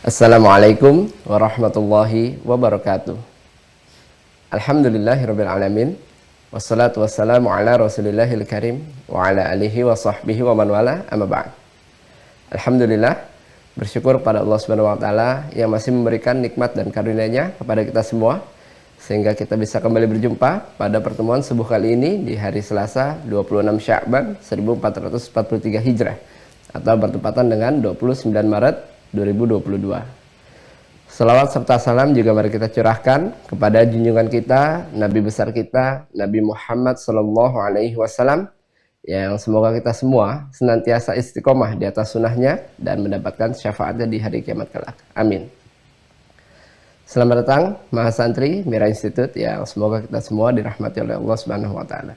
Assalamualaikum warahmatullahi wabarakatuh. Alhamdulillahirabbil alamin. Wassalatu wassalamu ala Rasulillahil karim wa ala alihi wa sahbihi wa man wala, amma ba'd. Alhamdulillah, bersyukur pada Allah Subhanahu wa taala yang masih memberikan nikmat dan karunia-Nya kepada kita semua sehingga kita bisa kembali berjumpa pada pertemuan subuh kali ini di hari Selasa 26 Sya'ban 1443 Hijrah atau bertepatan dengan 29 Maret 2022. Salawat serta salam juga mari kita curahkan kepada junjungan kita, Nabi besar kita, Nabi Muhammad Sallallahu Alaihi Wasallam, yang semoga kita semua senantiasa istiqomah di atas sunnahnya dan mendapatkan syafaatnya di hari kiamat kelak. Amin. Selamat datang Mahasantri Mira Institute, yang semoga kita semua dirahmati oleh Allah Subhanahu Wa Taala.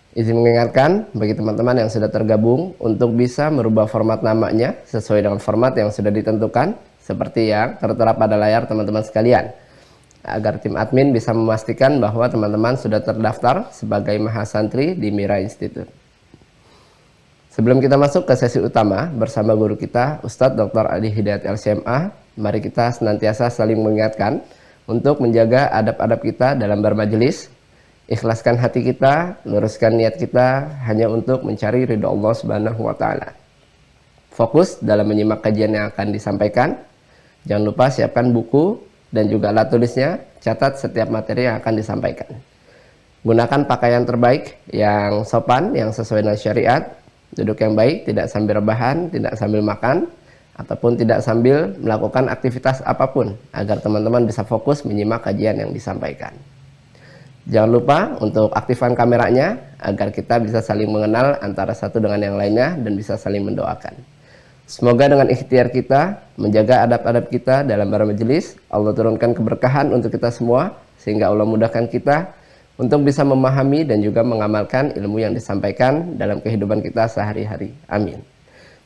Izin mengingatkan bagi teman-teman yang sudah tergabung untuk bisa merubah format namanya sesuai dengan format yang sudah ditentukan seperti yang tertera pada layar teman-teman sekalian, agar tim admin bisa memastikan bahwa teman-teman sudah terdaftar sebagai Mahasantri di Mira Institute. Sebelum kita masuk ke sesi utama bersama guru kita Ustadz Dr. Adi Hidayat LCMA, mari kita senantiasa saling mengingatkan untuk menjaga adab-adab kita dalam bermajelis. Ikhlaskan hati kita, luruskan niat kita hanya untuk mencari ridho Allah Subhanahu wa taala. Fokus dalam menyimak kajian yang akan disampaikan. Jangan lupa siapkan buku dan juga alat tulisnya, catat setiap materi yang akan disampaikan. Gunakan pakaian terbaik yang sopan, yang sesuai dengan syariat. Duduk yang baik, tidak sambil rebahan, tidak sambil makan, ataupun tidak sambil melakukan aktivitas apapun, agar teman-teman bisa fokus menyimak kajian yang disampaikan. Jangan lupa untuk aktifkan kameranya agar kita bisa saling mengenal antara satu dengan yang lainnya dan bisa saling mendoakan. Semoga dengan ikhtiar kita menjaga adab-adab kita dalam bermajelis, Allah turunkan keberkahan untuk kita semua sehingga Allah mudahkan kita untuk bisa memahami dan juga mengamalkan ilmu yang disampaikan dalam kehidupan kita sehari-hari. Amin.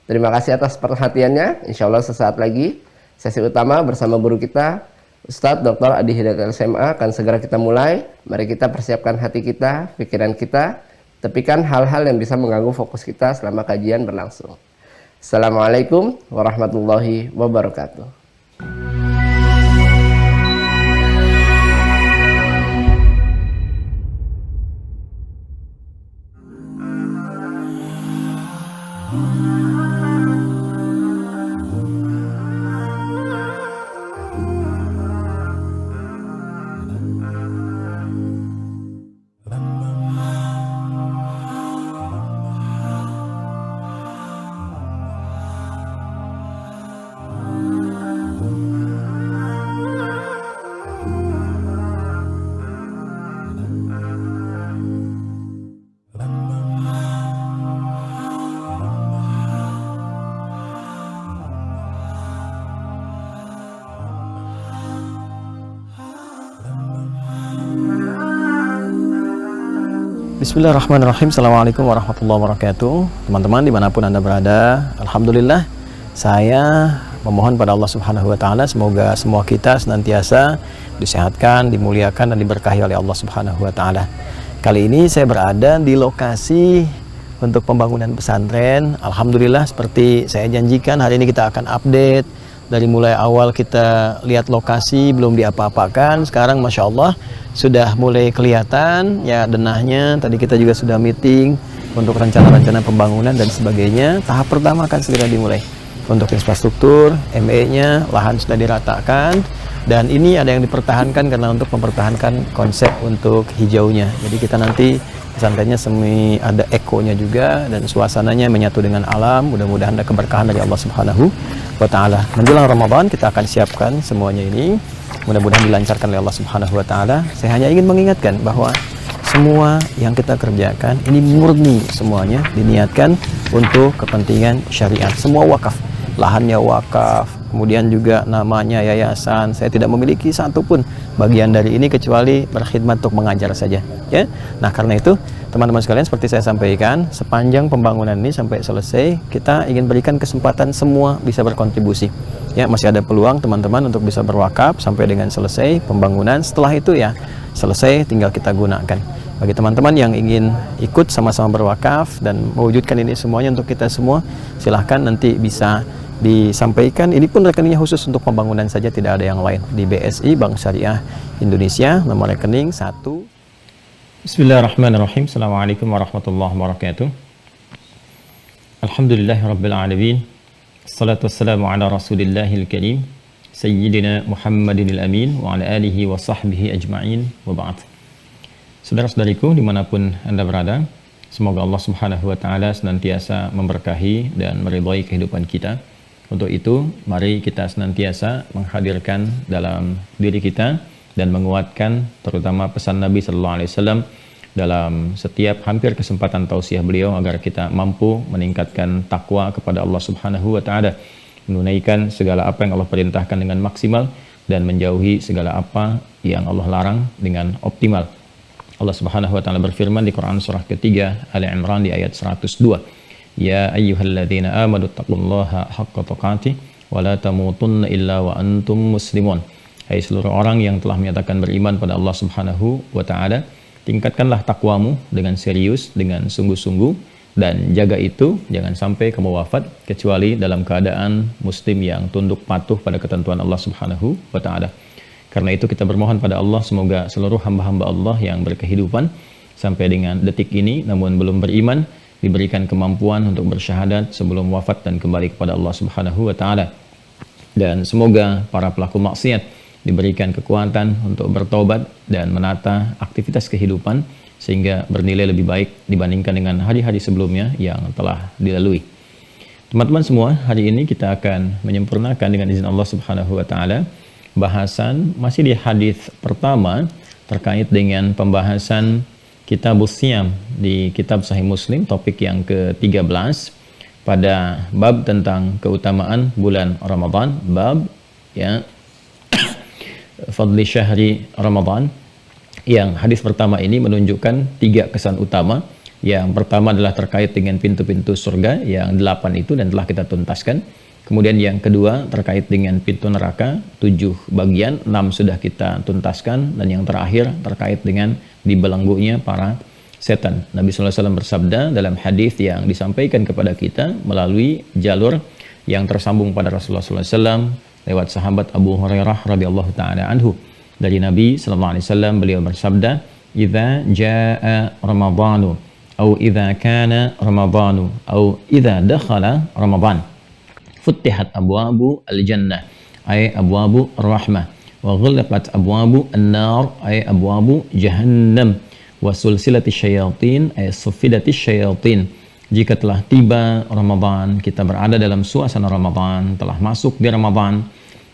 Terima kasih atas perhatiannya. Insya Allah sesaat lagi sesi utama bersama guru kita Ustadz Dr. Adi Hidayat LCMA akan segera kita mulai. Mari kita persiapkan hati kita, pikiran kita, tepikan hal-hal yang bisa mengganggu fokus kita selama kajian berlangsung. Assalamualaikum warahmatullahi wabarakatuh. Bismillahirrahmanirrahim. Assalamualaikum warahmatullahi wabarakatuh. Teman-teman dimanapun Anda berada, Alhamdulillah saya memohon pada Allah Subhanahu wa taala semoga semua kita senantiasa disehatkan, dimuliakan dan diberkahi oleh Allah Subhanahu wa taala. Kali ini saya berada di lokasi untuk pembangunan pesantren. Alhamdulillah seperti saya janjikan, hari ini kita akan update dari mulai awal kita lihat lokasi belum diapa-apakan, sekarang Masya Allah sudah mulai kelihatan ya denahnya. Tadi kita juga sudah meeting untuk rencana-rencana pembangunan dan sebagainya. Tahap pertama akan segera dimulai untuk infrastruktur, ME-nya, lahan sudah diratakan, dan ini ada yang dipertahankan karena untuk mempertahankan konsep untuk hijaunya. Jadi kita nanti pesantrennya semi ada ekonya juga dan suasananya menyatu dengan alam. Mudah-mudahan ada keberkahan dari Allah Subhanahu wa taala. Menjelang Ramadan kita akan siapkan semuanya ini. Mudah-mudahan dilancarkan oleh Allah Subhanahu wa taala. Saya hanya ingin mengingatkan bahwa semua yang kita kerjakan ini murni semuanya diniatkan untuk kepentingan syariat. Semua wakaf. Lahannya wakaf, kemudian juga namanya yayasan. Saya tidak memiliki satupun bagian dari ini kecuali berkhidmat untuk mengajar saja, ya. Nah, karena itu teman-teman sekalian, seperti saya sampaikan, sepanjang pembangunan ini sampai selesai, kita ingin berikan kesempatan semua bisa berkontribusi. Ya, masih ada peluang teman-teman untuk bisa berwakaf sampai dengan selesai pembangunan. Setelah itu ya selesai, tinggal kita gunakan. Bagi teman-teman yang ingin ikut sama-sama berwakaf dan mewujudkan ini semuanya untuk kita semua, silahkan nanti bisa disampaikan. Ini pun rekeningnya khusus untuk pembangunan saja, tidak ada yang lain. Di BSI Bank Syariah Indonesia, nomor rekening 1. Bismillahirrahmanirrahim. Assalamualaikum warahmatullahi wabarakatuh. Alhamdulillahirabbil alamin. Assalatu wassalamu ala Rasulillahil karim, Sayyidina Muhammadinil amin wa ala alihi wa sahbihi ajma'in wa ba'd. Saudara-saudariku dimanapun Anda berada, semoga Allah Subhanahu wa Ta'ala senantiasa memberkahi dan meridhai kehidupan kita. Untuk itu, mari kita senantiasa menghadirkan dalam diri kita dan menguatkan terutama pesan Nabi Sallallahu Alaihi Wasallam dalam setiap hampir kesempatan tausiah beliau, agar kita mampu meningkatkan takwa kepada Allah Subhanahu wa Ta'ala, menunaikan segala apa yang Allah perintahkan dengan maksimal dan menjauhi segala apa yang Allah larang dengan optimal. Allah Subhanahu wa Ta'ala berfirman di Quran surah ketiga Ali Imran di ayat 102, Ya ayyuhalladzina amanu taqullaha haqqa tuqatih wa la tamutunna illa wa antum muslimun. Hai seluruh orang yang telah menyatakan beriman pada Allah Subhanahu wa Ta'ala, tingkatkanlah takwamu dengan serius, dengan sungguh-sungguh, dan jaga itu, jangan sampai kamu wafat kecuali dalam keadaan muslim yang tunduk patuh pada ketentuan Allah Subhanahu wa Ta'ala. Karena itu kita bermohon pada Allah semoga seluruh hamba-hamba Allah yang berkehidupan sampai dengan detik ini namun belum beriman diberikan kemampuan untuk bersyahadat sebelum wafat dan kembali kepada Allah Subhanahu wa Ta'ala. Dan semoga para pelaku maksiat diberikan kekuatan untuk bertobat dan menata aktivitas kehidupan sehingga bernilai lebih baik dibandingkan dengan hari-hari sebelumnya yang telah dilalui. Teman-teman semua, hari ini kita akan menyempurnakan dengan izin Allah Subhanahu wa Ta'ala bahasan masih di hadis pertama terkait dengan pembahasan Kitabus Shiyam di kitab Sahih Muslim, topik yang ke-13 pada bab tentang keutamaan bulan Ramadan, bab ya Fadli Syahri Ramadan, yang hadis pertama ini menunjukkan 3 kesan utama. Yang pertama adalah terkait dengan pintu-pintu surga yang 8 itu dan telah kita tuntaskan. Kemudian yang kedua terkait dengan pintu neraka 7 bagian, 6 sudah kita tuntaskan, dan yang terakhir terkait dengan dibelenggunya para setan. Nabi SAW bersabda dalam hadis yang disampaikan kepada kita melalui jalur yang tersambung pada Rasulullah SAW lewat sahabat Abu Hurairah radhiyallahu taala anhu. Dari Nabi SAW beliau bersabda, "Idza jaa Ramadhanu atau idza kana Ramadhanu atau idza dakhala Ramadhan, futtihat abwabu al-jannah ay abwabu ar-rahmah wa ghulqat abwabu an-nar ay abwabu jahannam wa sulsilatis syayatin ay suffidatis syayatin." Jika telah tiba Ramadan, kita berada dalam suasana Ramadan, telah masuk di Ramadan,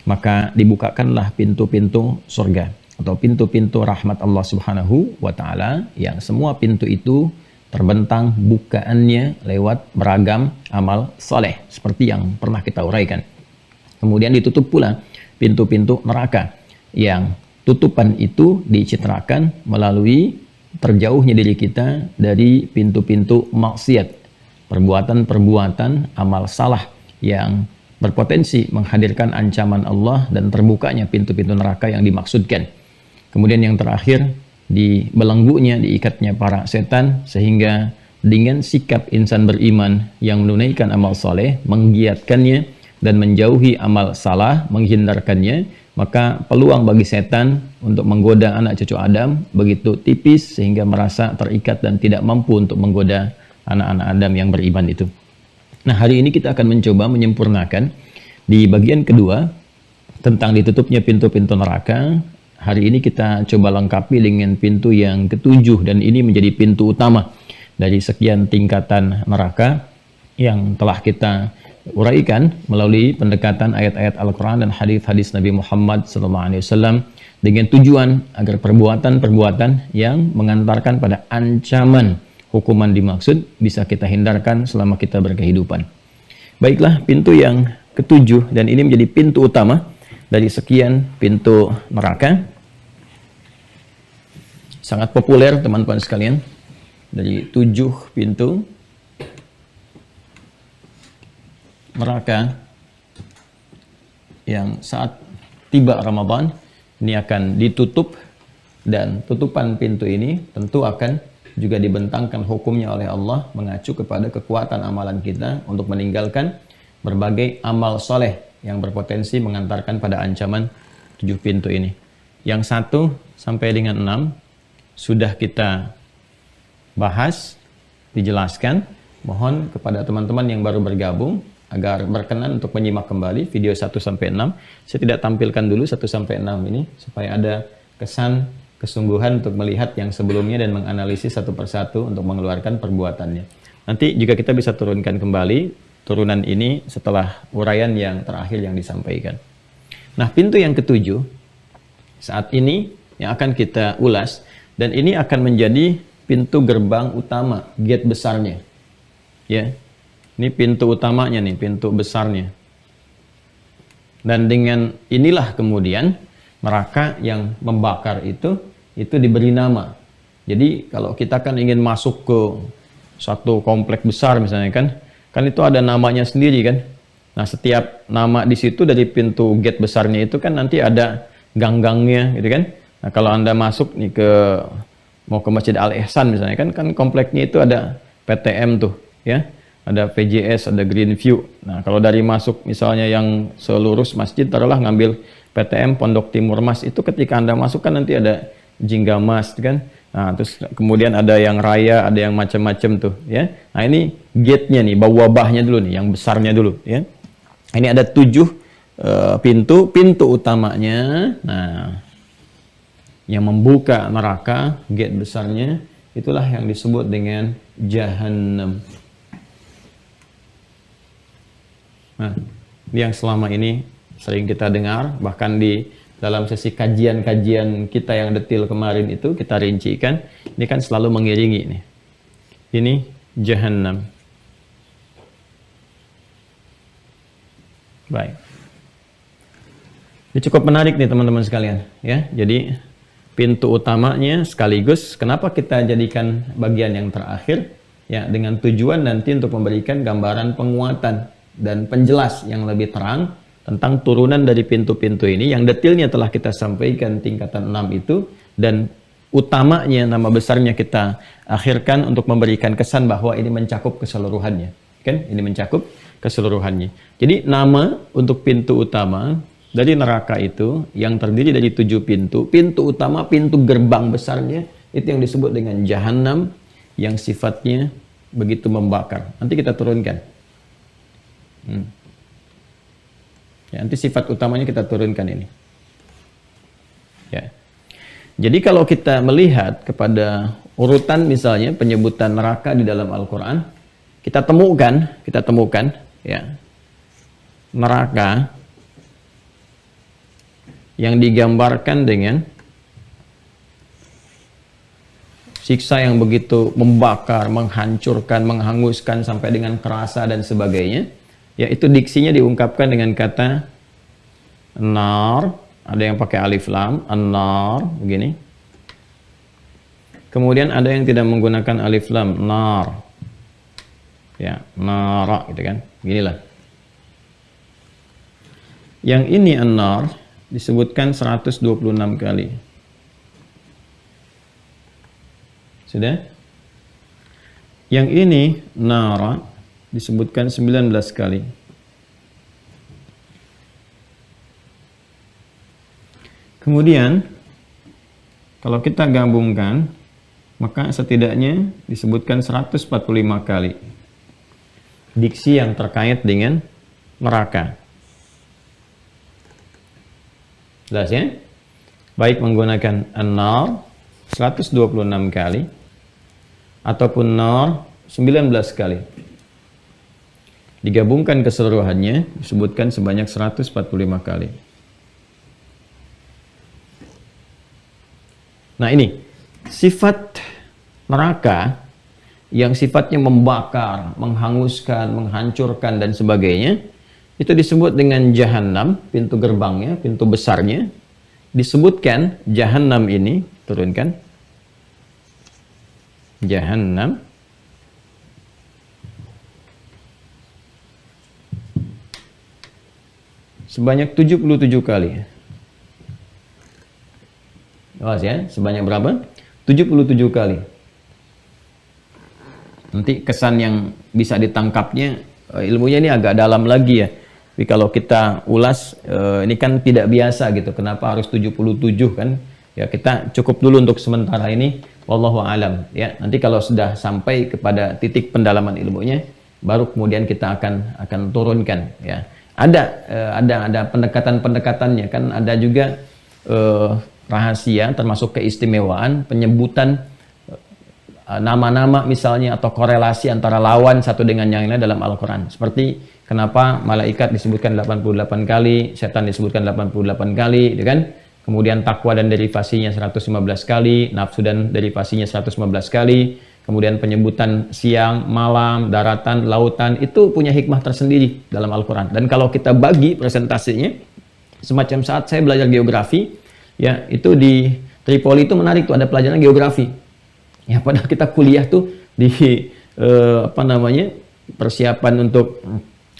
maka dibukakanlah pintu-pintu surga atau pintu-pintu rahmat Allah Subhanahu wa Ta'ala, yang semua pintu itu terbentang bukaannya lewat beragam amal saleh seperti yang pernah kita uraikan. Kemudian ditutup pula pintu-pintu neraka, yang tutupan itu dicitrakan melalui terjauhnya diri kita dari pintu-pintu maksiat, perbuatan-perbuatan amal salah yang berpotensi menghadirkan ancaman Allah dan terbukanya pintu-pintu neraka yang dimaksudkan. Kemudian yang terakhir, dibelenggunya, diikatnya para setan, sehingga dengan sikap insan beriman yang menunaikan amal saleh, menggiatkannya dan menjauhi amal salah, menghindarkannya, maka peluang bagi setan untuk menggoda anak cucu Adam begitu tipis sehingga merasa terikat dan tidak mampu untuk menggoda anak-anak Adam yang beriman itu. Nah, hari ini kita akan mencoba menyempurnakan di bagian kedua tentang ditutupnya pintu-pintu neraka. Hari ini kita coba lengkapi dengan pintu yang ke-7, dan ini menjadi pintu utama dari sekian tingkatan neraka yang telah kita uraikan melalui pendekatan ayat-ayat Al-Quran dan hadis-hadis Nabi Muhammad SAW, dengan tujuan agar perbuatan-perbuatan yang mengantarkan pada ancaman hukuman dimaksud bisa kita hindarkan selama kita berkehidupan. Baiklah, pintu yang ke-7, dan ini menjadi pintu utama dari sekian pintu neraka. Sangat populer teman-teman sekalian. Dari 7 pintu neraka yang saat tiba Ramadan ini akan ditutup, dan tutupan pintu ini tentu akan juga dibentangkan hukumnya oleh Allah mengacu kepada kekuatan amalan kita untuk meninggalkan berbagai amal soleh yang berpotensi mengantarkan pada ancaman 7 pintu ini. Yang 1 sampai dengan 6 sudah kita bahas, dijelaskan. Mohon kepada teman-teman yang baru bergabung agar berkenan untuk menyimak kembali video 1 sampai 6. Saya tidak tampilkan dulu 1 sampai 6 ini supaya ada kesan kesungguhan untuk melihat yang sebelumnya dan menganalisis satu persatu untuk mengeluarkan perbuatannya. Nanti juga kita bisa turunkan kembali turunan ini setelah uraian yang terakhir yang disampaikan. Nah, pintu yang ketujuh saat ini yang akan kita ulas, dan ini akan menjadi pintu gerbang utama, gate besarnya. Ya. Ini pintu utamanya nih, pintu besarnya. Dan dengan inilah kemudian neraka yang membakar itu diberi nama. Jadi kalau kita kan ingin masuk ke satu komplek besar misalnya kan itu ada namanya sendiri kan. Nah, setiap nama di situ dari pintu gate besarnya itu kan nanti ada gang-gangnya gitu kan. Nah, kalau Anda masuk nih mau ke Masjid Al-Ihsan misalnya kan kompleknya itu ada PTM tuh ya. Ada PJS, ada Greenview. Nah, kalau dari masuk misalnya yang selurus masjid, taruhlah ngambil PTM Pondok Timur Mas, itu ketika Anda masuk kan nanti ada Jinggamas kan. Nah, terus kemudian ada yang raya, ada yang macam-macam tuh ya. Nah, ini gate-nya nih, bawah-bawahnya dulu nih, yang besarnya dulu ya. Ini ada 7 pintu utamanya. Nah, yang membuka neraka, gate besarnya, itulah yang disebut dengan Jahannam. Nah, yang selama ini sering kita dengar, bahkan di dalam sesi kajian-kajian kita yang detail kemarin itu kita rincikan, ini kan selalu mengiringi nih. Ini Jahannam. Baik. Ini cukup menarik nih teman-teman sekalian ya. Jadi pintu utamanya sekaligus kenapa kita jadikan bagian yang terakhir ya, dengan tujuan nanti untuk memberikan gambaran penguatan dan penjelas yang lebih terang tentang turunan dari pintu-pintu ini yang detailnya telah kita sampaikan tingkatan 6 itu, dan utamanya nama besarnya kita akhirkan untuk memberikan kesan bahwa ini mencakup keseluruhannya kan, ini mencakup keseluruhannya. Jadi nama untuk pintu utama dari neraka itu yang terdiri dari 7 pintu utama, pintu gerbang besarnya itu yang disebut dengan Jahannam yang sifatnya begitu membakar. Nanti kita turunkan. Ya, nanti sifat utamanya kita turunkan ini. Ya. Jadi kalau kita melihat kepada urutan misalnya penyebutan neraka di dalam Al-Quran, kita temukan ya, neraka yang digambarkan dengan siksa yang begitu membakar, menghancurkan, menghanguskan sampai dengan kerasa dan sebagainya. Yaitu diksinya diungkapkan dengan kata nar, ada yang pakai alif lam, an-nar, begini. Kemudian ada yang tidak menggunakan alif lam, nar. Ya, nara gitu kan. Beginilah. Yang ini an-nar disebutkan 126 kali. Sudah? Yang ini nara disebutkan 19 kali. Kemudian kalau kita gabungkan maka setidaknya disebutkan 145 kali diksi yang terkait dengan neraka. Jelas ya? Baik menggunakan an-nar 126 kali ataupun nar 19 kali. Digabungkan keseluruhannya disebutkan sebanyak 145 kali. Nah, ini sifat neraka yang sifatnya membakar, menghanguskan, menghancurkan dan sebagainya, itu disebut dengan Jahannam, pintu gerbangnya, pintu besarnya. Disebutkan Jahannam ini, turunkan. Jahannam sebanyak 77 kali. Awas ya, sebanyak berapa? 77 kali. Nanti kesan yang bisa ditangkapnya ilmunya ini agak dalam lagi ya. Tapi kalau kita ulas, ini kan tidak biasa gitu. Kenapa harus 77 kan? Ya kita cukup dulu untuk sementara ini. Wallahu alam. Ya nanti kalau sudah sampai kepada titik pendalaman ilmunya, baru kemudian kita akan turunkan. Ya ada pendekatan-pendekatannya kan. Ada juga rahasia, termasuk keistimewaan penyebutan nama-nama misalnya atau korelasi antara lawan satu dengan yang lain dalam Al-Quran. Seperti kenapa malaikat disebutkan 88 kali, setan disebutkan 88 kali, gitu kan? Kemudian takwa dan derivasinya 115 kali, nafsu dan derivasinya 115 kali, kemudian penyebutan siang, malam, daratan, lautan, itu punya hikmah tersendiri dalam Al-Quran. Dan kalau kita bagi presentasinya, semacam saat saya belajar geografi, ya itu di Tripoli itu menarik tuh, ada pelajaran geografi. Ya padahal kita kuliah tuh di persiapan untuk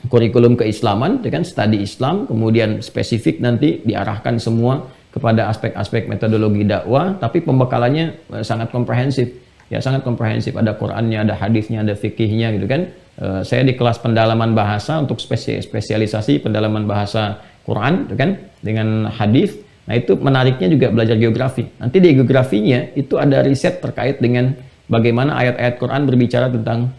kurikulum keislaman, kan studi Islam, kemudian spesifik nanti diarahkan semua kepada aspek-aspek metodologi dakwah, tapi pembekalannya sangat komprehensif. Ya sangat komprehensif, ada Qur'annya, ada hadisnya, ada fikihnya gitu kan. Saya di kelas pendalaman bahasa untuk spesialisasi pendalaman bahasa Quran gitu kan dengan hadis. Nah itu menariknya juga belajar geografi. Nanti di geografinya itu ada riset terkait dengan bagaimana ayat-ayat Quran berbicara tentang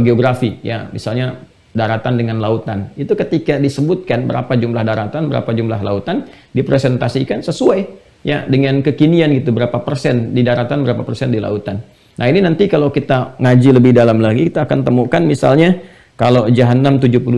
geografi. Ya, misalnya daratan dengan lautan. Itu ketika disebutkan berapa jumlah daratan, berapa jumlah lautan, dipresentasikan sesuai ya dengan kekinian gitu, berapa persen di daratan, berapa persen di lautan. Nah ini nanti kalau kita ngaji lebih dalam lagi, kita akan temukan misalnya kalau Jahannam 77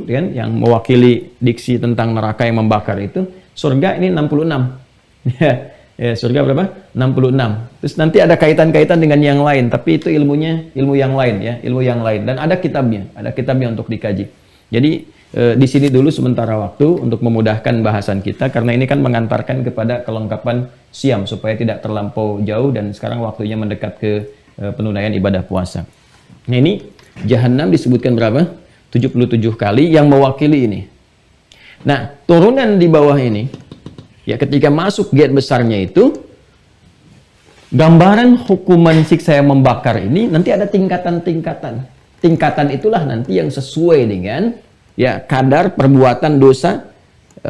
kan, yang mewakili diksi tentang neraka yang membakar itu, surga ini 66. Ya, surga berapa? 66. Terus nanti ada kaitan-kaitan dengan yang lain, tapi itu ilmunya ilmu yang lain ya, ilmu yang lain. Dan ada kitabnya untuk dikaji. Jadi di sini dulu sementara waktu untuk memudahkan bahasan kita, karena ini kan mengantarkan kepada kelengkapan siam supaya tidak terlampau jauh dan sekarang waktunya mendekat ke penunaian ibadah puasa. Nah ini Jahannam disebutkan berapa? 77 kali yang mewakili ini. Nah, turunan di bawah ini, ya ketika masuk gate besarnya itu, gambaran hukuman siksa yang membakar ini nanti ada tingkatan-tingkatan. Tingkatan itulah nanti yang sesuai dengan ya kadar perbuatan dosa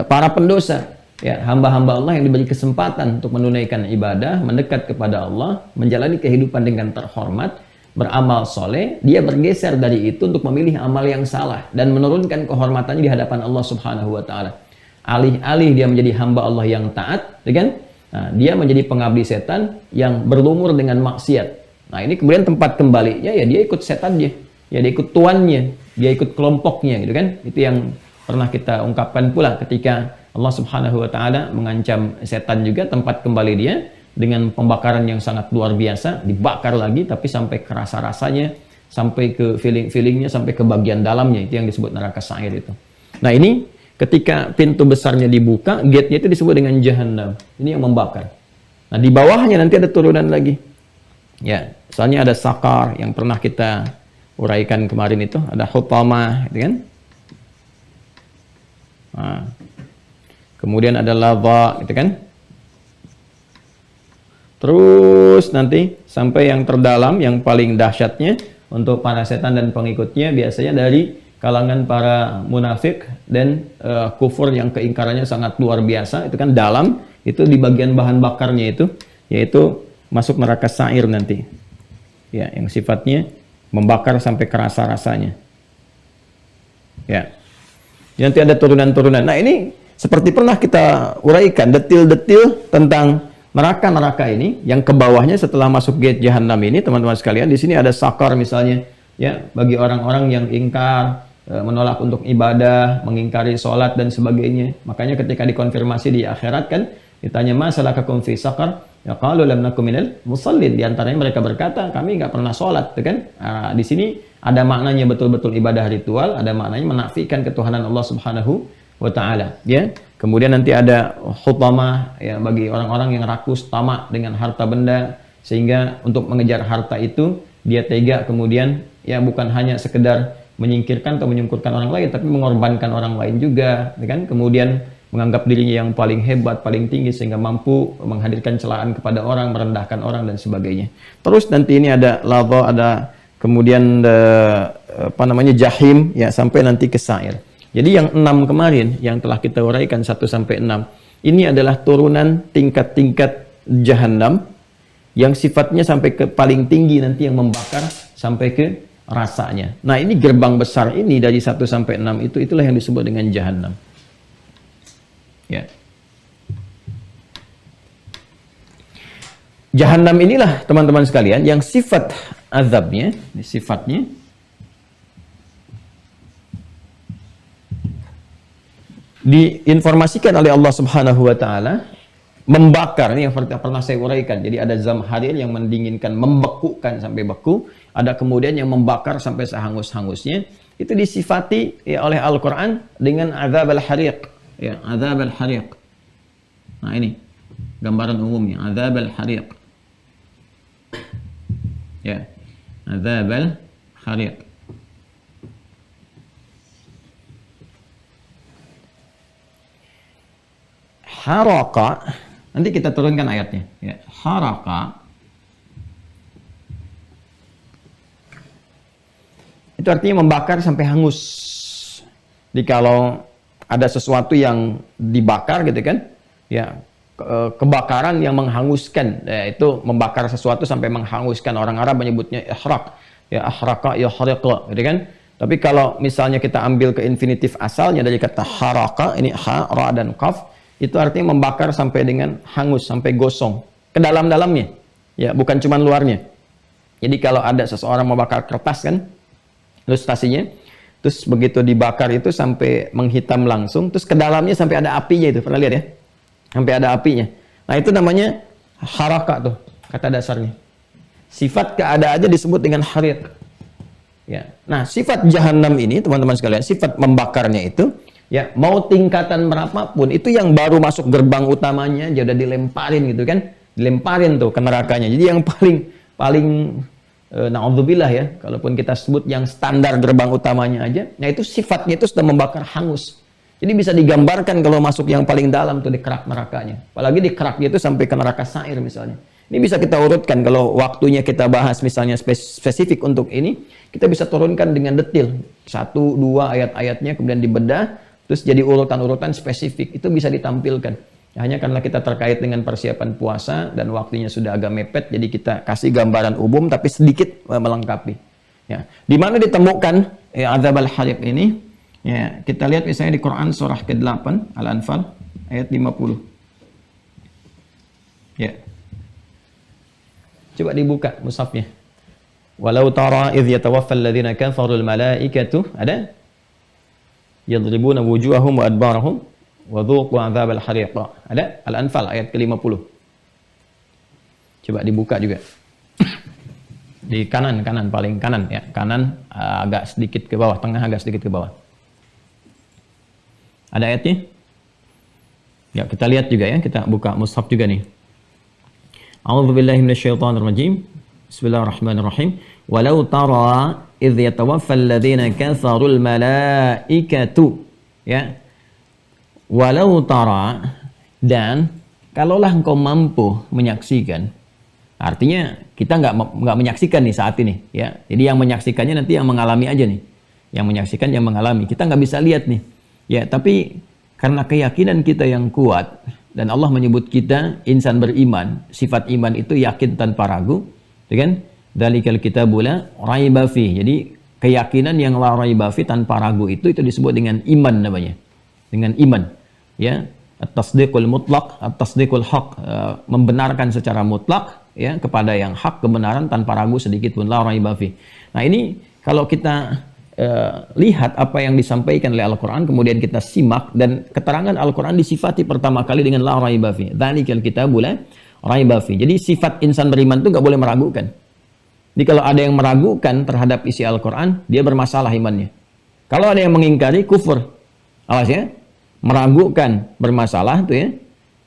para pendosa. Ya, hamba-hamba Allah yang diberi kesempatan untuk menunaikan ibadah, mendekat kepada Allah, menjalani kehidupan dengan terhormat, beramal soleh, dia bergeser dari itu untuk memilih amal yang salah dan menurunkan kehormatannya di hadapan Allah Subhanahu wa taala. Alih-alih dia menjadi hamba Allah yang taat, kan? Nah, dia menjadi pengabdi setan yang berlumur dengan maksiat. Nah, ini kemudian tempat kembalinya ya dia ikut setannya, ya dia ikut tuannya, dia ikut kelompoknya gitu kan. Itu yang pernah kita ungkapkan pula ketika Allah Subhanahu wa taala mengancam setan juga, tempat kembali dia dengan pembakaran yang sangat luar biasa, dibakar lagi tapi sampai ke rasa-rasanya, sampai ke feeling-feelingnya, sampai ke bagian dalamnya, itu yang disebut neraka sa'ir itu. Nah ini ketika pintu besarnya dibuka, gate-nya itu disebut dengan Jahannam. Ini yang membakar. Nah di bawahnya nanti ada turunan lagi. Ya, misalnya ada Sakar yang pernah kita uraikan kemarin itu, ada Hutamah, gitu kan? Nah, kemudian ada Lava, gitu kan? Terus nanti sampai yang terdalam, yang paling dahsyatnya untuk para setan dan pengikutnya biasanya dari kalangan para munafik dan kufur yang keingkarannya sangat luar biasa. Itu kan dalam, itu di bagian bahan bakarnya itu, yaitu masuk neraka sa'ir nanti. Ya, yang sifatnya membakar sampai kerasa rasanya. Ya. Nanti ada turunan-turunan. Nah ini seperti pernah kita uraikan detil-detil tentang neraka-neraka ini, yang ke bawahnya setelah masuk gate Jahannam ini, teman-teman sekalian, di sini ada Sakar misalnya, ya bagi orang-orang yang ingkar, menolak untuk ibadah, mengingkari sholat dan sebagainya. Makanya ketika dikonfirmasi di akhirat kan, ditanya masalakakum fi Sakar, ya qalu lam nakum minal musallin. Di antaranya mereka berkata, kami nggak pernah sholat, kan? Nah, di sini ada maknanya betul-betul ibadah ritual, ada maknanya menafikan ketuhanan Allah Subhanahu wa ta'ala, ya. Kemudian nanti ada Hutamah, ya, bagi orang-orang yang rakus, tamak dengan harta benda, sehingga untuk mengejar harta itu dia tega kemudian ya bukan hanya sekedar menyingkirkan atau menyungkurkan orang lain, tapi mengorbankan orang lain juga, ya kan? Kemudian menganggap dirinya yang paling hebat, paling tinggi, sehingga mampu menghadirkan celaan kepada orang, merendahkan orang dan sebagainya. Terus nanti ini ada Lava, ada kemudian apa namanya jahim, ya sampai nanti ke sa'ir. Jadi yang 6 kemarin yang telah kita uraikan 1 sampai 6 ini adalah turunan tingkat-tingkat Jahannam yang sifatnya sampai ke paling tinggi nanti yang membakar sampai ke rasanya. Nah, ini gerbang besar ini dari 1 sampai 6 itulah yang disebut dengan Jahannam. Ya. Jahannam inilah teman-teman sekalian yang sifat azabnya, sifatnya diinformasikan oleh Allah Subhanahu wa taala membakar. Ini yang pernah saya uraikan. Jadi ada zamharir yang mendinginkan, membekukan sampai beku, ada kemudian yang membakar sampai sehangus-hangusnya. Itu disifati ya, oleh Al-Qur'an dengan azab al-hariq. Ya, azab al-hariq. Nah, ini gambaran umumnya, azab al-hariq. Ya, azab al-hariq. Haraka, nanti kita turunkan ayatnya. Ya, haraka itu artinya membakar sampai hangus. Jadi kalau ada sesuatu yang dibakar gitu kan, ya kebakaran yang menghanguskan, ya, itu membakar sesuatu sampai menghanguskan. Orang Arab menyebutnya ihraq, ya ahraka yuhriqa, gitu kan. Tapi kalau misalnya kita ambil ke infinitif asalnya dari kata haraka, ini ha, ra dan qaf, itu artinya membakar sampai dengan hangus, sampai gosong ke dalam-dalamnya, ya bukan cuma luarnya. Jadi kalau ada seseorang membakar kertas kan, ilustrasinya, terus begitu dibakar itu sampai menghitam langsung, terus ke dalamnya sampai ada apinya, itu pernah lihat ya, sampai ada apinya. Nah, itu namanya haraka tuh kata dasarnya. Sifat keadaannya disebut dengan hariq. Ya. Nah, sifat Jahannam ini teman-teman sekalian, sifat membakarnya itu, ya mau tingkatan berapapun, itu yang baru masuk gerbang utamanya aja udah dilemparin gitu kan, dilemparin tuh ke nerakanya. Jadi yang paling na'udzubillah ya, kalaupun kita sebut yang standar gerbang utamanya aja, nah itu sifatnya itu sudah membakar hangus. Jadi bisa digambarkan kalau masuk yang paling dalam tuh di kerak nerakanya, apalagi di keraknya itu sampai ke neraka sa'ir misalnya. Ini bisa kita urutkan kalau waktunya kita bahas misalnya spesifik untuk ini, kita bisa turunkan dengan detail 1, 2 ayat-ayatnya, kemudian dibedah, terus jadi urutan-urutan spesifik, itu bisa ditampilkan. Hanya karena kita terkait dengan persiapan puasa dan waktunya sudah agak mepet, jadi kita kasih gambaran umum tapi sedikit melengkapi. Ya, di mana ditemukan ya, azab al-hariq ini? Ya, kita lihat misalnya di Quran surah ke-8 Al-Anfal ayat 50. Ya. Coba dibuka mushafnya. Walau tara idh yatawaffal ladzina kafarul malaikatu, ada? Yadribuna wujuhahum wa adbarahum wa dhuqu adzabal hariq. Ada? Al-Anfal ayat ke-50. Coba dibuka juga. Di kanan paling kanan ya, kanan agak sedikit ke bawah, tengah agak sedikit ke bawah. Ada ayatnya? Ya, kita lihat juga ya, kita buka mushaf juga nih. A'udzubillahi minasyaitonir rajim. Bismillahirrahmanirrahim. Walau tara idh yatawaffal ladzina kafarul malaikatu. Ya. Walau tara, dan kalaulah engkau mampu menyaksikan. Artinya kita nggak menyaksikan nih saat ini, ya. Jadi yang menyaksikannya nanti yang mengalami aja nih. Yang menyaksikan yang mengalami. Kita nggak bisa lihat nih. Ya, tapi karena keyakinan kita yang kuat dan Allah menyebut kita insan beriman, sifat iman itu yakin tanpa ragu, ya kan? Dzalikal kitabu la raiba fi. Jadi keyakinan yang la raiba fi, tanpa ragu itu disebut dengan iman namanya. Dengan iman, ya. At-tasdiqul mutlaq, at-tasdiqul haq, membenarkan secara mutlak ya kepada yang hak, kebenaran tanpa ragu sedikit pun, la raiba fi. Nah, ini kalau kita lihat apa yang disampaikan oleh Al-Quran, kemudian kita simak, dan keterangan Al-Quran disifati pertama kali dengan la raiba fi. Dzalikal kitabu la raiba fi. Jadi sifat insan beriman itu nggak boleh meragukan. Jadi kalau ada yang meragukan terhadap isi Al-Quran, dia bermasalah imannya. Kalau ada yang mengingkari, kufur. Awas ya, meragukan bermasalah tuh ya.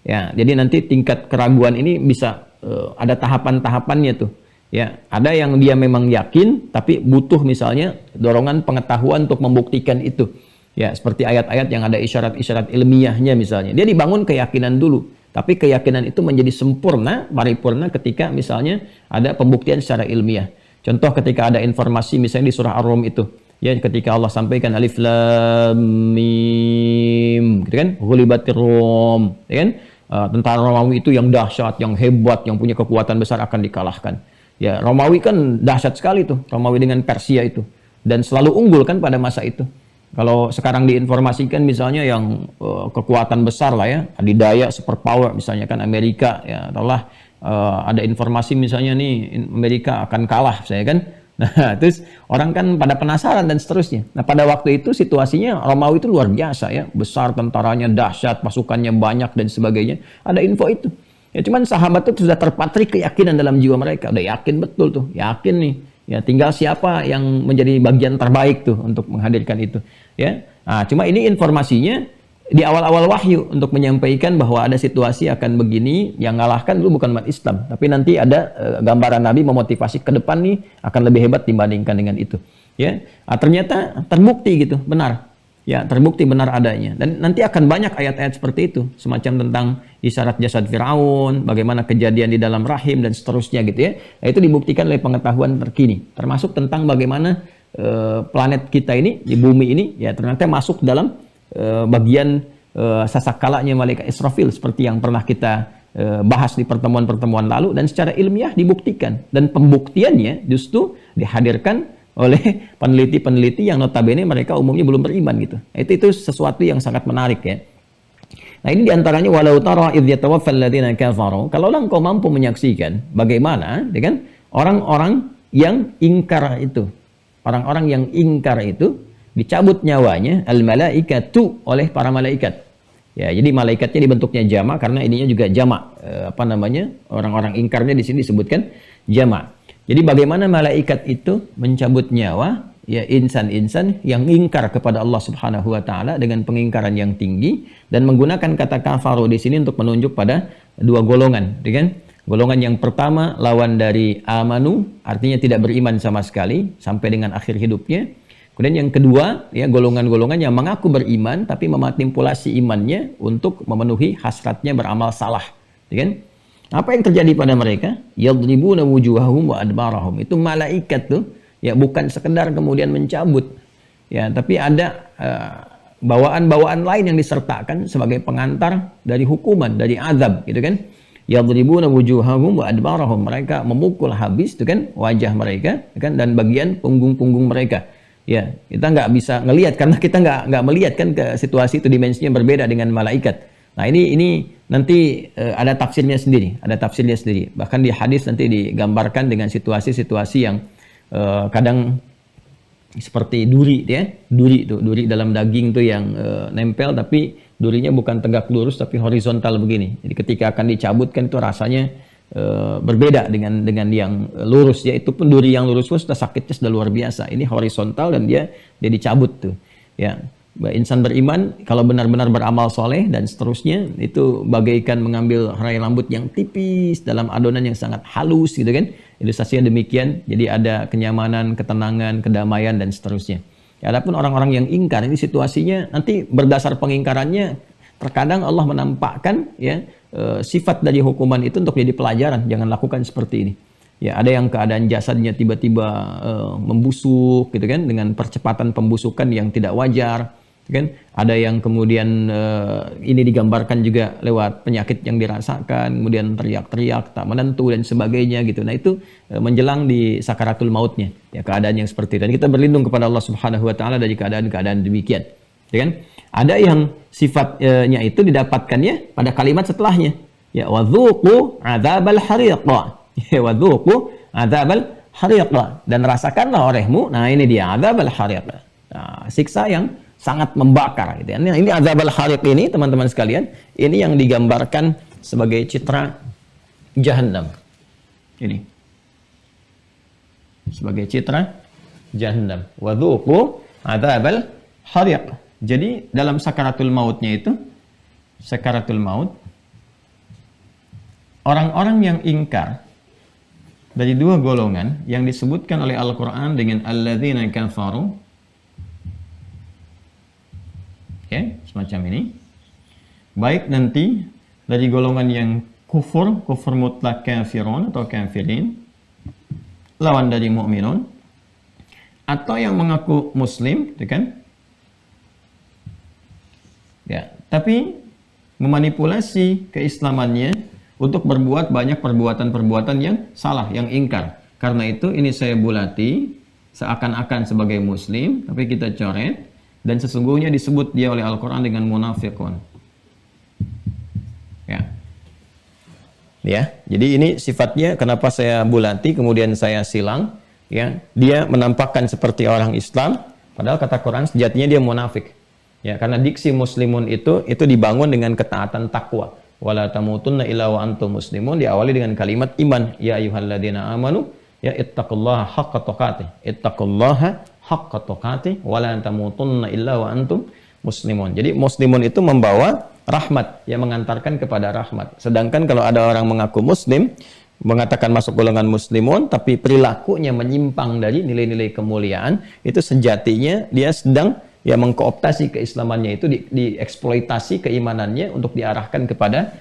Ya, jadi nanti tingkat keraguan ini bisa ada tahapan-tahapannya tuh. Ya, ada yang dia memang yakin tapi butuh misalnya dorongan pengetahuan untuk membuktikan itu. Ya, seperti ayat-ayat yang ada isyarat-isyarat ilmiahnya misalnya. Dia dibangun keyakinan dulu, tapi keyakinan itu menjadi sempurna, paripurna ketika misalnya ada pembuktian secara ilmiah. Contoh ketika ada informasi misalnya di surah Ar-Rum itu, ya ketika Allah sampaikan alif lam mim, gitu kan? Ghulibatir Rum, ya kan? Tentara Romawi itu yang dahsyat, yang hebat, yang punya kekuatan besar akan dikalahkan. Ya, Romawi kan dahsyat sekali tuh, Romawi dengan Persia itu. Dan selalu unggul kan pada masa itu. Kalau sekarang diinformasikan misalnya yang kekuatan besar lah ya, adidaya superpower misalnya kan Amerika ya, ataulah ada informasi misalnya nih Amerika akan kalah saya kan. Nah, terus orang kan pada penasaran dan seterusnya. Nah, pada waktu itu situasinya Romawi itu luar biasa ya, besar tentaranya, dahsyat, pasukannya banyak dan sebagainya. Ada info itu. Ya cuman sahabat itu sudah terpatri keyakinan dalam jiwa mereka, udah yakin betul tuh, yakin nih. Ya tinggal siapa yang menjadi bagian terbaik tuh untuk menghadirkan itu. Ya, nah, cuma ini informasinya di awal-awal wahyu untuk menyampaikan bahwa ada situasi akan begini, yang ngalahkan dulu bukan umat Islam, tapi nanti ada gambaran Nabi memotivasi ke depan nih akan lebih hebat dibandingkan dengan itu. Ya, nah, ternyata terbukti gitu, benar. Ya, terbukti benar adanya. Dan nanti akan banyak ayat-ayat seperti itu, semacam tentang isyarat jasad Firaun, bagaimana kejadian di dalam rahim dan seterusnya gitu ya. Nah, itu dibuktikan oleh pengetahuan terkini, termasuk tentang bagaimana planet kita ini di bumi ini ya ternyata masuk dalam bagian sasakalanya malaikat Israfil seperti yang pernah kita bahas di pertemuan-pertemuan lalu, dan secara ilmiah dibuktikan, dan pembuktiannya justru dihadirkan oleh peneliti-peneliti yang notabene mereka umumnya belum beriman gitu. Itu sesuatu yang sangat menarik ya. Nah, ini diantaranya walau tara idh yatawaffal ladzina kafaru. Kalau engkau mampu menyaksikan bagaimana dengan orang-orang yang ingkar itu. Orang-orang yang ingkar itu dicabut nyawanya al-malaikatu oleh para malaikat. Ya, jadi malaikatnya dibentuknya jamak karena ininya juga jamak. Orang-orang ingkarnya di sini disebutkan jamak. Jadi bagaimana malaikat itu mencabut nyawa ya insan-insan yang ingkar kepada Allah Subhanahu wa taala dengan pengingkaran yang tinggi, dan menggunakan kata kafaru di sini untuk menunjuk pada dua golongan, kan? Golongan yang pertama lawan dari amanu, artinya tidak beriman sama sekali sampai dengan akhir hidupnya. Kemudian yang kedua, ya golongan-golongan yang mengaku beriman tapi memanipulasi imannya untuk memenuhi hasratnya beramal salah, kan? Apa yang terjadi pada mereka? Yadribuna wujuhahum wa adbarahum. Itu malaikat tuh, ya bukan sekedar kemudian mencabut, ya, tapi ada bawaan-bawaan lain yang disertakan sebagai pengantar dari hukuman, dari azab, gitu kan? Yadribuna wujuhahum wa adbarahum. Mereka memukul habis, itu kan, wajah mereka, kan, dan bagian punggung-punggung mereka. Ya, kita nggak bisa ngelihat karena kita nggak melihat kan ke situasi itu, dimensinya berbeda dengan malaikat. Nah, ini nanti ada tafsirnya sendiri, Bahkan di hadis nanti digambarkan dengan situasi-situasi yang kadang seperti duri, ya, duri dalam daging tuh yang nempel, tapi durinya bukan tegak lurus tapi horizontal begini. Jadi ketika akan dicabut kan itu rasanya berbeda dengan yang lurus, ya. Itu pun duri yang lurus pun sudah sakitnya sudah luar biasa. Ini horizontal dan dia dicabut tuh, ya. Insan beriman kalau benar-benar beramal soleh dan seterusnya itu bagaikan mengambil helai rambut yang tipis dalam adonan yang sangat halus, gitu kan. Ilustrasinya demikian. Jadi ada kenyamanan, ketenangan, kedamaian dan seterusnya. Ya, adapun orang-orang yang ingkar, ini situasinya nanti berdasar pengingkarannya terkadang Allah menampakkan ya sifat dari hukuman itu untuk jadi pelajaran, jangan lakukan seperti ini. Ya, ada yang keadaan jasadnya tiba-tiba membusuk, gitu kan, dengan percepatan pembusukan yang tidak wajar, kan? Ada yang kemudian ini digambarkan juga lewat penyakit yang dirasakan, kemudian teriak-teriak tak menentu dan sebagainya gitu. Nah, itu menjelang di sakaratul mautnya, ya, keadaan yang seperti itu. Dan kita berlindung kepada Allah Subhanahu wa taala dari keadaan-keadaan demikian, ya kan? Ada yang sifatnya itu didapatkannya pada kalimat setelahnya, ya, wadzuqu adzabal hariq. Ya, wadzuqu adzabal hariq, dan rasakanlah olehmu. Nah, ini dia adzabal hariq. Nah, siksa yang sangat membakar, gitu. Ini azabul hariq ini, teman-teman sekalian, ini yang digambarkan sebagai citra Jahannam. Ini sebagai citra Jahannam. Wadzuqu azabal hariq. Jadi dalam sakaratul mautnya itu, sakaratul maut, orang-orang yang ingkar dari dua golongan yang disebutkan oleh Al-Quran dengan alladzina kafaru, semacam ini. Baik nanti dari golongan yang kufur mutlak kafirun atau kafirin, lawan dari mukminun, atau yang mengaku muslim, gitu kan? Ya, tapi memanipulasi keislamannya untuk berbuat banyak perbuatan-perbuatan yang salah, yang ingkar. Karena itu ini saya bulati seakan-akan sebagai muslim, tapi kita coret, dan sesungguhnya disebut dia oleh Al-Quran dengan munafiqun. Ya, jadi ini sifatnya kenapa saya bulati kemudian saya silang, ya. Dia menampakkan seperti orang Islam, padahal kata Quran sejatinya dia munafik. Ya, karena diksi muslimun itu dibangun dengan ketaatan takwa. Wala tamutunna illa wa antum muslimun, diawali dengan kalimat iman. Ya ayyuhalladzina amanu ya ittaqullaha haqqa tuqatih. Ittaqullaha haqqa tuqatih wala tamutunna illa wa antum muslimun. Jadi muslimun itu membawa rahmat, yang mengantarkan kepada rahmat. Sedangkan kalau ada orang mengaku muslim, mengatakan masuk golongan muslimun, tapi perilakunya menyimpang dari nilai-nilai kemuliaan, itu sejatinya dia sedang ya mengkooptasi keislamannya itu, dieksploitasi keimanannya untuk diarahkan kepada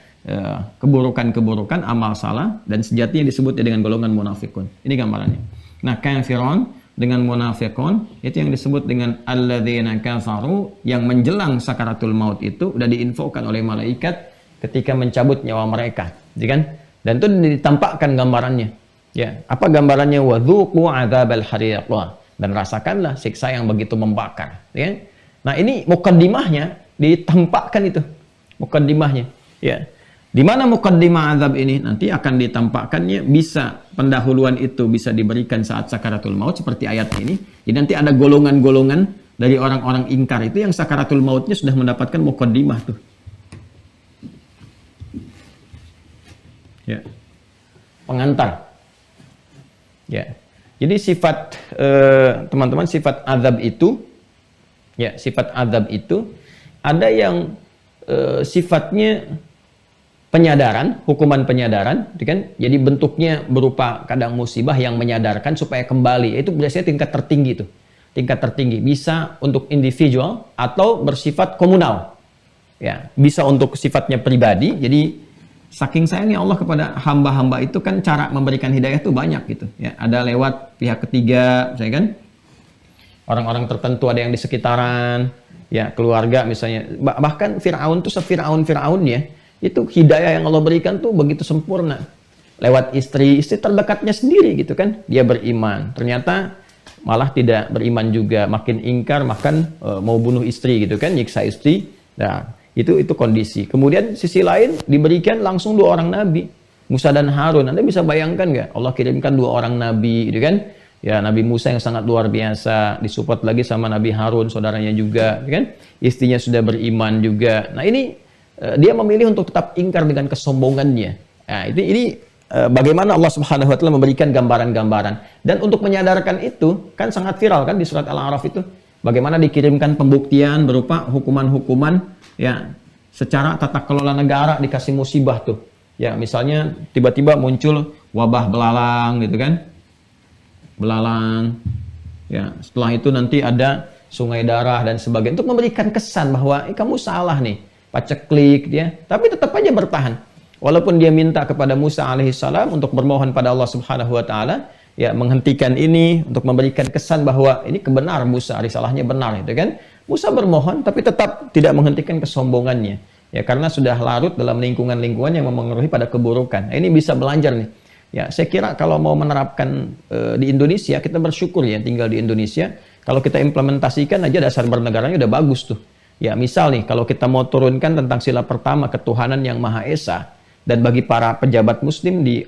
keburukan-keburukan, amal salah, dan sejatinya disebut dengan golongan munafikun. Ini gambarannya. Nah, kafirun dengan munafiqun itu yang disebut dengan alladzina kafaru, yang menjelang sakaratul maut itu udah diinfokan oleh malaikat ketika mencabut nyawa mereka, ya kan? Dan itu ditampakkan gambarannya. Ya, apa gambarannya? Wadzuqu adzabal hariq, dan rasakanlah siksa yang begitu membakar, ya. Nah, ini mukaddimahnya ditampakkan itu. Mukaddimahnya, ya. Di mana mukaddimah azab ini nanti akan ditampakkannya, bisa pendahuluan itu bisa diberikan saat sakaratul maut seperti ayat ini. Jadi nanti ada golongan-golongan dari orang-orang ingkar itu yang sakaratul mautnya sudah mendapatkan mukaddimah tuh. Ya. Pengantar. Ya. Jadi sifat teman-teman, sifat azab itu, ya, sifat azab itu ada yang sifatnya penyadaran, hukuman penyadaran, kan? Jadi bentuknya berupa kadang musibah yang menyadarkan supaya kembali. Itu biasanya tingkat tertinggi tuh. Tingkat tertinggi bisa untuk individual atau bersifat komunal. Ya, bisa untuk sifatnya pribadi. Jadi saking sayangnya Allah kepada hamba-hamba itu kan cara memberikan hidayah itu banyak gitu. Ya, ada lewat pihak ketiga, misalnya kan. Orang-orang tertentu ada yang di sekitaran, ya, keluarga misalnya. Bahkan Firaun tuh se-Firaun-Firaunnya itu hidayah yang Allah berikan tuh begitu sempurna. Lewat istri terdekatnya sendiri gitu kan. Dia beriman. Ternyata malah tidak beriman juga. Makin ingkar, makan mau bunuh istri gitu kan. Nyiksa istri. Nah, itu kondisi. Kemudian sisi lain diberikan langsung 2 orang nabi. Musa dan Harun. Anda bisa bayangkan nggak? Allah kirimkan 2 orang nabi gitu kan. Ya, Nabi Musa yang sangat luar biasa. Disupport lagi sama Nabi Harun, saudaranya juga gitu kan. Istrinya sudah beriman juga. Nah, ini dia memilih untuk tetap ingkar dengan kesombongannya. Nah, ini bagaimana Allah Subhanahu wa taala memberikan gambaran-gambaran. Dan untuk menyadarkan itu kan sangat viral kan di surat Al-A'raf itu. Bagaimana dikirimkan pembuktian berupa hukuman-hukuman, ya, secara tata kelola negara dikasih musibah tuh. Ya, misalnya tiba-tiba muncul wabah belalang gitu kan. Belalang. Ya, setelah itu nanti ada sungai darah dan sebagainya, untuk memberikan kesan bahwa kamu salah nih. Paceklik dia, tapi tetap aja bertahan. Walaupun dia minta kepada Musa alaihissalam untuk bermohon pada Allah Subhanahu wa taala, ya, menghentikan ini, untuk memberikan kesan bahwa ini kebenar Musa, risalahnya benar itu kan. Musa bermohon tapi tetap tidak menghentikan kesombongannya. Ya, karena sudah larut dalam lingkungan-lingkungan yang memengaruhi pada keburukan. Nah, ini bisa belajar nih. Ya, saya kira kalau mau menerapkan di Indonesia, kita bersyukur ya tinggal di Indonesia. Kalau kita implementasikan aja dasar bernegaranya udah bagus tuh. Ya, misal nih, kalau kita mau turunkan tentang sila pertama, ketuhanan yang Maha Esa, dan bagi para pejabat muslim di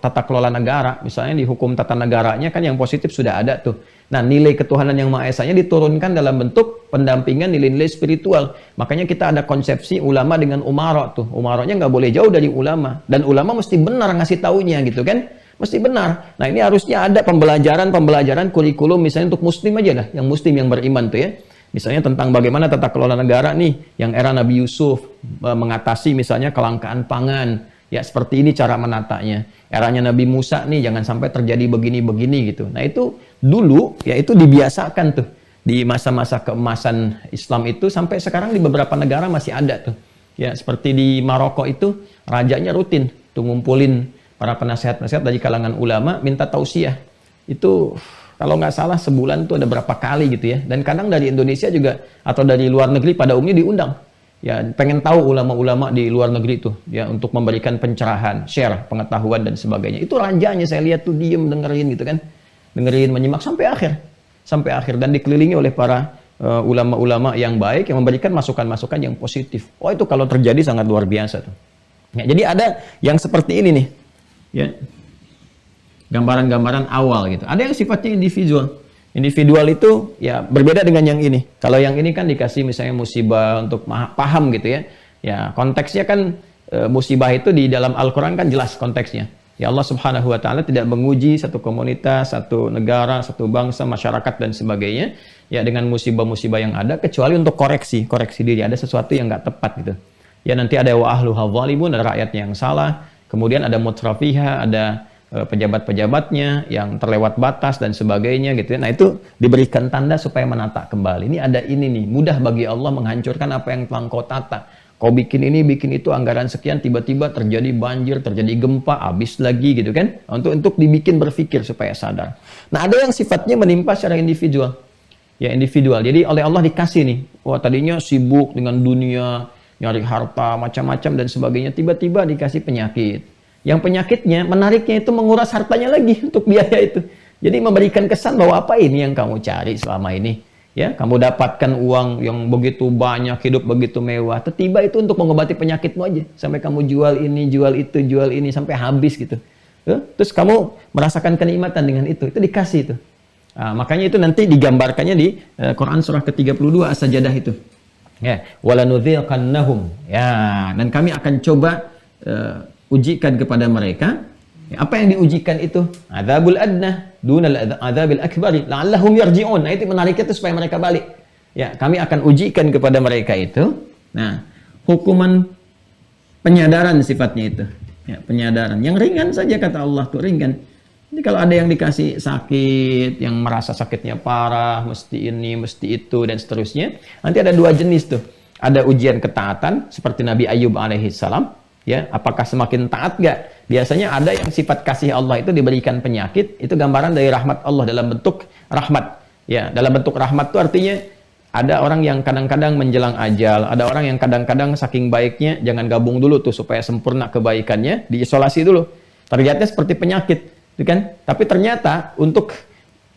tata kelola negara, misalnya di hukum tata negaranya kan yang positif sudah ada tuh. Nah, nilai ketuhanan yang Maha Esanya diturunkan dalam bentuk pendampingan nilai-nilai spiritual. Makanya kita ada konsepsi ulama dengan umara tuh. Umaranya nggak boleh jauh dari ulama. Dan ulama mesti benar ngasih taunya gitu kan. Mesti benar. Nah, ini harusnya ada pembelajaran kurikulum misalnya untuk muslim aja lah. Yang muslim yang beriman tuh ya. Misalnya tentang bagaimana tata kelola negara nih, yang era Nabi Yusuf mengatasi misalnya kelangkaan pangan. Ya, seperti ini cara menatanya. Eranya Nabi Musa nih, jangan sampai terjadi begini-begini gitu. Nah, itu dulu, ya itu dibiasakan tuh. Di masa-masa keemasan Islam itu, sampai sekarang di beberapa negara masih ada tuh. Ya, seperti di Maroko itu, rajanya rutin tuh ngumpulin para penasehat-penasehat dari kalangan ulama, minta tausiah. itu kalau nggak salah sebulan tuh ada berapa kali gitu ya. Dan kadang dari Indonesia juga atau dari luar negeri pada umumnya diundang. Ya, pengen tahu ulama-ulama di luar negeri tuh ya untuk memberikan pencerahan, share pengetahuan dan sebagainya. Itu ranjanya saya lihat tuh diem dengerin gitu kan. Dengerin, menyimak sampai akhir. Sampai akhir dan dikelilingi oleh para ulama-ulama yang baik yang memberikan masukan-masukan yang positif. Oh, itu kalau terjadi sangat luar biasa tuh. Ya, jadi ada yang seperti ini nih. Ya. Gambaran-gambaran awal gitu. Ada yang sifatnya individual. Individual itu ya berbeda dengan yang ini. Kalau yang ini kan dikasih misalnya musibah untuk paham gitu ya. Ya konteksnya kan musibah itu di dalam Al-Quran kan jelas konteksnya. Ya Allah Subhanahu wa Ta'ala tidak menguji satu komunitas, satu negara, satu bangsa, masyarakat dan sebagainya ya dengan musibah-musibah yang ada kecuali untuk koreksi diri. Ada sesuatu yang nggak tepat gitu. Ya nanti ada wa ahluha zalimun, ada rakyatnya yang salah. Kemudian ada mutrafiha, ada pejabat-pejabatnya yang terlewat batas dan sebagainya gitu ya. Nah itu diberikan tanda supaya menata kembali. Ini ada ini nih, mudah bagi Allah menghancurkan apa yang telah kau tata. Kau bikin ini, bikin itu, anggaran sekian, tiba-tiba terjadi banjir, terjadi gempa, habis lagi gitu kan. Untuk dibikin berpikir supaya sadar. Nah ada yang sifatnya menimpa secara individual. Ya individual. Jadi oleh Allah dikasih nih, wah tadinya sibuk dengan dunia, nyari harta, macam-macam dan sebagainya. Tiba-tiba dikasih penyakit. Yang penyakitnya, menariknya itu menguras hartanya lagi untuk biaya itu. Jadi memberikan kesan bahwa apa ini yang kamu cari selama ini. Ya, kamu dapatkan uang yang begitu banyak, hidup begitu mewah. Tiba itu untuk mengobati penyakitmu aja. Sampai kamu jual ini, jual ini, sampai habis gitu. Terus kamu merasakan kenikmatan dengan itu dikasih itu. Nah, makanya itu nanti digambarkannya di Quran surah ke-32 As-Sajdah itu. Ya, walanudhiqannahum. Ya, dan kami akan coba ujikan kepada mereka. Apa yang diujikan itu? Adzabul adna dunal adzabil akbari la'allahum yarji'un. Nah, itu menariknya itu supaya mereka balik. Ya, kami akan ujikan kepada mereka itu. Nah, hukuman penyadaran sifatnya itu. Ya, penyadaran. Yang ringan saja kata Allah tuh, ringan. Jadi kalau ada yang dikasih sakit, yang merasa sakitnya parah, mesti ini, mesti itu dan seterusnya. Nanti ada dua jenis tuh. Ada ujian ketaatan seperti Nabi Ayub alaihissalam. Ya, apakah semakin taat gak? Biasanya ada yang sifat kasih Allah itu diberikan penyakit, itu gambaran dari rahmat Allah dalam bentuk rahmat. Ya, dalam bentuk rahmat itu artinya ada orang yang kadang-kadang menjelang ajal, ada orang yang kadang-kadang saking baiknya jangan gabung dulu tuh supaya sempurna kebaikannya, diisolasi dulu. Terlihatnya seperti penyakit, gitu kan? Tapi ternyata untuk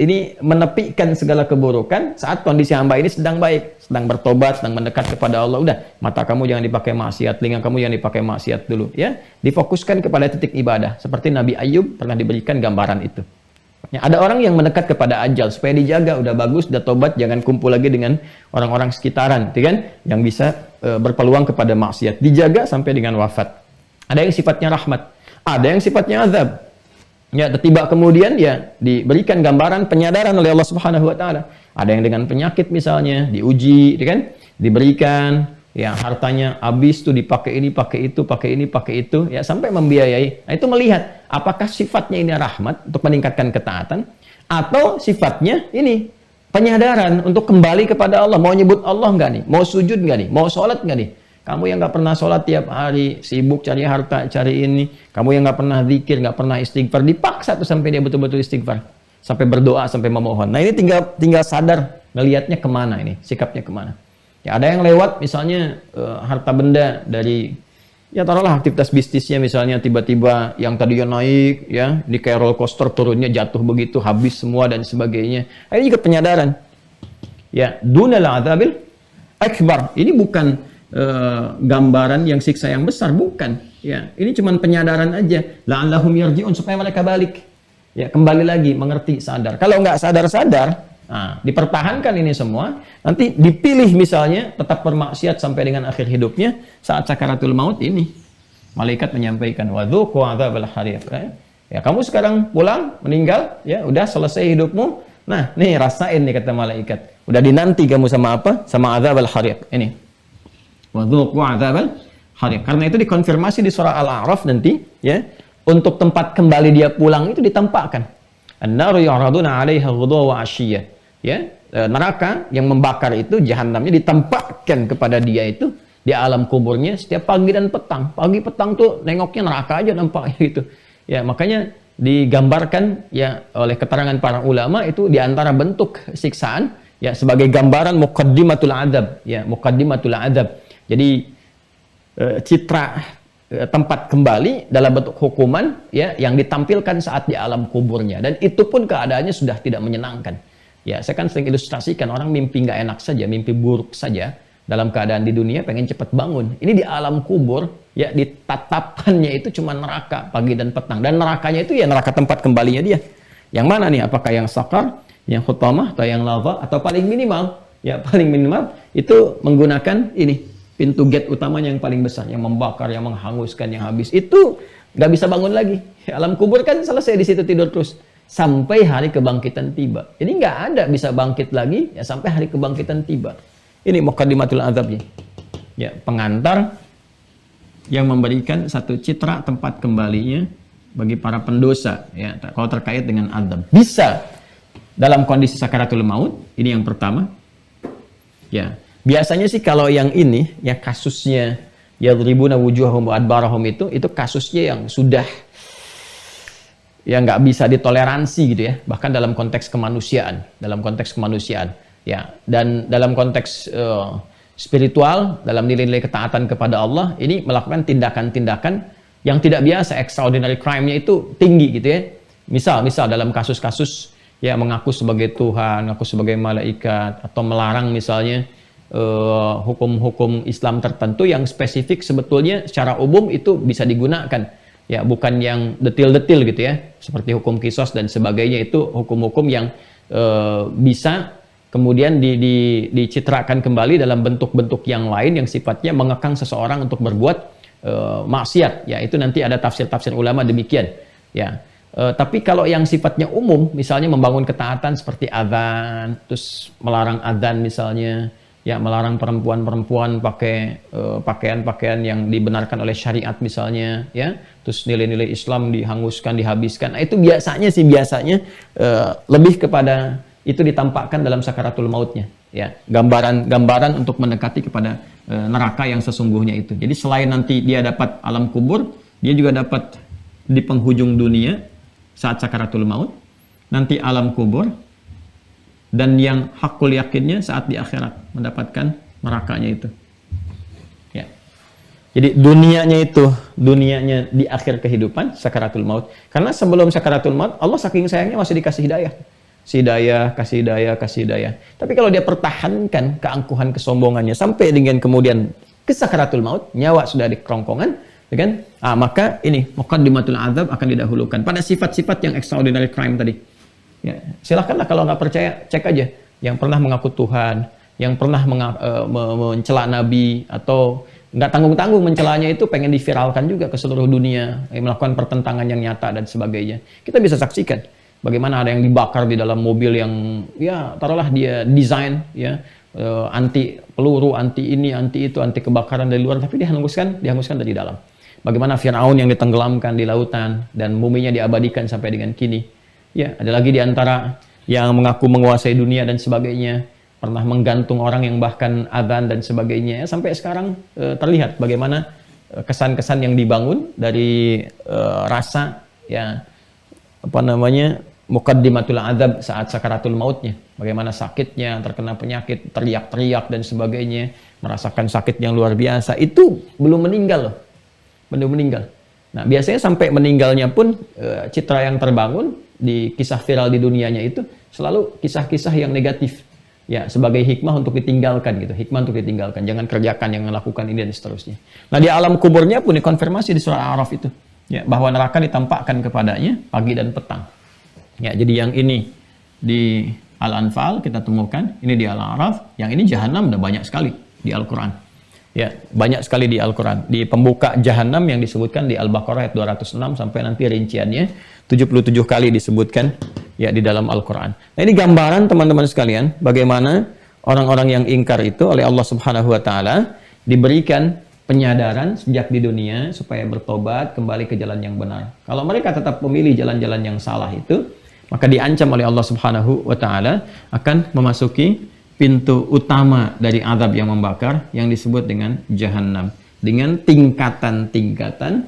ini menepikan segala keburukan saat kondisi hamba ini sedang baik, sedang bertobat, sedang mendekat kepada Allah. Udah, mata kamu jangan dipakai maksiat, telinga kamu jangan dipakai maksiat dulu, ya. Difokuskan kepada titik ibadah. Seperti Nabi Ayub pernah diberikan gambaran itu. Ya, ada orang yang mendekat kepada ajal supaya dijaga, udah bagus, udah tobat, jangan kumpul lagi dengan orang-orang sekitaran, gitu kan? Yang bisa berpeluang kepada maksiat. Dijaga sampai dengan wafat. Ada yang sifatnya rahmat, ada yang sifatnya azab. Ya, tiba kemudian ya diberikan gambaran penyadaran oleh Allah Subhanahu wa Ta'ala. Ada yang dengan penyakit misalnya, diuji, kan? Diberikan, ya hartanya habis tuh dipakai ini, pakai itu, pakai ini, pakai itu, ya sampai membiayai. Nah, itu melihat apakah sifatnya ini rahmat untuk meningkatkan ketaatan atau sifatnya ini penyadaran untuk kembali kepada Allah. Mau nyebut Allah nggak nih? Mau sujud nggak nih? Mau sholat nggak nih? Kamu yang nggak pernah sholat tiap hari, sibuk cari harta, cari ini. Kamu yang nggak pernah zikir, nggak pernah istighfar, dipaksa tuh sampai dia betul-betul istighfar, sampai berdoa, sampai memohon. Nah ini tinggal sadar ngelihatnya kemana ini, sikapnya kemana. Ya ada yang lewat misalnya harta benda dari, ya taruhlah aktivitas bisnisnya misalnya tiba-tiba yang tadinya naik, ya di kayak roller coaster turunnya jatuh begitu, habis semua dan sebagainya. Nah, ini juga penyadaran. Ya dunal adzabil akbar. Ini bukan gambaran yang siksa yang besar, bukan. Ya, ini cuma penyadaran aja. La'allahum yarji'un, supaya mereka balik. Ya, kembali lagi mengerti, sadar. Kalau nggak sadar-sadar, nah, dipertahankan ini semua, nanti dipilih misalnya tetap bermaksiat sampai dengan akhir hidupnya, saat sakaratul maut ini malaikat menyampaikan wadzuqu adzabal hariq. Ya, kamu sekarang pulang, meninggal, ya udah selesai hidupmu. Nah, nih rasain nih kata malaikat. Udah dinanti kamu sama apa? Sama adzabal hariq. Ini wadzuqu adzabal hariq. Karena itu dikonfirmasi di surah Al-A'raf nanti, ya. Untuk tempat kembali dia pulang itu ditampakkan. An-naru yu'raduna 'alaiha ghuduwan wa 'ashiyya. Ya, neraka yang membakar itu jahanamnya ditampakkan kepada dia itu di alam kuburnya setiap pagi dan petang. Pagi petang tuh nengoknya neraka aja nampaknya gitu. Ya, makanya digambarkan ya oleh keterangan para ulama itu di antara bentuk siksaan ya sebagai gambaran muqaddimatul adzab ya, muqaddimatul adzab. Jadi citra tempat kembali dalam bentuk hukuman ya yang ditampilkan saat di alam kuburnya, dan itu pun keadaannya sudah tidak menyenangkan. Ya, saya kan sering ilustrasikan orang mimpi nggak enak saja, mimpi buruk saja dalam keadaan di dunia pengen cepat bangun. Ini di alam kubur ya, di tatapannya itu cuma neraka pagi dan petang, dan nerakanya itu ya neraka tempat kembalinya dia. Yang mana nih? Apakah yang sakar, yang khutamah, atau yang lava, atau paling minimal ya, paling minimal itu menggunakan ini pintu gate utamanya yang paling besar, yang membakar, yang menghanguskan, yang habis itu nggak bisa bangun lagi. Alam kubur kan selesai di situ, tidur terus sampai hari kebangkitan tiba. Jadi nggak ada bisa bangkit lagi ya sampai hari kebangkitan tiba. Ini muqaddimatul adzabnya ya, pengantar yang memberikan satu citra tempat kembalinya bagi para pendosa ya, kalau terkait dengan adzab. Bisa dalam kondisi sakaratul maut, ini yang pertama ya. Biasanya sih kalau yang ini, ya kasusnya yadribuna wujuhahum wa adbarahum itu kasusnya yang sudah ya nggak bisa ditoleransi gitu ya, bahkan dalam konteks kemanusiaan, ya, dan dalam konteks spiritual, dalam nilai-nilai ketaatan kepada Allah, ini melakukan tindakan-tindakan yang tidak biasa, extraordinary crime-nya itu tinggi gitu ya. Misal dalam kasus-kasus ya mengaku sebagai Tuhan, mengaku sebagai malaikat, atau melarang misalnya hukum-hukum Islam tertentu yang spesifik sebetulnya secara umum itu bisa digunakan ya, bukan yang detil-detil gitu ya, seperti hukum kisos dan sebagainya. Itu hukum-hukum yang bisa kemudian dicitrakan kembali dalam bentuk-bentuk yang lain yang sifatnya mengekang seseorang untuk berbuat maksiat ya. Itu nanti ada tafsir-tafsir ulama demikian ya. Tapi kalau yang sifatnya umum, misalnya membangun ketaatan seperti adzan, terus melarang adzan misalnya ya, melarang perempuan-perempuan pakai pakaian-pakaian yang dibenarkan oleh syariat misalnya ya, terus nilai-nilai Islam dihanguskan, dihabiskan. Nah, itu biasanya lebih kepada itu ditampakkan dalam sakaratul mautnya ya, gambaran untuk mendekati kepada neraka yang sesungguhnya itu. Jadi selain nanti dia dapat alam kubur, dia juga dapat di penghujung dunia saat sakaratul maut, nanti alam kubur, dan yang hakul yakinnya saat di akhirat mendapatkan nerakanya itu ya. Jadi dunianya di akhir kehidupan sakaratul maut, karena sebelum sakaratul maut Allah saking sayangnya masih dikasih kasih hidayah. Tapi kalau dia pertahankan keangkuhan, kesombongannya sampai dengan kemudian ke sakaratul maut, nyawa sudah di kerongkongan ya kan, maka ini muqaddimatul adzab akan didahulukan pada sifat-sifat yang extraordinary crime tadi. Ya, silahkanlah kalau nggak percaya, cek aja yang pernah mengaku Tuhan, yang pernah mencela Nabi, atau nggak tanggung-tanggung mencelanya itu pengen diviralkan juga ke seluruh dunia, melakukan pertentangan yang nyata dan sebagainya. Kita bisa saksikan bagaimana ada yang dibakar di dalam mobil yang ya taruhlah dia desain ya anti peluru, anti ini, anti itu, anti kebakaran dari luar, tapi dihanguskan dari dalam. Bagaimana Fir'aun yang ditenggelamkan di lautan dan muminya diabadikan sampai dengan kini. Ya, ada lagi di antara yang mengaku menguasai dunia dan sebagainya, pernah menggantung orang yang bahkan adzan dan sebagainya. Ya, sampai sekarang terlihat bagaimana kesan-kesan yang dibangun dari rasa ya muqaddimatul adzab saat sakaratul mautnya. Bagaimana sakitnya, terkena penyakit, teriak-teriak dan sebagainya, merasakan sakit yang luar biasa. Itu belum meninggal loh. Belum meninggal. Nah, biasanya sampai meninggalnya pun citra yang terbangun di kisah viral di dunianya itu selalu kisah-kisah yang negatif ya, sebagai hikmah untuk ditinggalkan gitu, jangan kerjakan, yang melakukan ini dan seterusnya. Nah, di alam kuburnya pun dikonfirmasi di surah Al-A'raf itu ya, bahwa neraka ditampakkan kepadanya pagi dan petang ya. Jadi yang ini di Al-Anfal kita temukan, ini di Al-A'raf, yang ini Jahannam udah banyak sekali di Al-Quran ya, banyak sekali di Al-Quran. Di pembuka Jahannam yang disebutkan di Al-Baqarah ayat 206 sampai nanti rinciannya 77 kali disebutkan ya di dalam Al-Quran. Nah, ini gambaran teman-teman sekalian bagaimana orang-orang yang ingkar itu oleh Allah Subhanahu wa taala diberikan penyadaran sejak di dunia supaya bertobat kembali ke jalan yang benar. Kalau mereka tetap memilih jalan-jalan yang salah itu, maka diancam oleh Allah Subhanahu wa taala akan memasuki pintu utama dari azab yang membakar yang disebut dengan Jahannam, dengan tingkatan-tingkatan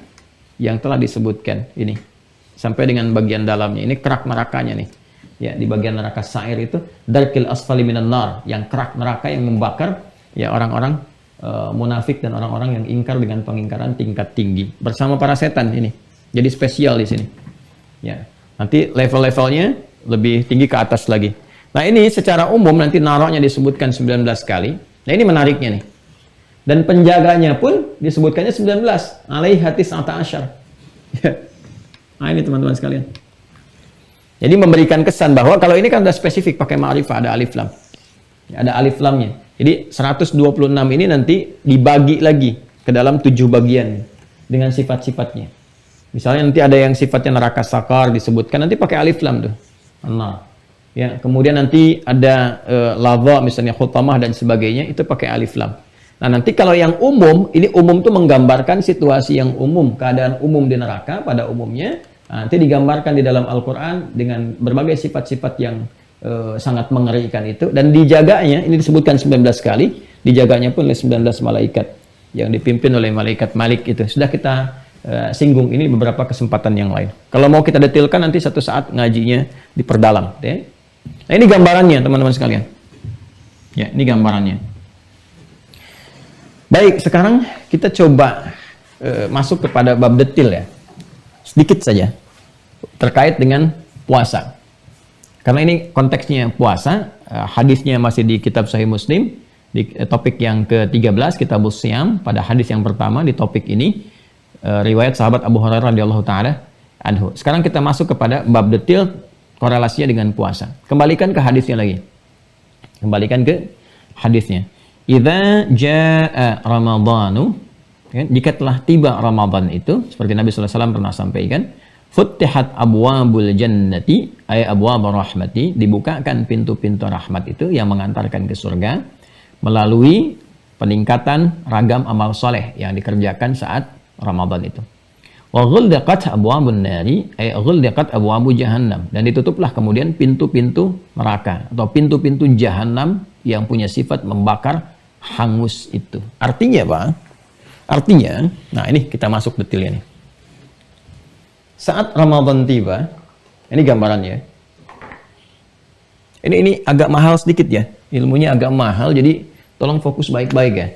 yang telah disebutkan ini sampai dengan bagian dalamnya. Ini kerak nerakanya nih. Ya, di bagian neraka sa'ir itu darkil asfali minan nar, yang kerak neraka yang membakar ya orang-orang munafik dan orang-orang yang ingkar dengan pengingkaran tingkat tinggi bersama para setan ini. Jadi spesial di sini. Ya. Nanti level-levelnya lebih tinggi ke atas lagi. Nah, ini secara umum nanti naroknya disebutkan 19 kali. Nah, ini menariknya nih. Dan penjaganya pun disebutkannya 19. Alaihatis asyar. Nah, ini teman-teman sekalian. Jadi memberikan kesan bahwa kalau ini kan sudah spesifik pakai ma'rifah, ada alif lam. Ya, ada alif lamnya. Jadi 126 ini nanti dibagi lagi ke dalam 7 bagian dengan sifat-sifatnya. Misalnya nanti ada yang sifatnya neraka sakar disebutkan, nanti pakai alif lam tuh. Nah. Ya, kemudian nanti ada lava misalnya khutamah dan sebagainya, itu pakai alif lam. Nah, nanti kalau yang umum, ini umum tuh menggambarkan situasi yang umum, keadaan umum di neraka pada umumnya. Nah, nanti digambarkan di dalam Al-Quran dengan berbagai sifat-sifat yang sangat mengerikan itu. Dan dijaganya, ini disebutkan 19 kali, dijaganya pun oleh 19 malaikat yang dipimpin oleh malaikat Malik itu. Sudah kita singgung ini beberapa kesempatan yang lain. Kalau mau kita detailkan nanti satu saat ngajinya diperdalam. Ya. Nah, ini gambarannya teman-teman sekalian. Ya, ini gambarannya. Baik, sekarang kita coba masuk kepada bab detil ya. Sedikit saja terkait dengan puasa. Karena ini konteksnya puasa, hadisnya masih di kitab Sahih Muslim, di topik yang ke-13, Kitabus Shiyam, pada hadis yang pertama di topik ini, riwayat sahabat Abu Hurairah radhiyallahu taala anhu. Sekarang kita masuk kepada bab detil korelasinya dengan puasa. Kembalikan ke hadisnya lagi. Kembalikan ke hadisnya. Idza jaa Ramadhanu, ya, jika telah tiba Ramadan itu, seperti Nabi sallallahu alaihi wasallam pernah sampaikan, futtihat abwabul jannati ay abwabur rahmati, dibukakan pintu-pintu rahmat itu yang mengantarkan ke surga melalui peningkatan ragam amal soleh yang dikerjakan saat Ramadan itu. Wa ghuldaqat abwabun nari ay ghuldaqat abwabu jahannam, dan ditutuplah kemudian pintu-pintu neraka atau pintu-pintu jahannam yang punya sifat membakar hangus itu. Artinya apa? Artinya, nah ini kita masuk detailnya nih. Saat Ramadan tiba, ini gambarannya. Ini agak mahal sedikit ya. Ilmunya agak mahal, jadi tolong fokus baik-baik ya.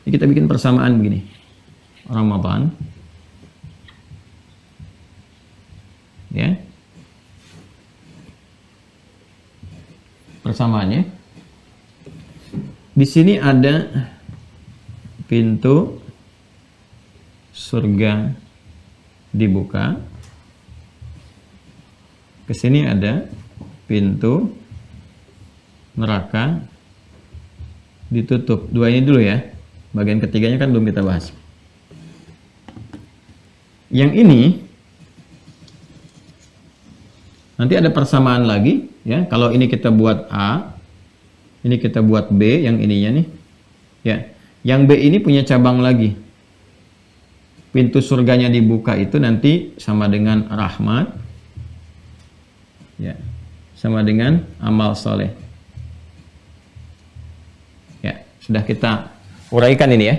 Ini kita bikin persamaan begini. Ramadan. Ya. Persamaannya. Di sini ada pintu surga dibuka. Ke sini ada pintu neraka ditutup. Dua ini dulu ya. Bagian ketiganya kan belum kita bahas. Yang ini nanti ada persamaan lagi ya. Kalau ini kita buat A, ini kita buat B, yang ininya nih. Ya. Yang B ini punya cabang lagi. Pintu surganya dibuka itu nanti sama dengan rahmat. Ya. Sama dengan amal soleh. Ya, sudah kita uraikan ini ya.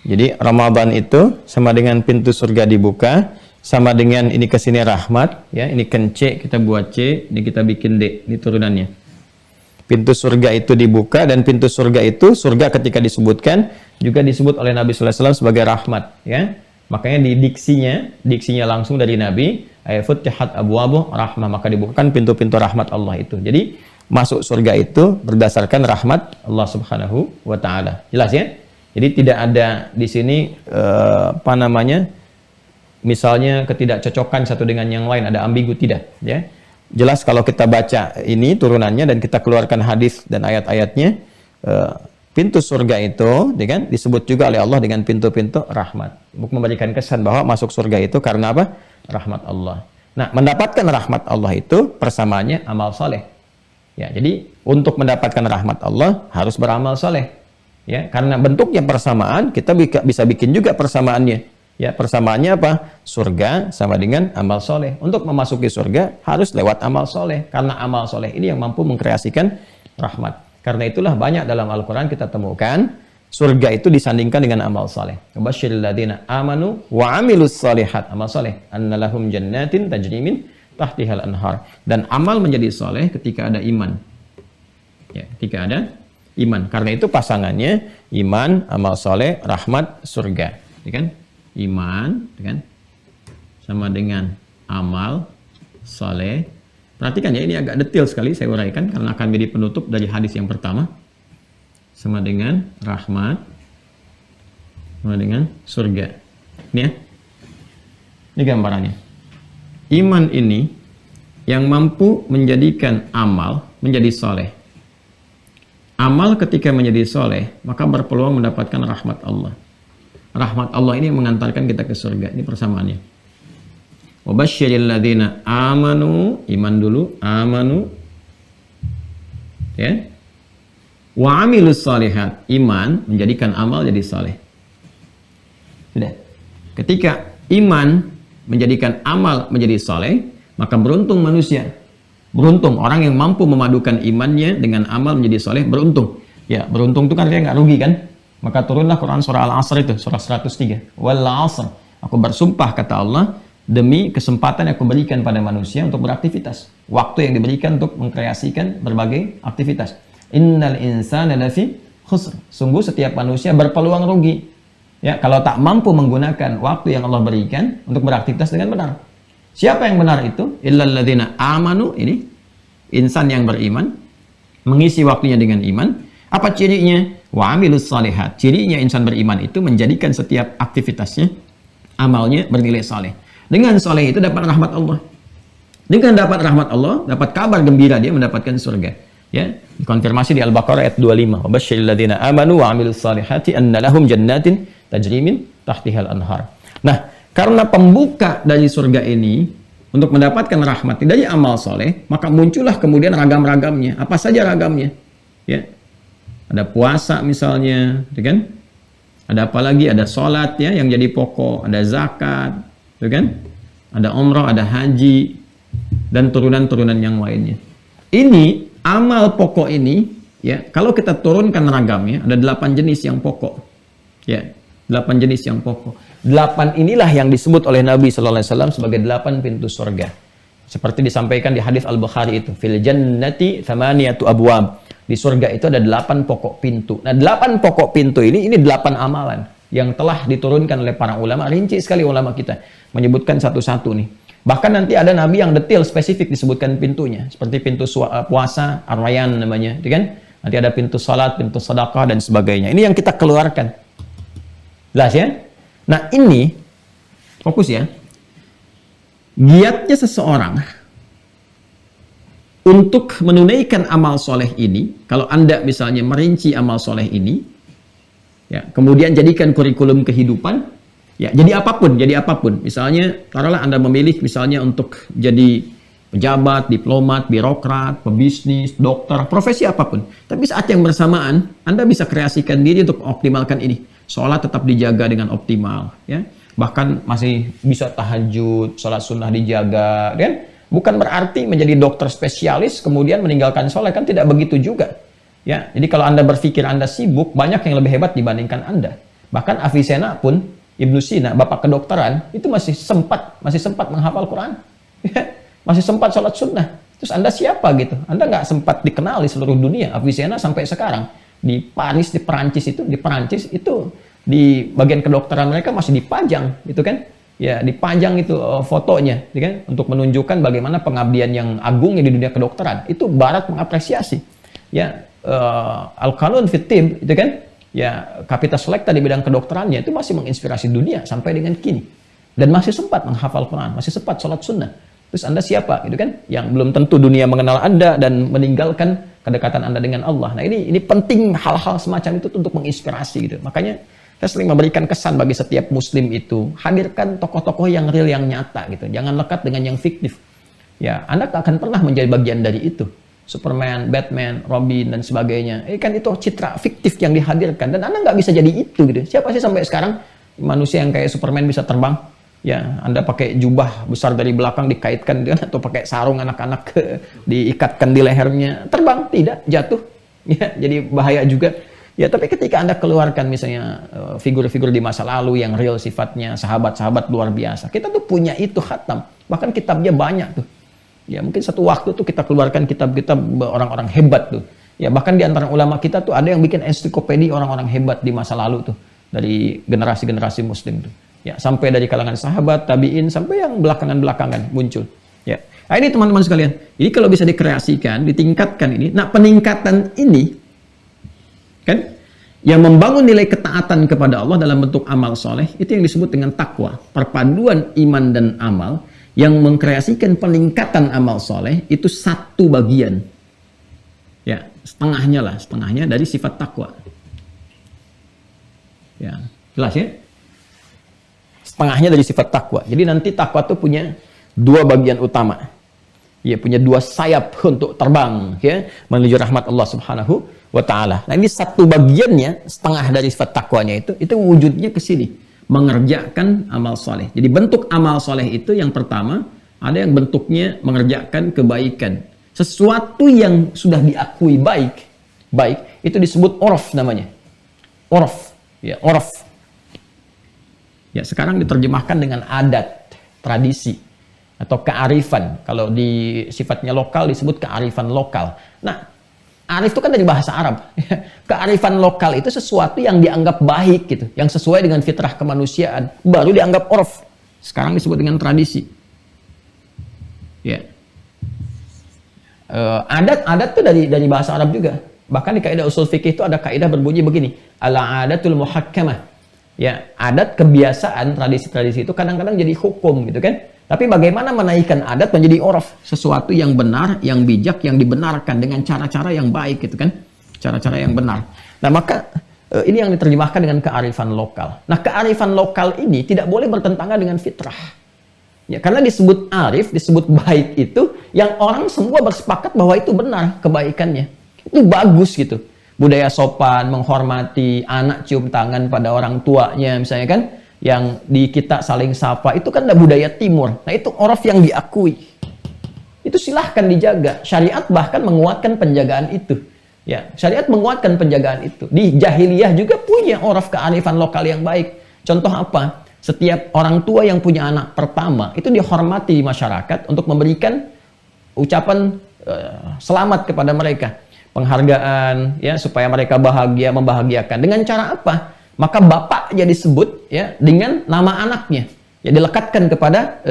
Jadi Ramadan itu sama dengan pintu surga dibuka, sama dengan ini ke sini rahmat, ya. Ini kan C, kita buat C, ini kita bikin D, ini turunannya. Pintu surga itu dibuka, dan pintu surga itu, surga ketika disebutkan juga disebut oleh Nabi sallallahu alaihi wasallam sebagai rahmat, ya. Makanya di diksinya langsung dari Nabi, futtihat abwabu rahmah, maka dibukakan pintu-pintu rahmat Allah itu. Jadi masuk surga itu berdasarkan rahmat Allah Subhanahu wa taala. Jelas ya? Jadi tidak ada di sini misalnya ketidakcocokan satu dengan yang lain, ada ambigu, tidak, ya. Jelas kalau kita baca ini turunannya dan kita keluarkan hadis dan ayat-ayatnya, pintu surga itu disebut juga oleh Allah dengan pintu-pintu rahmat. Untuk memberikan kesan bahwa masuk surga itu karena apa? Rahmat Allah. Nah, mendapatkan rahmat Allah itu persamaannya amal soleh. Ya, jadi untuk mendapatkan rahmat Allah harus beramal soleh. Ya, karena bentuknya persamaan, kita bisa bikin juga persamaannya. Ya, persamaannya apa? Surga sama dengan amal soleh. Untuk memasuki surga harus lewat amal soleh. Karena amal soleh ini yang mampu mengkreasikan rahmat. Karena itulah banyak dalam Al-Quran kita temukan Surga itu disandingkan dengan amal soleh. Wabasyiril ladzina amanu wa amilus solihat. Amal soleh. Annalahum jannatin tajri min tahtihal anhar. Dan amal menjadi soleh ketika ada iman. Ya, ketika ada iman. Karena itu pasangannya iman, amal soleh, rahmat, surga. Ya kan? Iman, ya kan? Sama dengan amal soleh. Perhatikan ya, ini agak detail sekali saya uraikan karena akan menjadi penutup dari hadis yang pertama. Sama dengan rahmat, sama dengan surga. Ini ya. Ini gambarannya. Iman ini yang mampu menjadikan amal menjadi soleh. Amal ketika menjadi soleh, maka berpeluang mendapatkan rahmat Allah. Rahmat Allah ini mengantarkan kita ke surga. Ini persamaannya. Wabasyiril ladzina amanu, iman dulu, amanu. Ya. Wa amilus solihat, iman menjadikan amal jadi soleh. Sudah. Ketika iman menjadikan amal menjadi soleh, maka beruntung manusia. Beruntung orang yang mampu memadukan imannya dengan amal menjadi soleh, beruntung. Ya, beruntung itu kan dia nggak rugi kan? Maka turunlah Quran surah Al-Asr itu, surah 103. Wal 'asr. Aku bersumpah kata Allah demi kesempatan yang aku berikan pada manusia untuk beraktivitas. Waktu yang diberikan untuk mengkreasikan berbagai aktivitas. Innal insana lafi khusr. Sungguh setiap manusia berpeluang rugi. Ya, kalau tak mampu menggunakan waktu yang Allah berikan untuk beraktivitas dengan benar. Siapa yang benar itu? Illal ladzina amanu, ini insan yang beriman, mengisi waktunya dengan iman. Apa cirinya? Wa amilus shalihat. Cirinya insan beriman itu menjadikan setiap aktivitasnya, amalnya bernilai saleh. Dengan saleh itu dapat rahmat Allah. Dengan dapat rahmat Allah, dapat kabar gembira dia mendapatkan surga. Ya, dikonfirmasi di Al-Baqarah ayat 25. Wabasyiril ladzina amanu wa amilus salihati anna lahum jannatin tajri min tahtihal anhar. Nah, karena pembuka dari surga ini untuk mendapatkan rahmat dari amal soleh, maka muncullah kemudian ragam-ragamnya. Apa saja ragamnya? Ya. Ada puasa misalnya, ya kan? Ada apa lagi? Ada sholat ya yang jadi pokok, ada zakat, ya kan? Ada umrah, ada haji dan turunan-turunan yang lainnya. Ini amal pokok ini, ya, kalau kita turunkan ragamnya, ada 8 jenis yang pokok. Ya, 8 jenis yang pokok. 8 inilah yang disebut oleh Nabi sallallahu alaihi wasallam sebagai 8 pintu surga. Seperti disampaikan di hadis Al-Bukhari itu, fil jannati thamaniyatu abwab. Di surga itu ada 8 pokok pintu. Nah, 8 pokok pintu ini 8 amalan yang telah diturunkan oleh para ulama. Rinci sekali ulama kita menyebutkan satu-satu nih. Bahkan nanti ada nabi yang detail spesifik disebutkan pintunya, seperti pintu puasa, Ar-Rayyan namanya, kan? Nanti ada pintu salat, pintu sedekah dan sebagainya. Ini yang kita keluarkan. Jelas ya? Nah, ini fokus ya. Giatnya seseorang untuk menunaikan amal soleh ini, kalau Anda misalnya merinci amal soleh ini, ya, kemudian jadikan kurikulum kehidupan, ya, jadi apapun. Misalnya, taruhlah Anda memilih misalnya untuk jadi pejabat, diplomat, birokrat, pebisnis, dokter, profesi apapun. Tapi saat yang bersamaan, Anda bisa kreasikan diri untuk optimalkan ini. Sholat tetap dijaga dengan optimal, ya. Bahkan masih bisa tahajud, sholat sunnah dijaga, kan? Bukan berarti menjadi dokter spesialis kemudian meninggalkan sholat, kan tidak begitu juga. Ya, jadi kalau Anda berpikir Anda sibuk, banyak yang lebih hebat dibandingkan Anda. Bahkan Avicenna pun, Ibnu Sina, bapak kedokteran, itu masih sempat menghafal Quran. Ya, masih sempat sholat sunnah. Terus Anda siapa gitu? Anda nggak sempat dikenal di seluruh dunia. Avicenna sampai sekarang di Paris, di Perancis itu di bagian kedokteran mereka masih dipajang, gitu kan? Ya, dipajang itu fotonya, gitu kan? Untuk menunjukkan bagaimana pengabdian yang agungnya di dunia kedokteran. Itu Barat mengapresiasi. Ya, Al-Qanun fit Tibb, itu kan? Ya, Kapitas Selekta di bidang kedokterannya itu masih menginspirasi dunia sampai dengan kini. Dan masih sempat menghafal Quran, masih sempat sholat sunnah. Terus Anda siapa, gitu kan? Yang belum tentu dunia mengenal Anda dan meninggalkan kedekatan Anda dengan Allah. Nah, ini penting hal-hal semacam itu untuk menginspirasi gitu. Makanya saya sering memberikan kesan bagi setiap muslim itu, hadirkan tokoh-tokoh yang real, yang nyata gitu. Jangan lekat dengan yang fiktif. Ya, Anda tak akan pernah menjadi bagian dari itu. Superman, Batman, Robin, dan sebagainya. Kan itu citra fiktif yang dihadirkan. Dan Anda nggak bisa jadi itu gitu. Siapa sih sampai sekarang manusia yang kayak Superman bisa terbang? Ya, Anda pakai jubah besar dari belakang dikaitkan dengan, atau pakai sarung anak-anak diikatkan di lehernya. Terbang? Tidak, jatuh. Ya, jadi bahaya juga. Ya, tapi ketika Anda keluarkan misalnya figur-figur di masa lalu yang real sifatnya, sahabat-sahabat luar biasa. Kita tuh punya itu khatam. Bahkan kitabnya banyak tuh. Ya, mungkin satu waktu tuh kita keluarkan kitab-kitab orang-orang hebat tuh. Ya, bahkan di antara ulama kita tuh ada yang bikin ensiklopedi orang-orang hebat di masa lalu tuh. Dari generasi-generasi muslim tuh. Ya, sampai dari kalangan sahabat, tabi'in, sampai yang belakangan-belakangan muncul. Ya. Nah, ini teman-teman sekalian. Jadi kalau bisa dikreasikan, ditingkatkan ini. Nah, peningkatan ini kan yang membangun nilai ketaatan kepada Allah dalam bentuk amal soleh itu yang disebut dengan takwa, perpaduan iman dan amal yang mengkreasikan peningkatan amal soleh itu satu bagian, ya setengahnya dari sifat takwa, ya jelas ya, setengahnya dari sifat takwa. Jadi nanti takwa itu punya dua bagian utama, ya punya dua sayap untuk terbang, ya menuju rahmat Allah Subhanahu wa ta'ala. Nah, ini satu bagiannya, setengah dari sifat takwanya itu wujudnya ke sini, mengerjakan amal soleh. Jadi bentuk amal soleh itu yang pertama, ada yang bentuknya mengerjakan kebaikan. Sesuatu yang sudah diakui baik itu disebut orf namanya. Orf, ya orf. Ya, sekarang diterjemahkan dengan adat, tradisi atau kearifan. Kalau di sifatnya lokal disebut kearifan lokal. Nah, arif itu kan dari bahasa Arab. Kearifan lokal itu sesuatu yang dianggap baik gitu, yang sesuai dengan fitrah kemanusiaan, baru dianggap orf. Sekarang disebut dengan tradisi. Ya. Adat tuh dari bahasa Arab juga. Bahkan di kaidah usul fikih itu ada kaidah berbunyi begini, al-adatul muhakkamah. Ya, adat, kebiasaan, tradisi-tradisi itu kadang-kadang jadi hukum gitu kan. Tapi bagaimana menaikkan adat menjadi oraf, sesuatu yang benar, yang bijak, yang dibenarkan dengan cara-cara yang baik gitu kan, cara-cara yang benar. Nah, maka ini yang diterjemahkan dengan kearifan lokal. Nah, kearifan lokal ini tidak boleh bertentangan dengan fitrah. Ya, karena disebut arif, disebut baik itu yang orang semua bersepakat bahwa itu benar kebaikannya. Itu bagus gitu. Budaya sopan, menghormati, anak cium tangan pada orang tuanya misalnya kan. Yang di kita saling sapa itu kan ada budaya timur. Nah, itu oraf yang diakui. Itu silahkan dijaga. Syariat bahkan menguatkan penjagaan itu. Ya, syariat menguatkan penjagaan itu. Di jahiliyah juga punya oraf kearifan lokal yang baik. Contoh apa? Setiap orang tua yang punya anak pertama itu dihormati di masyarakat untuk memberikan ucapan selamat kepada mereka, penghargaan ya supaya mereka bahagia, membahagiakan. Dengan cara apa? Maka bapaknya disebut ya dengan nama anaknya. Ya dilekatkan kepada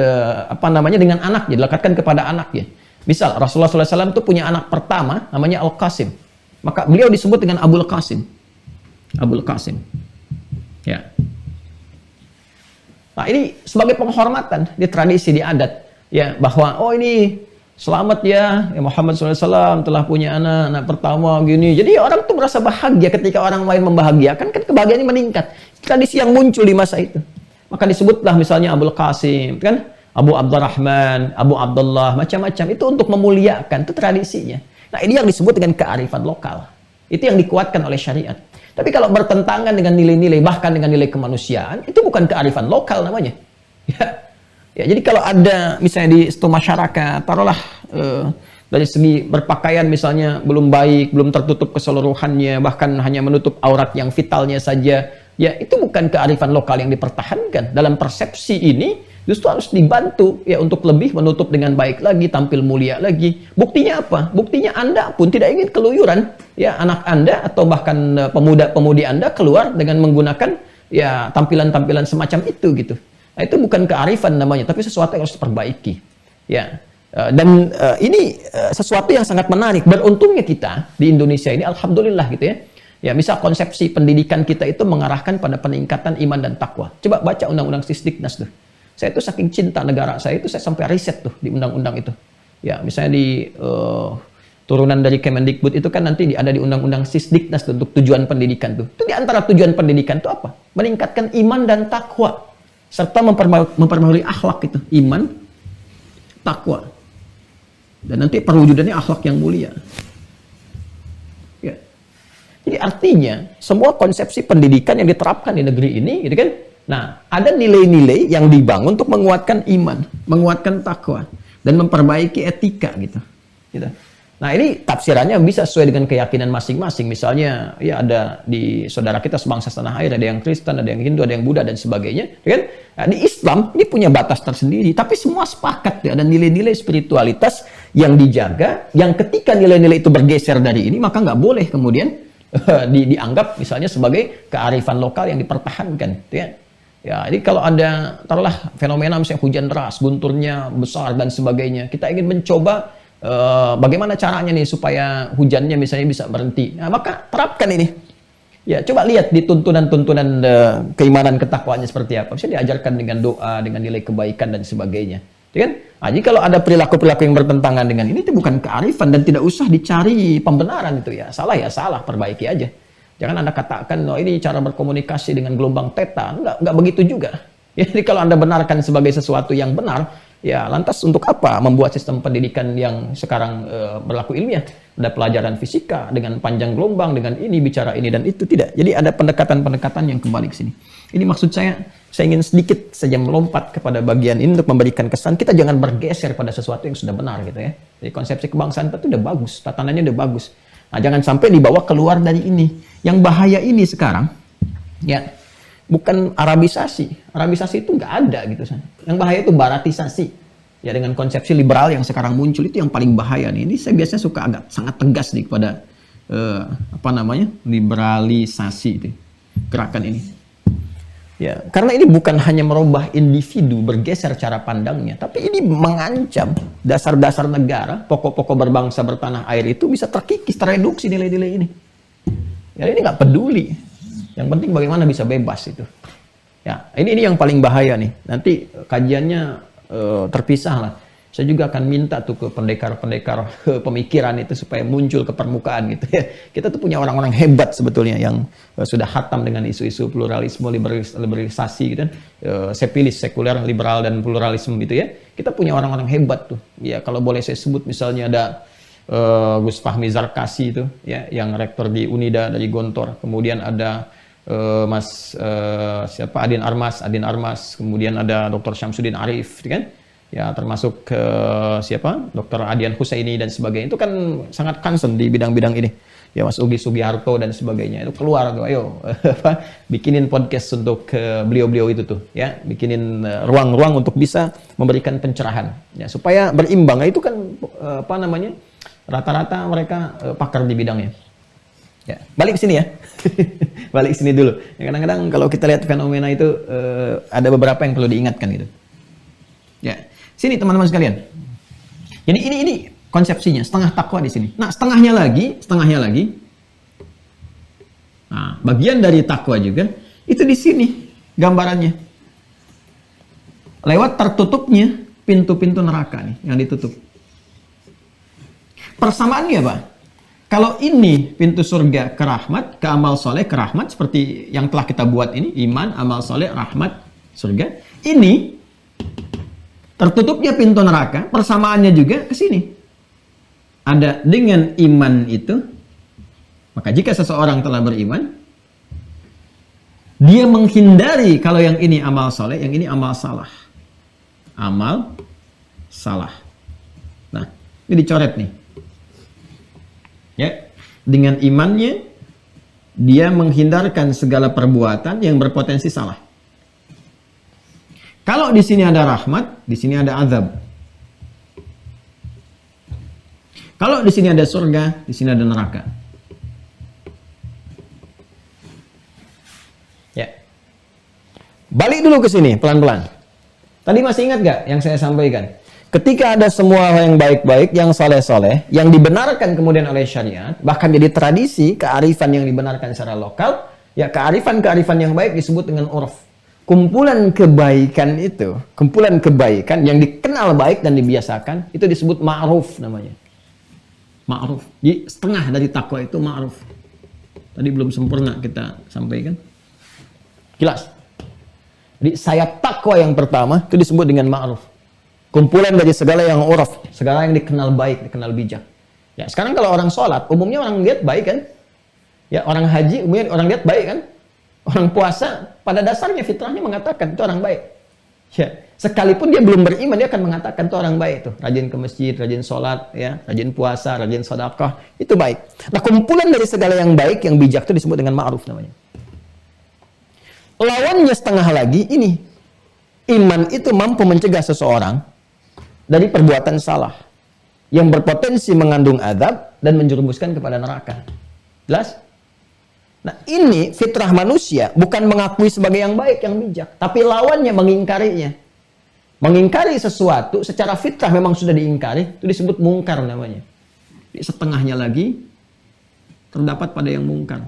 dengan anaknya, dilekatkan kepada anaknya. Misal Rasulullah SAW itu punya anak pertama namanya Al-Qasim. Maka beliau disebut dengan Abul Qasim. Abul Qasim. Ya. Nah, ini sebagai penghormatan di tradisi, di adat ya, bahwa oh ini selamat ya Muhammad SAW telah punya anak pertama gini. Jadi orang tuh merasa bahagia ketika orang lain membahagiakan, kan kebahagiaannya meningkat. Tradisi yang muncul di masa itu. Maka disebutlah misalnya Abul Qasim, kan? Abu Abdurrahman, Abu Abdullah, macam-macam. Itu untuk memuliakan, itu tradisinya. Nah, ini yang disebut dengan kearifan lokal. Itu yang dikuatkan oleh syariat. Tapi kalau bertentangan dengan nilai-nilai, bahkan dengan nilai kemanusiaan, itu bukan kearifan lokal namanya. Ya. Ya, jadi kalau ada misalnya di satu masyarakat, taruhlah dari segi berpakaian misalnya belum baik, belum tertutup keseluruhannya, bahkan hanya menutup aurat yang vitalnya saja, ya itu bukan kearifan lokal yang dipertahankan. Dalam persepsi ini justru harus dibantu ya untuk lebih menutup dengan baik lagi, tampil mulia lagi. Buktinya apa? Buktinya Anda pun tidak ingin keluyuran, ya anak Anda atau bahkan pemuda-pemudi Anda keluar dengan menggunakan ya tampilan-tampilan semacam itu gitu. Nah, itu bukan kearifan namanya, tapi sesuatu yang harus diperbaiki. Ya, dan ini sesuatu yang sangat menarik. Beruntungnya kita di Indonesia ini, alhamdulillah gitu ya. Ya, misal konsepsi pendidikan kita itu mengarahkan pada peningkatan iman dan takwa. Coba baca Undang-Undang Sisdiknas tuh. Saya itu saking cinta negara saya itu saya sampai riset tuh di undang-undang itu. Ya, misalnya di turunan dari Kemendikbud itu kan nanti ada di Undang-Undang Sisdiknas tuh, untuk tujuan pendidikan tuh. Itu di antara tujuan pendidikan itu apa? Meningkatkan iman dan takwa. Serta memperbaharui akhlak itu, iman, takwa. Dan nanti perwujudannya akhlak yang mulia. Ya. Jadi artinya, semua konsepsi pendidikan yang diterapkan di negeri ini, gitu kan? Nah, ada nilai-nilai yang dibangun untuk menguatkan iman, menguatkan takwa, dan memperbaiki etika, gitu. Nah, ini tafsirannya bisa sesuai dengan keyakinan masing-masing. Misalnya, ya ada di saudara kita sebangsa tanah air, ada yang Kristen, ada yang Hindu, ada yang Buddha, dan sebagainya. Ya kan? Nah, di Islam, ini punya batas tersendiri. Tapi semua sepakat, ya, ada nilai-nilai spiritualitas yang dijaga, yang ketika nilai-nilai itu bergeser dari ini, maka nggak boleh kemudian dianggap misalnya sebagai kearifan lokal yang dipertahankan. Ya. Ya, jadi kalau ada, taruhlah fenomena misalnya hujan deras, gunturnya besar, dan sebagainya. Kita ingin mencoba bagaimana caranya nih supaya hujannya misalnya bisa berhenti. Nah, maka terapkan ini. Ya, coba lihat di tuntunan-tuntunan keimanan ketakwaannya seperti apa. Bisa diajarkan dengan doa, dengan nilai kebaikan dan sebagainya. Ya kan? Nah, jadi kalau ada perilaku-perilaku yang bertentangan dengan ini, itu bukan kearifan dan tidak usah dicari pembenaran itu ya. Salah ya salah, perbaiki aja. Jangan Anda katakan, oh ini cara berkomunikasi dengan gelombang theta. Enggak begitu juga. Ya, jadi kalau Anda benarkan sebagai sesuatu yang benar, ya lantas untuk apa membuat sistem pendidikan yang sekarang berlaku ilmiah? Ada pelajaran fisika dengan panjang gelombang, dengan ini bicara ini dan itu, tidak. Jadi ada pendekatan-pendekatan yang kembali ke sini. Ini maksud saya ingin sedikit saja melompat kepada bagian ini untuk memberikan kesan kita jangan bergeser pada sesuatu yang sudah benar gitu ya. Jadi konsepsi kebangsaan itu udah bagus, tatanannya udah bagus. Nah, jangan sampai dibawa keluar dari ini. Yang bahaya ini sekarang, ya, bukan Arabisasi. Arabisasi itu nggak ada gitu. Yang bahaya itu Baratisasi. Ya, dengan konsepsi liberal yang sekarang muncul itu yang paling bahaya nih. Ini saya biasanya suka agak sangat tegas nih kepada liberalisasi itu, gerakan ini. Ya, karena ini bukan hanya merubah individu bergeser cara pandangnya, tapi ini mengancam dasar-dasar negara, pokok-pokok berbangsa bertanah air itu bisa terkikis, tereduksi nilai-nilai ini. Ya, ini nggak peduli. Yang penting bagaimana bisa bebas itu. Ya, ini yang paling bahaya nih. Nanti kajiannya terpisah lah. Saya juga akan minta tuh ke pendekar-pendekar pemikiran itu supaya muncul ke permukaan gitu ya. Kita tuh punya orang-orang hebat sebetulnya yang sudah hatam dengan isu-isu pluralisme, liberalisasi gitu kan. Sepilis, sekuler, liberal dan pluralisme gitu ya. Kita punya orang-orang hebat tuh. Ya, kalau boleh saya sebut misalnya ada Gus Fahmi Zarkasi itu ya, yang rektor di Unida dari Gontor. Kemudian ada Adin Armas, kemudian ada Dr. Syamsuddin Arif, kan? Ya, termasuk Dr. Adian Husaini dan sebagainya. Itu kan sangat concern di bidang-bidang ini. Ya, Mas Ugi Sugiharto dan sebagainya. Itu keluar tuh, ayo bikinin podcast untuk beliau-beliau itu tuh, ya, bikinin ruang-ruang untuk bisa memberikan pencerahan, ya, supaya berimbang. Nah, itu kan rata-rata mereka pakar di bidangnya. Ya, balik ke sini ya. Balik ke sini dulu. Ya, kadang-kadang kalau kita lihat fenomena itu ada beberapa yang perlu diingatkan gitu. Ya, sini teman-teman sekalian. Jadi ini konsepsinya, setengah takwa di sini. Nah, setengahnya lagi. Nah, bagian dari takwa juga itu di sini gambarannya. Lewat tertutupnya pintu-pintu neraka nih yang ditutup. Persamaannya apa? Kalau ini pintu surga ke rahmat, ke amal soleh ke rahmat, seperti yang telah kita buat ini, iman, amal soleh, rahmat, surga. Ini tertutupnya pintu neraka, persamaannya juga ke sini. Ada dengan iman itu, maka jika seseorang telah beriman, dia menghindari kalau yang ini amal soleh, yang ini amal salah. Amal salah. Nah, ini dicoret nih. Ya, dengan imannya dia menghindarkan segala perbuatan yang berpotensi salah. Kalau di sini ada rahmat, di sini ada azab. Kalau di sini ada surga, di sini ada neraka. Ya. Balik dulu ke sini pelan-pelan. Tadi masih ingat gak yang saya sampaikan? Ketika ada semua yang baik-baik, yang soleh-soleh, yang dibenarkan kemudian oleh syariat, bahkan jadi tradisi, kearifan yang dibenarkan secara lokal, ya kearifan-kearifan yang baik disebut dengan urf. Kumpulan kebaikan itu, kumpulan kebaikan yang dikenal baik dan dibiasakan, itu disebut ma'ruf namanya. Ma'ruf. Jadi setengah dari takwa itu ma'ruf. Tadi belum sempurna kita sampaikan. Jelas. Jadi sayap takwa yang pertama itu disebut dengan ma'ruf. Kumpulan dari segala yang uraf, segala yang dikenal baik, dikenal bijak. Ya, sekarang kalau orang sholat, umumnya orang lihat baik kan? Ya, orang haji umumnya orang lihat baik kan? Orang puasa pada dasarnya fitrahnya mengatakan itu orang baik. Ya, sekalipun dia belum beriman, dia akan mengatakan itu orang baik tuh, rajin ke masjid, rajin sholat, ya, rajin puasa, rajin sedekah, itu baik. Nah, kumpulan dari segala yang baik, yang bijak itu disebut dengan ma'ruf namanya. Lawannya setengah lagi ini, iman itu mampu mencegah seseorang dari perbuatan salah yang berpotensi mengandung azab dan menjerumuskan kepada neraka. Jelas? Nah, ini fitrah manusia, bukan mengakui sebagai yang baik, yang bijak, tapi lawannya mengingkarinya. Mengingkari sesuatu secara fitrah memang sudah diingkari, itu disebut mungkar namanya. Di setengahnya lagi terdapat pada yang mungkar.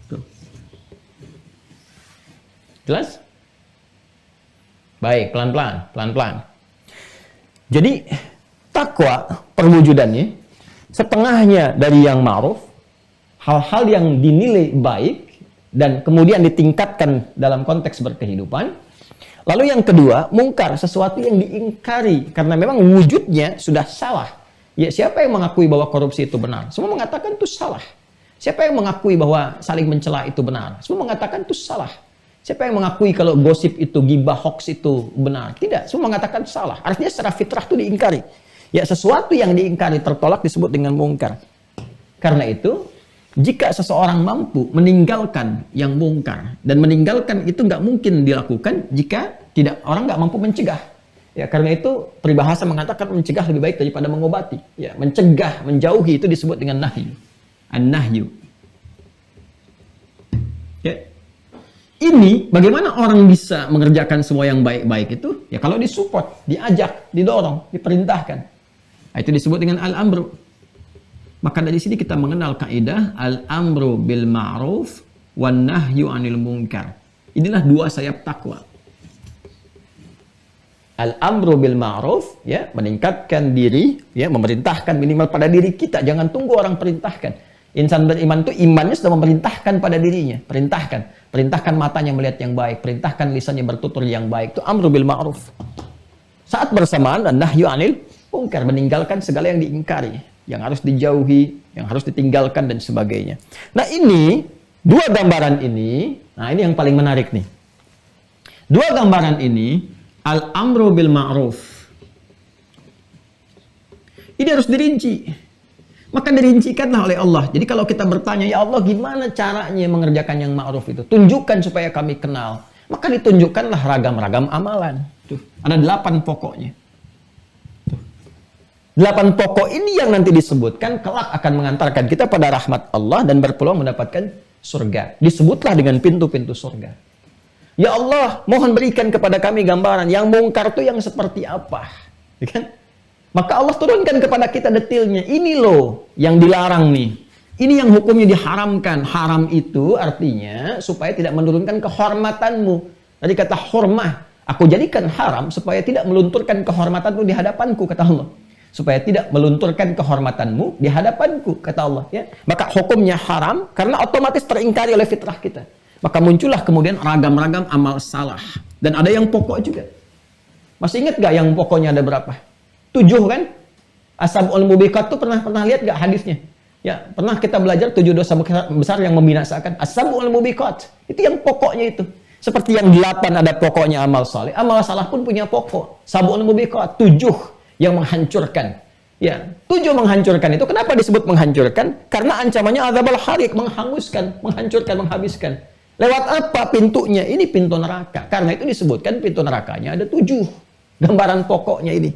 Tuh. Jelas? Baik, pelan-pelan, pelan-pelan. Jadi, takwa perwujudannya setengahnya dari yang ma'ruf, hal-hal yang dinilai baik dan kemudian ditingkatkan dalam konteks berkehidupan. Lalu yang kedua, mungkar, sesuatu yang diingkari karena memang wujudnya sudah salah. Ya, siapa yang mengakui bahwa korupsi itu benar? Semua mengatakan itu salah. Siapa yang mengakui bahwa saling mencela itu benar? Semua mengatakan itu salah. Siapa yang mengakui kalau gosip itu, ghibah, hoax itu benar? Tidak, semua mengatakan salah. Artinya secara fitrah itu diingkari. Ya, sesuatu yang diingkari tertolak disebut dengan mungkar. Karena itu, jika seseorang mampu meninggalkan yang mungkar, dan meninggalkan itu nggak mungkin dilakukan jika orang nggak mampu mencegah. Ya, karena itu peribahasa mengatakan mencegah lebih baik daripada mengobati. Ya, mencegah, menjauhi itu disebut dengan nahyu. An-nahyu. Ya. Ini bagaimana orang bisa mengerjakan semua yang baik-baik itu? Ya kalau disupport, diajak, didorong, diperintahkan. Nah, itu disebut dengan al-amru. Maka dari sini kita mengenal kaidah al-amru bil ma'ruf wan nahyu 'anil munkar. Inilah dua sayap takwa. Al-amru bil ma'ruf, ya, meningkatkan diri, ya, memerintahkan minimal pada diri kita, jangan tunggu orang perintahkan. Insan beriman itu imannya sudah memerintahkan pada dirinya, perintahkan matanya melihat yang baik, perintahkan lisannya bertutur yang baik, itu amru bil ma'ruf. Saat bersamaan an-nahyu 'anil munkar, meninggalkan segala yang diingkari, yang harus dijauhi, yang harus ditinggalkan dan sebagainya. Nah, ini dua gambaran ini, nah ini yang paling menarik nih. Dua gambaran ini, al-amru bil ma'ruf. Ini harus dirinci. Maka dirincikanlah oleh Allah. Jadi kalau kita bertanya, ya Allah gimana caranya mengerjakan yang ma'ruf itu? Tunjukkan supaya kami kenal. Maka ditunjukkanlah ragam-ragam amalan. Tuh, ada 8 pokoknya. 8 pokok ini yang nanti disebutkan kelak akan mengantarkan kita pada rahmat Allah dan berpeluang mendapatkan surga. Disebutlah dengan pintu-pintu surga. Ya Allah, mohon berikan kepada kami gambaran yang mungkar itu yang seperti apa. Ya kan? Maka Allah turunkan kepada kita detailnya. Ini loh yang dilarang nih. Ini yang hukumnya diharamkan. Haram itu artinya supaya tidak menurunkan kehormatanmu. Dari kata hormah, aku jadikan haram supaya tidak melunturkan kehormatanmu di hadapanku, kata Allah. Supaya tidak melunturkan kehormatanmu di hadapanku, kata Allah. Ya. Maka hukumnya haram karena otomatis teringkari oleh fitrah kita. Maka muncullah kemudian ragam-ragam amal salah. Dan ada yang pokok juga. Masih ingat gak yang pokoknya ada berapa? 7 kan? Ashabul mubiqat itu pernah lihat gak hadisnya? Ya, pernah kita belajar 7 dosa besar yang membinasakan. Ashabul mubiqat. Itu yang pokoknya itu. Seperti yang 8 ada pokoknya amal saleh. Amal salah pun punya pokok. Ashabul mubiqat 7 yang menghancurkan. Ya, 7 menghancurkan itu. Kenapa disebut menghancurkan? Karena ancamannya adzabul hariq, menghanguskan, menghancurkan, menghabiskan. Lewat apa pintunya? Ini pintu neraka. Karena itu disebutkan pintu nerakanya ada 7. Gambaran pokoknya ini.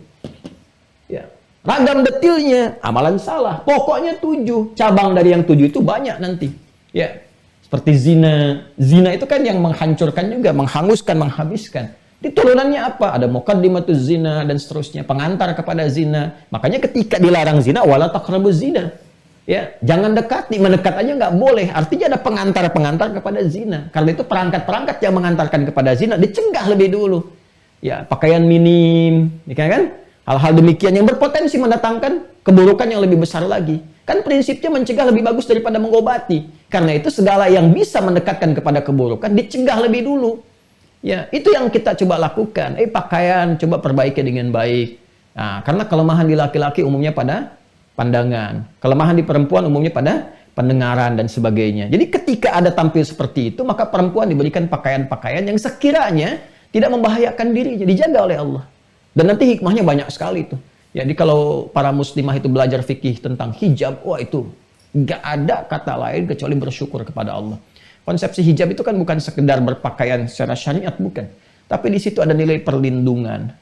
Ya. Ragam detilnya, amalan salah. Pokoknya 7. Cabang dari yang 7 itu banyak nanti. Ya. Seperti zina. Zina itu kan yang menghancurkan juga, menghanguskan, menghabiskan. Di turunannya apa? Ada muqaddimatuz zina dan seterusnya, pengantar kepada zina. Makanya ketika dilarang zina, wala taqrabuz zina. Ya, jangan dekati, mendekat aja nggak boleh. Artinya ada pengantar-pengantar kepada zina. Karena itu perangkat-perangkat yang mengantarkan kepada zina dicegah lebih dulu. Ya, pakaian minim, ya kan? Hal-hal demikian yang berpotensi mendatangkan keburukan yang lebih besar lagi. Kan prinsipnya mencegah lebih bagus daripada mengobati. Karena itu segala yang bisa mendekatkan kepada keburukan dicegah lebih dulu. Ya, itu yang kita coba lakukan. Pakaian coba perbaiki dengan baik. Nah, karena kelemahan di laki-laki umumnya pada pandangan. Kelemahan di perempuan umumnya pada pendengaran dan sebagainya. Jadi ketika ada tampil seperti itu, maka perempuan diberikan pakaian-pakaian yang sekiranya tidak membahayakan dirinya, dijaga oleh Allah. Dan nanti hikmahnya banyak sekali itu. Jadi kalau para muslimah itu belajar fikih tentang hijab, wah itu nggak ada kata lain kecuali bersyukur kepada Allah. Konsepsi hijab itu kan bukan sekedar berpakaian secara syariat, bukan. Tapi di situ ada nilai perlindungan.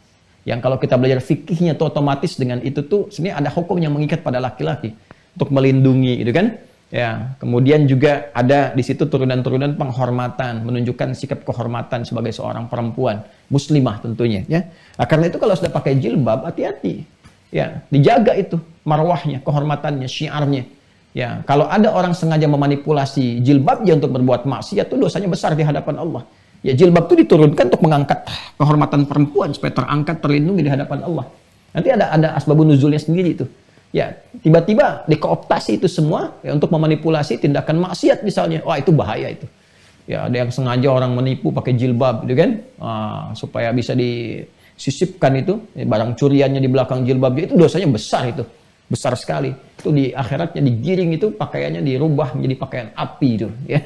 Yang kalau kita belajar fikihnya tuh otomatis dengan itu tuh sebenarnya ada hukum yang mengikat pada laki-laki untuk melindungi, gitu kan? Ya, kemudian juga ada di situ turunan-turunan penghormatan, menunjukkan sikap kehormatan sebagai seorang perempuan muslimah tentunya, ya. Nah, karena itu kalau sudah pakai jilbab, hati-hati. Ya, dijaga itu marwahnya, kehormatannya, syiarnya. Ya, kalau ada orang sengaja memanipulasi jilbabnya untuk berbuat maksiat, itu dosanya besar di hadapan Allah. Ya, jilbab itu diturunkan untuk mengangkat kehormatan perempuan supaya terangkat, terlindungi di hadapan Allah. Nanti ada asbabun nuzulnya sendiri itu. Ya, tiba-tiba dikooptasi itu semua ya, untuk memanipulasi tindakan maksiat misalnya. Wah, itu bahaya itu. Ya, ada yang sengaja orang menipu pakai jilbab, gitu kan? Supaya bisa disisipkan itu ya, barang curiannya di belakang jilbabnya, itu dosanya besar itu. Besar sekali. Itu di akhiratnya digiring itu pakaiannya dirubah menjadi pakaian api itu, ya.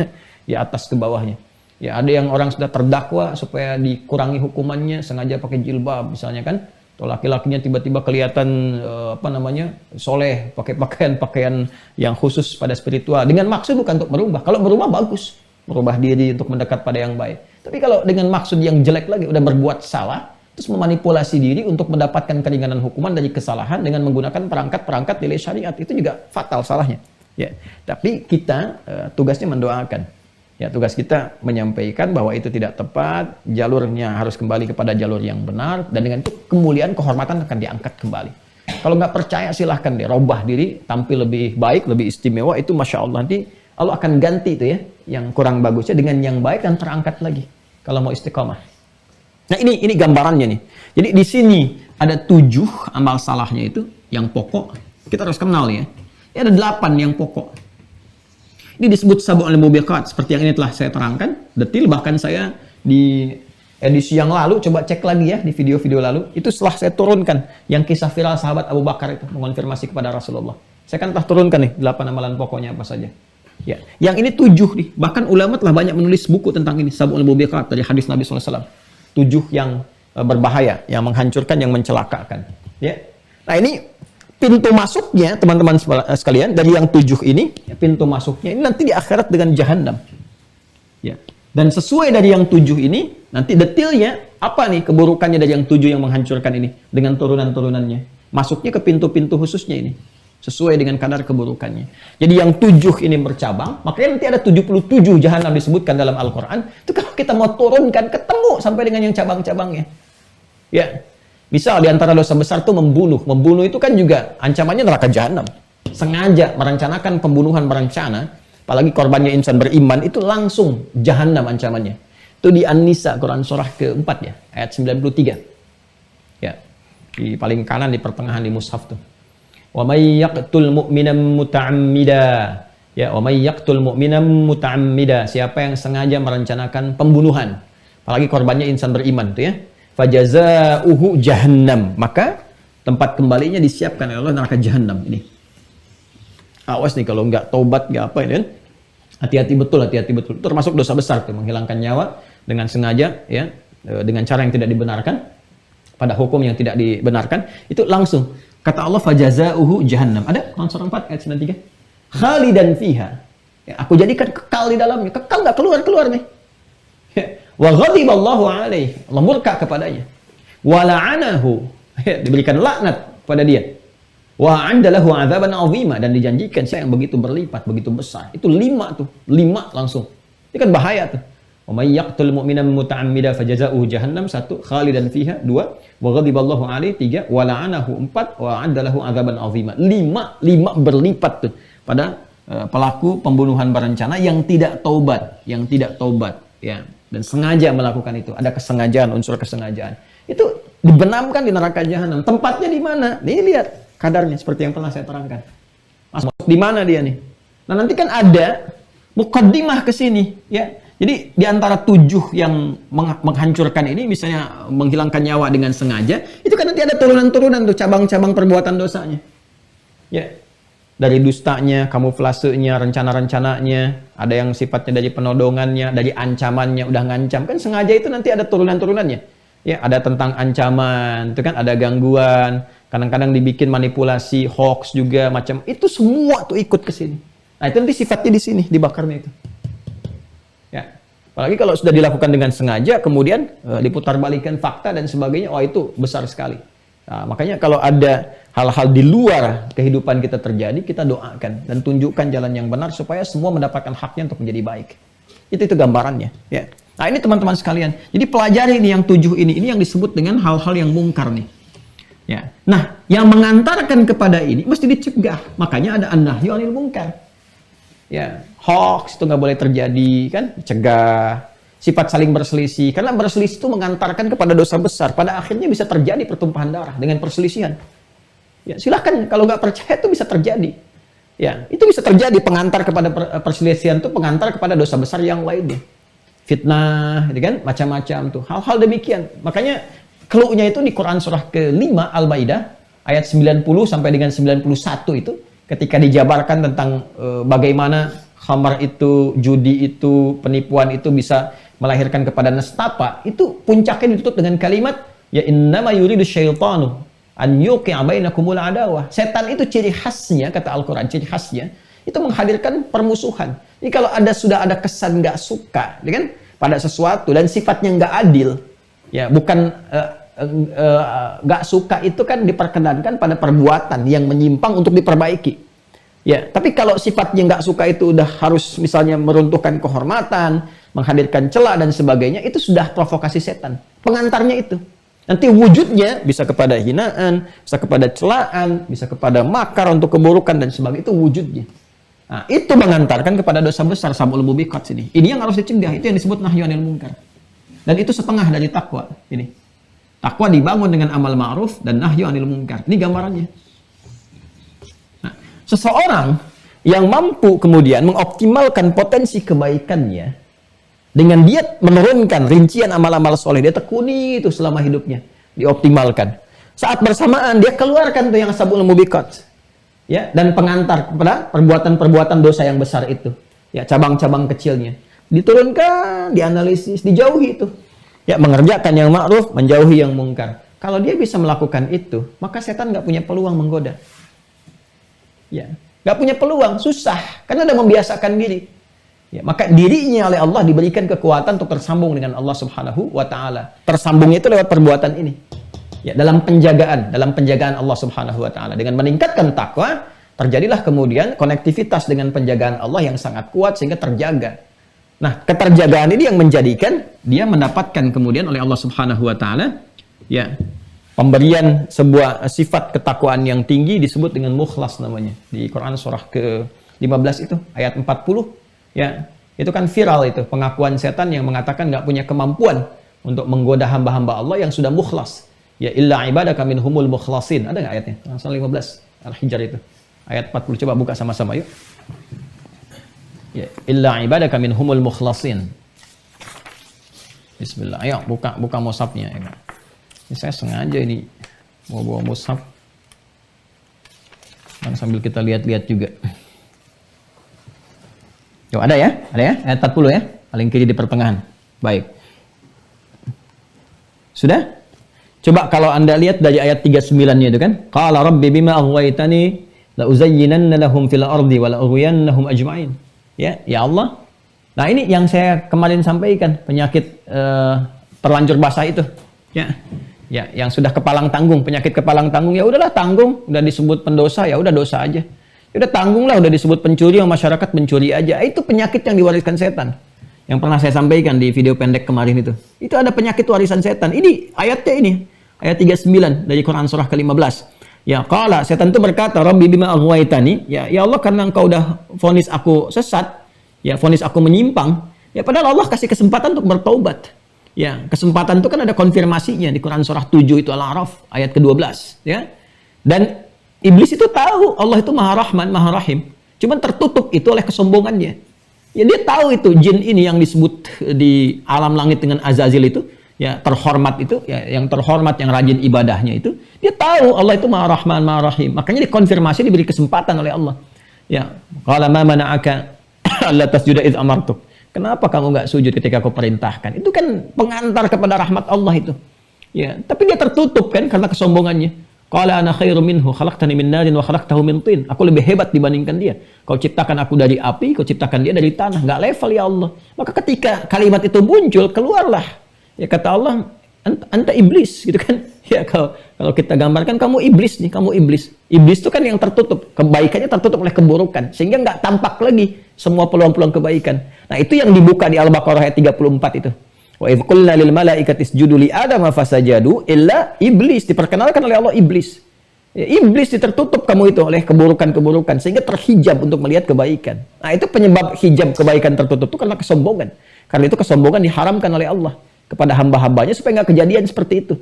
Di atas ke bawahnya. Ya, ada yang orang sudah terdakwa supaya dikurangi hukumannya sengaja pakai jilbab misalnya kan. Atau laki-lakinya tiba-tiba kelihatan soleh, pakai pakaian yang khusus pada spiritual dengan maksud bukan untuk merubah. Kalau merubah bagus, merubah diri untuk mendekat pada yang baik. Tapi kalau dengan maksud yang jelek lagi, udah berbuat salah, terus memanipulasi diri untuk mendapatkan keringanan hukuman dari kesalahan dengan menggunakan perangkat-perangkat nilai syariat, itu juga fatal salahnya. Ya, tapi kita tugasnya mendoakan. Ya, tugas kita menyampaikan bahwa itu tidak tepat, jalurnya harus kembali kepada jalur yang benar, dan dengan itu kemuliaan, kehormatan akan diangkat kembali. Kalau nggak percaya silahkan deh, robah diri, tampil lebih baik, lebih istimewa, itu Masya Allah, nanti Allah akan ganti itu ya, yang kurang bagusnya dengan yang baik dan terangkat lagi, kalau mau istiqomah. Nah ini gambarannya nih. Jadi di sini ada 7 amal salahnya itu, yang pokok, kita harus kenal ya. Ini ada 8 yang pokok. Ini disebut sab'ul mubiqat, seperti yang ini telah saya terangkan, detil, bahkan saya di edisi yang lalu, coba cek lagi ya, di video-video lalu, itu setelah saya turunkan, yang kisah viral sahabat Abu Bakar itu, mengonfirmasi kepada Rasulullah. Saya kan telah turunkan nih, 8 amalan pokoknya apa saja. Ya, yang ini 7 nih, bahkan ulama telah banyak menulis buku tentang ini, sab'ul mubiqat, dari hadis Nabi SAW. 7 yang berbahaya, yang menghancurkan, yang mencelakakan. Ya. Nah ini, pintu masuknya, teman-teman sekalian, dari yang 7 ini, pintu masuknya ini nanti di akhirat dengan Jahannam. Ya. Dan sesuai dari yang 7 ini, nanti detailnya, apa nih keburukannya dari yang 7 yang menghancurkan ini, dengan turunan-turunannya. Masuknya ke pintu-pintu khususnya ini, sesuai dengan kadar keburukannya. Jadi yang 7 ini bercabang, makanya nanti ada 77 Jahannam disebutkan dalam Al-Quran. Itu kalau kita mau turunkan, ketemu sampai dengan yang cabang-cabangnya. Ya. Misal di antara dosa besar itu membunuh. Membunuh itu kan juga ancamannya neraka Jahannam. Sengaja merencanakan pembunuhan berencana, apalagi korbannya insan beriman, itu langsung Jahannam ancamannya. Itu di An-Nisa, Quran surah ke-4 ya, ayat 93. Ya. Di paling kanan di pertengahan di mushaf tuh. Wa may yaqtul mu'minan muta'ammida. Ya, wa may yaqtul mu'minan muta'ammida. Siapa yang sengaja merencanakan pembunuhan, apalagi korbannya insan beriman tuh ya. Fajazauhu jahannam, maka tempat kembalinya disiapkan oleh Allah neraka Jahannam ini. Awas nih kalau nggak taubat, nggak apa ini kan? Hati-hati betul, hati-hati betul. Termasuk dosa besar tuh, menghilangkan nyawa dengan sengaja ya, dengan cara yang tidak dibenarkan, pada hukum yang tidak dibenarkan, itu langsung kata Allah fajazauhu jahannam. Ada Quran surah 4 ayat 93. Khalidan fiha. Ya, aku jadikan kekal di dalamnya, kekal nggak keluar nih. Ya. Wa ghadiballahu alaihi, Allah murka kepadanya. Wa la'anahu, diberikan laknat pada dia. Wa 'adda lahu 'adzaban 'azima, dan dijanjikan saya yang begitu berlipat, begitu besar. Itu 5 tuh, 5 langsung. Ini kan bahaya tuh. Wa may yaqtul mu'minan muta'ammida fajazauhu jahannam 1, khalidan fiha 2, wa ghadiballahu alaihi 3, wa la'anahu 4, wa 'adda lahu 'adzaban 'azima. 5 berlipat tuh pada pelaku pembunuhan berencana yang tidak taubat, ya. Dan sengaja melakukan itu, ada kesengajaan, unsur kesengajaan. Itu dibenamkan di neraka Jahannam. Tempatnya di mana? Nih lihat kadarnya seperti yang pernah saya terangkan. Masuk di mana dia nih? Nah nanti kan ada muqaddimah ke sini, ya. Jadi di antara 7 yang menghancurkan ini, misalnya menghilangkan nyawa dengan sengaja, itu kan nanti ada turunan-turunan tuh cabang-cabang perbuatan dosanya. Ya. dari dustanya, kamuflasenya, rencana-rencananya, ada yang sifatnya dari penodongannya, dari ancamannya, udah ngancam. Kan sengaja itu nanti ada turunan-turunannya. Ya, ada tentang ancaman, itu kan ada gangguan, kadang-kadang dibikin manipulasi, hoax juga macam. Itu semua tuh ikut ke sini. Nah, itu nanti sifatnya di sini, dibakarnya itu. Ya. Apalagi kalau sudah dilakukan dengan sengaja, kemudian diputarbalikkan fakta dan sebagainya, oh itu besar sekali. Nah, makanya kalau ada hal-hal di luar kehidupan kita terjadi, kita doakan dan tunjukkan jalan yang benar supaya semua mendapatkan haknya untuk menjadi baik. Itu gambarannya. Ya. Nah ini teman-teman sekalian. Jadi pelajari ini yang 7 ini yang disebut dengan hal-hal yang mungkar nih. Ya. Nah yang mengantarkan kepada ini mesti dicegah. Makanya ada an-nahyu 'anil munkar. Ya, hoax itu nggak boleh terjadi kan, cegah. Sifat saling berselisih, karena berselisih itu mengantarkan kepada dosa besar. Pada akhirnya bisa terjadi pertumpahan darah dengan perselisihan. Ya, silahkan kalau nggak percaya itu bisa terjadi. Ya, itu bisa terjadi pengantar kepada perselisihan itu pengantar kepada dosa besar yang lainnya. Fitnah, gitu kan, macam-macam tuh. Hal-hal demikian. Makanya clue-nya itu di Quran surah ke-5 Al-Maidah ayat 90 sampai dengan 91 itu ketika dijabarkan tentang bagaimana khamar itu, judi itu, penipuan itu bisa melahirkan kepada nestapa, itu puncaknya ditutup dengan kalimat ya innama yuridu syaitanu an yuqi'a bainakumul adawah. Setan itu ciri khasnya, kata Al-Qur'an, ciri khasnya itu menghadirkan permusuhan. Jadi kalau sudah ada kesan nggak suka, ya kan, pada sesuatu dan sifatnya nggak adil, ya bukan nggak suka itu kan diperkenankan pada perbuatan yang menyimpang untuk diperbaiki. Ya, tapi kalau sifatnya nggak suka itu udah harus misalnya meruntuhkan kehormatan, menghadirkan celah dan sebagainya, itu sudah provokasi setan. Pengantarnya itu. Nanti wujudnya bisa kepada hinaan, bisa kepada celaan, bisa kepada makar untuk keburukan dan sebagainya. Itu wujudnya. Nah, itu mengantarkan kepada dosa besar, sab'ul mubiqat sini. Ini yang harus dicegah, itu yang disebut nahyu 'anil munkar. Dan itu setengah dari takwa. Ini. Takwa dibangun dengan amal ma'ruf dan nahyu 'anil munkar. Ini gambarannya. Seseorang yang mampu kemudian mengoptimalkan potensi kebaikannya dengan dia menurunkan rincian amal-amal soleh, dia tekuni itu selama hidupnya, dioptimalkan. Saat bersamaan dia keluarkan tuh yang sab'ul mubiqat, ya, dan pengantar kepada perbuatan-perbuatan dosa yang besar itu, ya, cabang-cabang kecilnya diturunkan, dianalisis, dijauhi itu, ya, mengerjakan yang ma'ruf, menjauhi yang mungkar. Kalau dia bisa melakukan itu, maka setan nggak punya peluang menggoda. Ya, nggak punya peluang, susah, karena udah membiasakan diri. Ya, maka dirinya oleh Allah diberikan kekuatan untuk tersambung dengan Allah Subhanahu wa Ta'ala. Tersambungnya itu lewat perbuatan ini. Ya, dalam penjagaan Allah Subhanahu wa Ta'ala. Dengan meningkatkan takwa, terjadilah kemudian konektivitas dengan penjagaan Allah yang sangat kuat sehingga terjaga. Nah, keterjagaan ini yang menjadikan dia mendapatkan kemudian oleh Allah Subhanahu wa Ta'ala, ya, pemberian sebuah sifat ketakwaan yang tinggi disebut dengan mukhlas namanya. Di Quran surah ke-15 itu, ayat 40. Ya, itu kan viral itu. Pengakuan setan yang mengatakan nggak punya kemampuan untuk menggoda hamba-hamba Allah yang sudah mukhlas. Ya, illa ibadaka minhumul mukhlasin. Ada nggak ayatnya? Surah 15, Al-Hijr itu. Ayat 40. Coba buka sama-sama yuk. Ya, illa ibadaka minhumul mukhlasin. Bismillah. Ayo, buka mushafnya. Ya. Ini saya sengaja ini mau bawa mushaf dan sambil kita lihat-lihat juga. Yo, ada ya? Ayat 40 ya? Paling kiri di pertengahan. Baik. Sudah? Coba kalau Anda lihat dari ayat 39-nya itu kan. Qala rabbi bima aghwaytani la uzayyinanna lahum fil ardi wa la ughwiyannahum ajma'in. Ya Allah. Nah, ini yang saya kemarin sampaikan, penyakit terlanjur basah itu. Ya, yang sudah kepalang tanggung, penyakit kepalang tanggung, ya udahlah tanggung, udah disebut pendosa, ya udah dosa aja. Ya udah tanggunglah, udah disebut pencuri, yang masyarakat mencuri aja. Itu penyakit yang diwariskan setan. Yang pernah saya sampaikan di video pendek kemarin itu. Itu ada penyakit warisan setan. Ini ayatnya ini, ayat 39 dari Quran surah ke-15. Ya, qala, setan itu berkata, Rabbi bima aghwaytani, ya Allah karena engkau udah vonis aku sesat, ya vonis aku menyimpang, ya padahal Allah kasih kesempatan untuk bertaubat. Ya, kesempatan itu kan ada konfirmasinya di Quran surah 7 itu Al-A'raf ayat ke-12, ya. Dan iblis itu tahu Allah itu Maha Rahman, Maha Rahim. Cuman tertutup itu oleh kesombongannya. Ya dia tahu itu jin ini yang disebut di alam langit dengan Azazil itu, ya terhormat itu, ya yang terhormat yang rajin ibadahnya itu, dia tahu Allah itu Maha Rahman, Maha Rahim. Makanya dikonfirmasi, diberi kesempatan oleh Allah. Ya, qala ma mana'aka alla tasjuda id amartuk. Kenapa kamu nggak sujud ketika aku perintahkan? Itu kan pengantar kepada rahmat Allah itu. Ya, tapi dia tertutup kan karena kesombongannya. Qala ana khairum minhu khalaqtani min narin wa khalaqtahu min tin. Aku lebih hebat dibandingkan dia. Kau ciptakan aku dari api, kau ciptakan dia dari tanah. Nggak level ya Allah. Maka ketika kalimat itu muncul, keluarlah. Ya kata Allah, anta iblis gitu kan. Ya kalau kita gambarkan kamu iblis nih, kamu iblis. Iblis itu kan yang tertutup, kebaikannya tertutup oleh keburukan sehingga nggak tampak lagi semua peluang-peluang kebaikan. Nah, itu yang dibuka di Al-Baqarah ayat 34 itu. Wa idz qulna lil malaikati isjudu li adama fasajadu illa iblis, diperkenalkan oleh Allah iblis. Ya, iblis tertutup kamu itu oleh keburukan-keburukan sehingga terhijab untuk melihat kebaikan. Nah, itu penyebab hijab kebaikan tertutup itu karena kesombongan. Karena itu kesombongan diharamkan oleh Allah kepada hamba-hambanya supaya nggak kejadian seperti itu.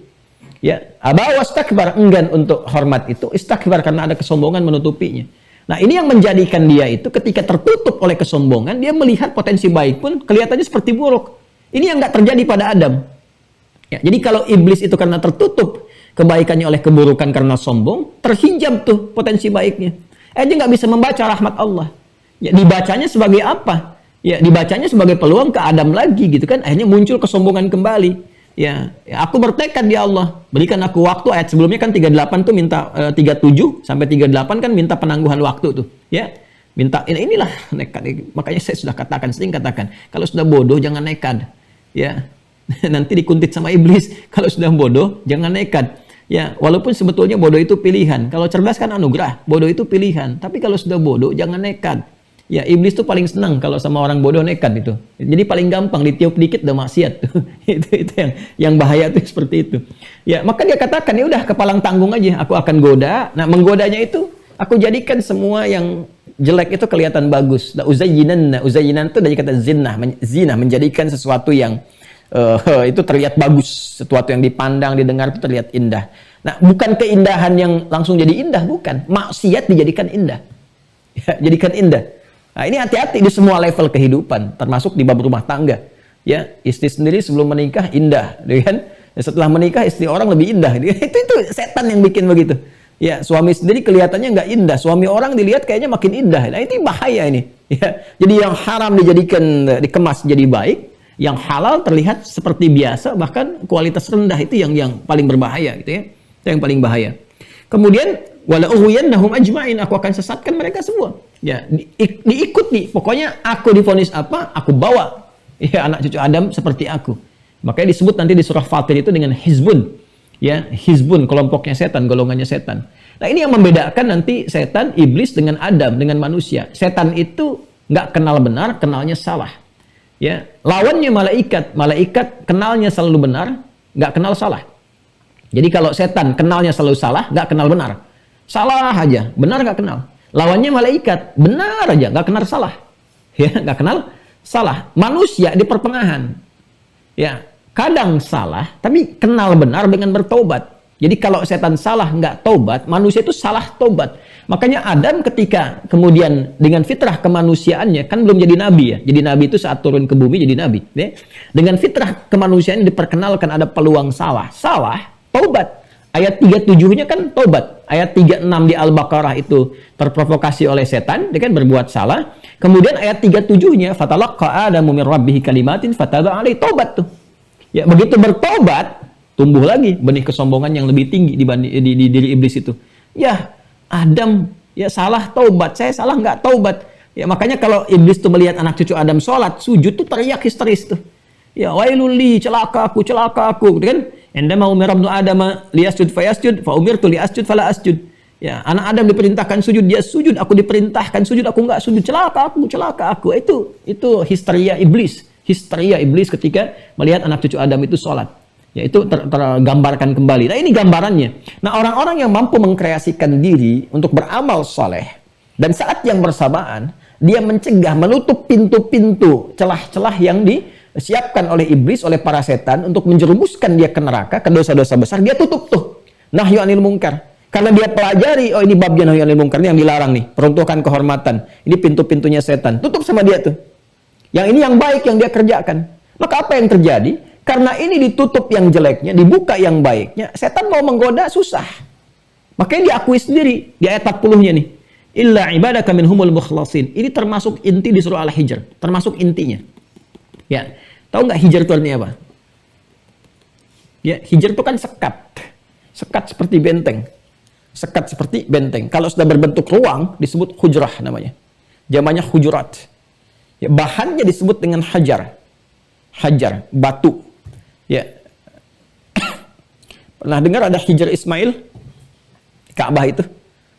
Ya, aba wastakbar, enggan untuk hormat itu, istakbar karena ada kesombongan menutupinya. Nah, ini yang menjadikan dia itu ketika tertutup oleh kesombongan, dia melihat potensi baik pun kelihatannya seperti buruk. Ini yang nggak terjadi pada Adam. Ya, jadi kalau iblis itu karena tertutup kebaikannya oleh keburukan karena sombong, terhijab tuh potensi baiknya. Dia nggak bisa membaca rahmat Allah. Ya, dibacanya sebagai apa? Ya, dibacanya sebagai peluang ke Adam lagi gitu kan. Akhirnya muncul kesombongan kembali. Ya, aku bertekad ya Allah, berikan aku waktu. Ayat sebelumnya kan 38 tuh minta 37 sampai 38 kan minta penangguhan waktu tuh. Ya, minta inilah nekat. Makanya saya sudah katakan, sering katakan, kalau sudah bodoh jangan nekat. Ya, nanti dikuntit sama iblis. Kalau sudah bodoh jangan nekat. Ya, walaupun sebetulnya bodoh itu pilihan. Kalau cerdas kan anugerah, bodoh itu pilihan. Tapi kalau sudah bodoh jangan nekat. Ya, iblis tuh paling senang kalau sama orang bodoh nekat itu. Jadi paling gampang ditiup dikit udah maksiat tuh. itu yang bahaya tuh seperti itu. Ya, maka dia katakan, ya udah kepalang tanggung aja, aku akan goda. Nah, menggodanya itu aku jadikan semua yang jelek itu kelihatan bagus. Uzayyinan itu dari kata zina, menjadikan sesuatu yang itu terlihat bagus, sesuatu yang dipandang, didengar itu terlihat indah. Nah, bukan keindahan yang langsung jadi indah, bukan. Maksiat dijadikan indah. Ya, jadikan indah. Nah, ini hati-hati di semua level kehidupan, termasuk di bab rumah tangga. Ya, istri sendiri sebelum menikah indah, kan? Setelah menikah istri orang lebih indah. Itu setan yang bikin begitu. Ya, suami sendiri kelihatannya nggak indah, suami orang dilihat kayaknya makin indah. Nah, itu bahaya ini. Ya, jadi yang haram dikemas jadi baik, yang halal terlihat seperti biasa, bahkan kualitas rendah, itu yang paling berbahaya, gitu ya. Itu yang paling bahaya. Kemudian wala ughwiyannahum ajma'in, aku akan sesatkan mereka semua. Ya, diikuti. Pokoknya aku divonis apa, aku bawa. Ya, anak cucu Adam seperti aku. Makanya disebut nanti di surah Fatir itu dengan hizbun. Ya, hizbun, kelompoknya setan, golongannya setan. Nah, ini yang membedakan nanti setan, iblis dengan Adam, dengan manusia. Setan itu nggak kenal benar, kenalnya salah. Ya, lawannya malaikat kenalnya selalu benar, nggak kenal salah. Jadi kalau setan kenalnya selalu salah, nggak kenal benar. Salah aja, benar nggak kenal. Lawannya malaikat, benar aja, nggak kenal salah. Ya, nggak kenal salah. Manusia di pertengahan. Ya, kadang salah, tapi kenal benar dengan bertobat. Jadi kalau setan salah nggak tobat, manusia itu salah tobat. Makanya Adam ketika kemudian dengan fitrah kemanusiaannya, kan belum jadi nabi ya. Jadi nabi itu saat turun ke bumi jadi nabi. Ya. Dengan fitrah kemanusiaan diperkenalkan ada peluang salah. Salah, tobat. Ayat 37-nya kan tobat. Ayat 36 di Al-Baqarah itu terprovokasi oleh setan, dia kan berbuat salah. Kemudian ayat 37-nya fatalaqqa Adamu min rabbih kalimatin fataba alaihi, tobat tuh. Ya, begitu bertobat, tumbuh lagi benih kesombongan yang lebih tinggi dibanding di diri iblis itu. Ya, Adam ya salah tobat, saya salah nggak tobat. Ya, makanya kalau iblis tuh melihat anak cucu Adam sholat, sujud tuh teriak histeris tuh. Ya, wailuli, celaka aku, gitu kan? Endama umira ibnu Adama liyasjud fayasjud, fa umirtu liyasjud fala asjud. Ya, anak Adam diperintahkan sujud, dia sujud, aku diperintahkan sujud, aku enggak sujud, celaka aku. Itu histeria iblis. Histeria iblis ketika melihat anak cucu Adam itu sholat. Ya, itu tergambarkan kembali. Nah, ini gambarannya. Nah, orang-orang yang mampu mengkreasikan diri untuk beramal soleh, dan saat yang bersamaan, dia mencegah, menutup pintu-pintu, celah-celah yang disiapkan oleh iblis, oleh para setan untuk menjerumuskan dia ke neraka, ke dosa-dosa besar, dia tutup tuh. Nahyu anil munkar. Karena dia pelajari, oh ini babnya nahyu anil munkar, ini yang dilarang nih, peruntukan kehormatan. Ini pintu-pintunya setan. Tutup sama dia tuh. Yang ini yang baik yang dia kerjakan. Maka apa yang terjadi? Karena ini ditutup yang jeleknya, dibuka yang baiknya, setan mau menggoda susah. Makanya diakui sendiri di ayat 40-nya nih. illa ibadaka minhumul mukhlasin. Ini termasuk inti di surah Al-Hijr, termasuk intinya. Ya, tahu nggak hijr itu artinya apa? Ya, hijr itu kan sekat. Sekat seperti benteng. Sekat seperti benteng. Kalau sudah berbentuk ruang disebut hujrah namanya. Jamannya hujurat. Ya, bahannya disebut dengan hajar. Hajar, batu. Ya. Pernah dengar ada Hijr Ismail? Ka'bah itu.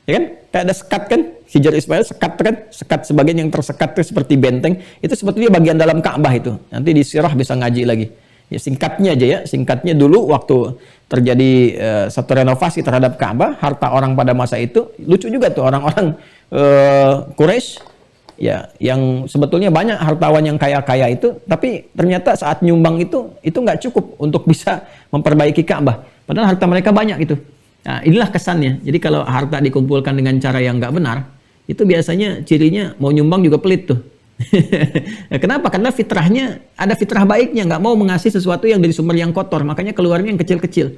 Ya kan? Kayak ada sekat kan? Hijr Ismail sekat kan? Sekat sebagian yang tersekat itu seperti benteng. Itu seperti dia bagian dalam Ka'bah itu. Nanti di sirah bisa ngaji lagi. Ya, singkatnya aja ya. Singkatnya dulu waktu terjadi satu renovasi terhadap Ka'bah, harta orang pada masa itu, lucu juga tuh orang-orang Quraisy ya, yang sebetulnya banyak hartawan yang kaya-kaya itu, tapi ternyata saat nyumbang itu nggak cukup untuk bisa memperbaiki Ka'bah. Padahal harta mereka banyak itu. Nah, inilah kesannya. Jadi kalau harta dikumpulkan dengan cara yang nggak benar, itu biasanya cirinya mau nyumbang juga pelit tuh. Kenapa? Karena fitrahnya ada fitrah baiknya, nggak mau mengasih sesuatu yang dari sumber yang kotor, makanya keluarnya yang kecil-kecil.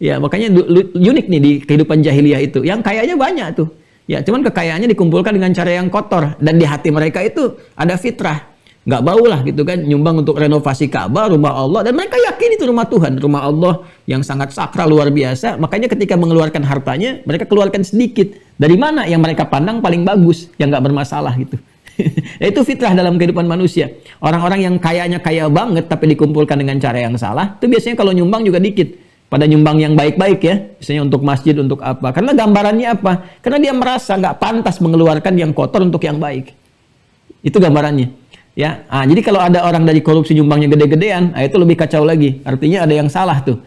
Ya, makanya unik nih di kehidupan jahiliyah itu. Yang kayanya banyak tuh. Ya, cuman kekayaannya dikumpulkan dengan cara yang kotor, dan di hati mereka itu ada fitrah. Nggak bau lah gitu kan, nyumbang untuk renovasi Ka'bah, rumah Allah, dan mereka yakin itu rumah Tuhan, rumah Allah yang sangat sakral luar biasa. Makanya ketika mengeluarkan hartanya, mereka keluarkan sedikit. Dari mana yang mereka pandang paling bagus, yang nggak bermasalah gitu. Itu fitrah dalam kehidupan manusia. Orang-orang yang kayanya kaya banget tapi dikumpulkan dengan cara yang salah, itu biasanya kalau nyumbang juga dikit. Pada nyumbang yang baik-baik ya, misalnya untuk masjid, untuk apa. Karena gambarannya apa? Karena dia merasa nggak pantas mengeluarkan yang kotor untuk yang baik. Itu gambarannya. Ya, jadi kalau ada orang dari korupsi nyumbangnya gede-gedean, itu lebih kacau lagi. Artinya ada yang salah tuh.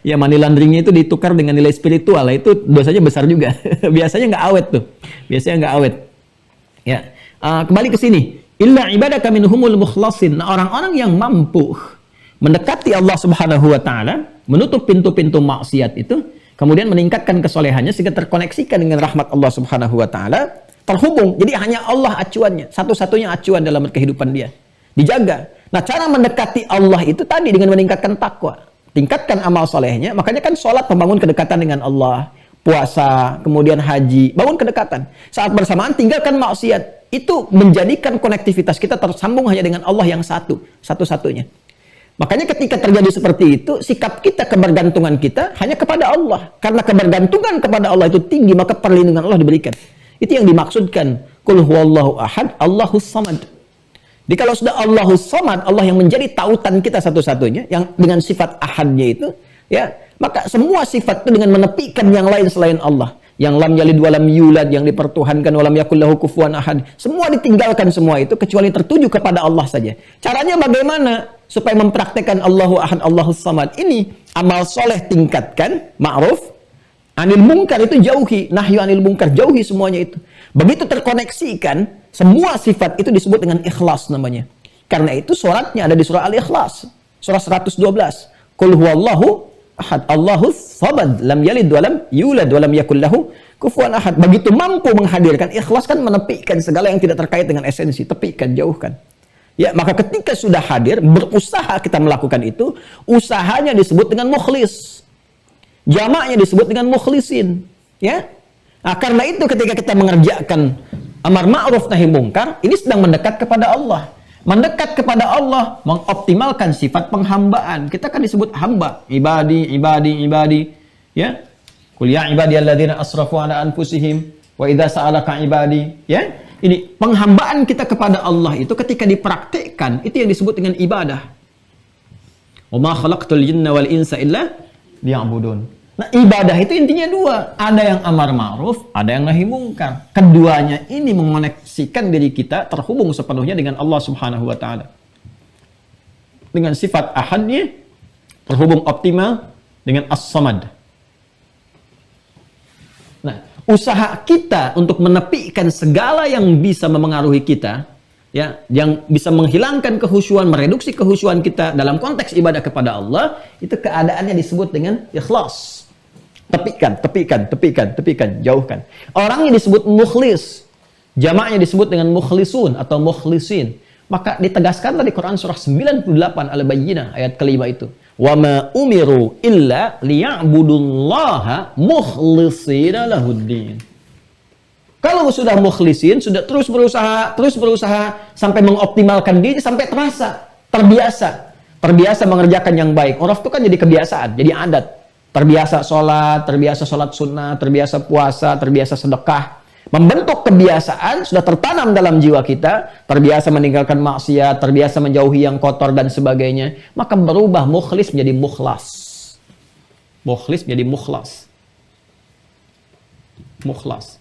Ya, money launderingnya itu ditukar dengan nilai spiritual, itu dosanya besar juga. Biasanya nggak awet tuh. Biasanya nggak awet. Ya, kembali ke sini. Illa ibadaka minhumul mukhlasin. Nah, orang-orang yang mampu mendekati Allah Subhanahu wa taala, menutup pintu-pintu maksiat itu, kemudian meningkatkan kesolehannya sehingga terkoneksikan dengan rahmat Allah Subhanahu wa taala, terhubung. Jadi hanya Allah acuannya, satu-satunya acuan dalam kehidupan dia. Dijaga. Nah, cara mendekati Allah itu tadi dengan meningkatkan takwa, tingkatkan amal solehnya. Makanya kan sholat membangun kedekatan dengan Allah, puasa, kemudian haji, bangun kedekatan. Saat bersamaan tinggalkan maksiat. Itu menjadikan konektivitas kita tersambung hanya dengan Allah yang satu-satunya. Makanya ketika terjadi seperti itu, sikap kita, kebergantungan kita hanya kepada Allah. Karena kebergantungan kepada Allah itu tinggi, maka perlindungan Allah diberikan. Itu yang dimaksudkan. Qul huwallahu ahad, Allahus samad. Jadi kalau sudah Allahus samad, Allah yang menjadi tautan kita satu-satunya, yang dengan sifat ahadnya itu, ya, maka semua sifat itu dengan menepikan yang lain selain Allah. Yang lam yalid walam yulad, yang dipertuhankan walam yakul lahu kufuwan ahad. Semua ditinggalkan semua itu kecuali tertuju kepada Allah saja. Caranya bagaimana? Supaya mempraktekkan Allahu ahad, Allahus samad. Ini amal soleh tingkatkan, ma'ruf, anil munkar itu jauhi, nahyu anil munkar, jauhi semuanya itu. Begitu terkoneksikan, semua sifat itu disebut dengan ikhlas namanya. Karena itu suratnya ada di surah Al-Ikhlas, surah 112. Qul huwallahu ahad, Allahus samad, lam yalid walam yulad walam yakul lahu kufuwan ahad. Begitu mampu menghadirkan, ikhlas kan menepikan segala yang tidak terkait dengan esensi, tepikan, jauhkan. Ya, maka ketika sudah hadir, berusaha kita melakukan itu, usahanya disebut dengan mukhlis. Jamaknya disebut dengan mukhlisin. Ya. Nah, karena itu ketika kita mengerjakan amar ma'ruf nahi mungkar, ini sedang mendekat kepada Allah. Mendekat kepada Allah, mengoptimalkan sifat penghambaan. Kita kan disebut hamba, ibadi. Ya. Qul ya ibadiyalladzina asrafu ala anfusihim wa idza sa'alaka ibadi. Ya. Ini penghambaan kita kepada Allah itu ketika dipraktikkan, itu yang disebut dengan ibadah. Wa ma khalaqtul jinna wal insa illa liya'budun. Nah, ibadah itu intinya dua. Ada yang amar ma'ruf, ada yang nahi mungkar. Keduanya ini mengoneksikan diri kita terhubung sepenuhnya dengan Allah Subhanahu wa taala. Dengan sifat ahadnya terhubung optimal dengan as-samad. Nah, usaha kita untuk menepikan segala yang bisa memengaruhi kita, ya, yang bisa menghilangkan kehusyuan, mereduksi kehusyuan kita dalam konteks ibadah kepada Allah, itu keadaannya disebut dengan ikhlas. Tepikan, jauhkan. Orangnya disebut mukhlis. Jamaknya disebut dengan mukhlisun atau mukhlisin. Maka ditegaskan di Quran surah 98 Al-Bayyinah ayat kelima itu. Wa ma umiru illa liya'budullaha mukhlishina lahuddin. Kalau sudah mukhlisin, sudah terus berusaha sampai mengoptimalkan diri, sampai terbiasa mengerjakan yang baik. Uruf itu kan jadi kebiasaan, jadi adat. Terbiasa sholat sunnah, terbiasa puasa, terbiasa sedekah. Membentuk kebiasaan, sudah tertanam dalam jiwa kita, terbiasa meninggalkan maksiat, terbiasa menjauhi yang kotor dan sebagainya. Maka berubah mukhlis menjadi mukhlas. Mukhlis menjadi mukhlas. Mukhlas.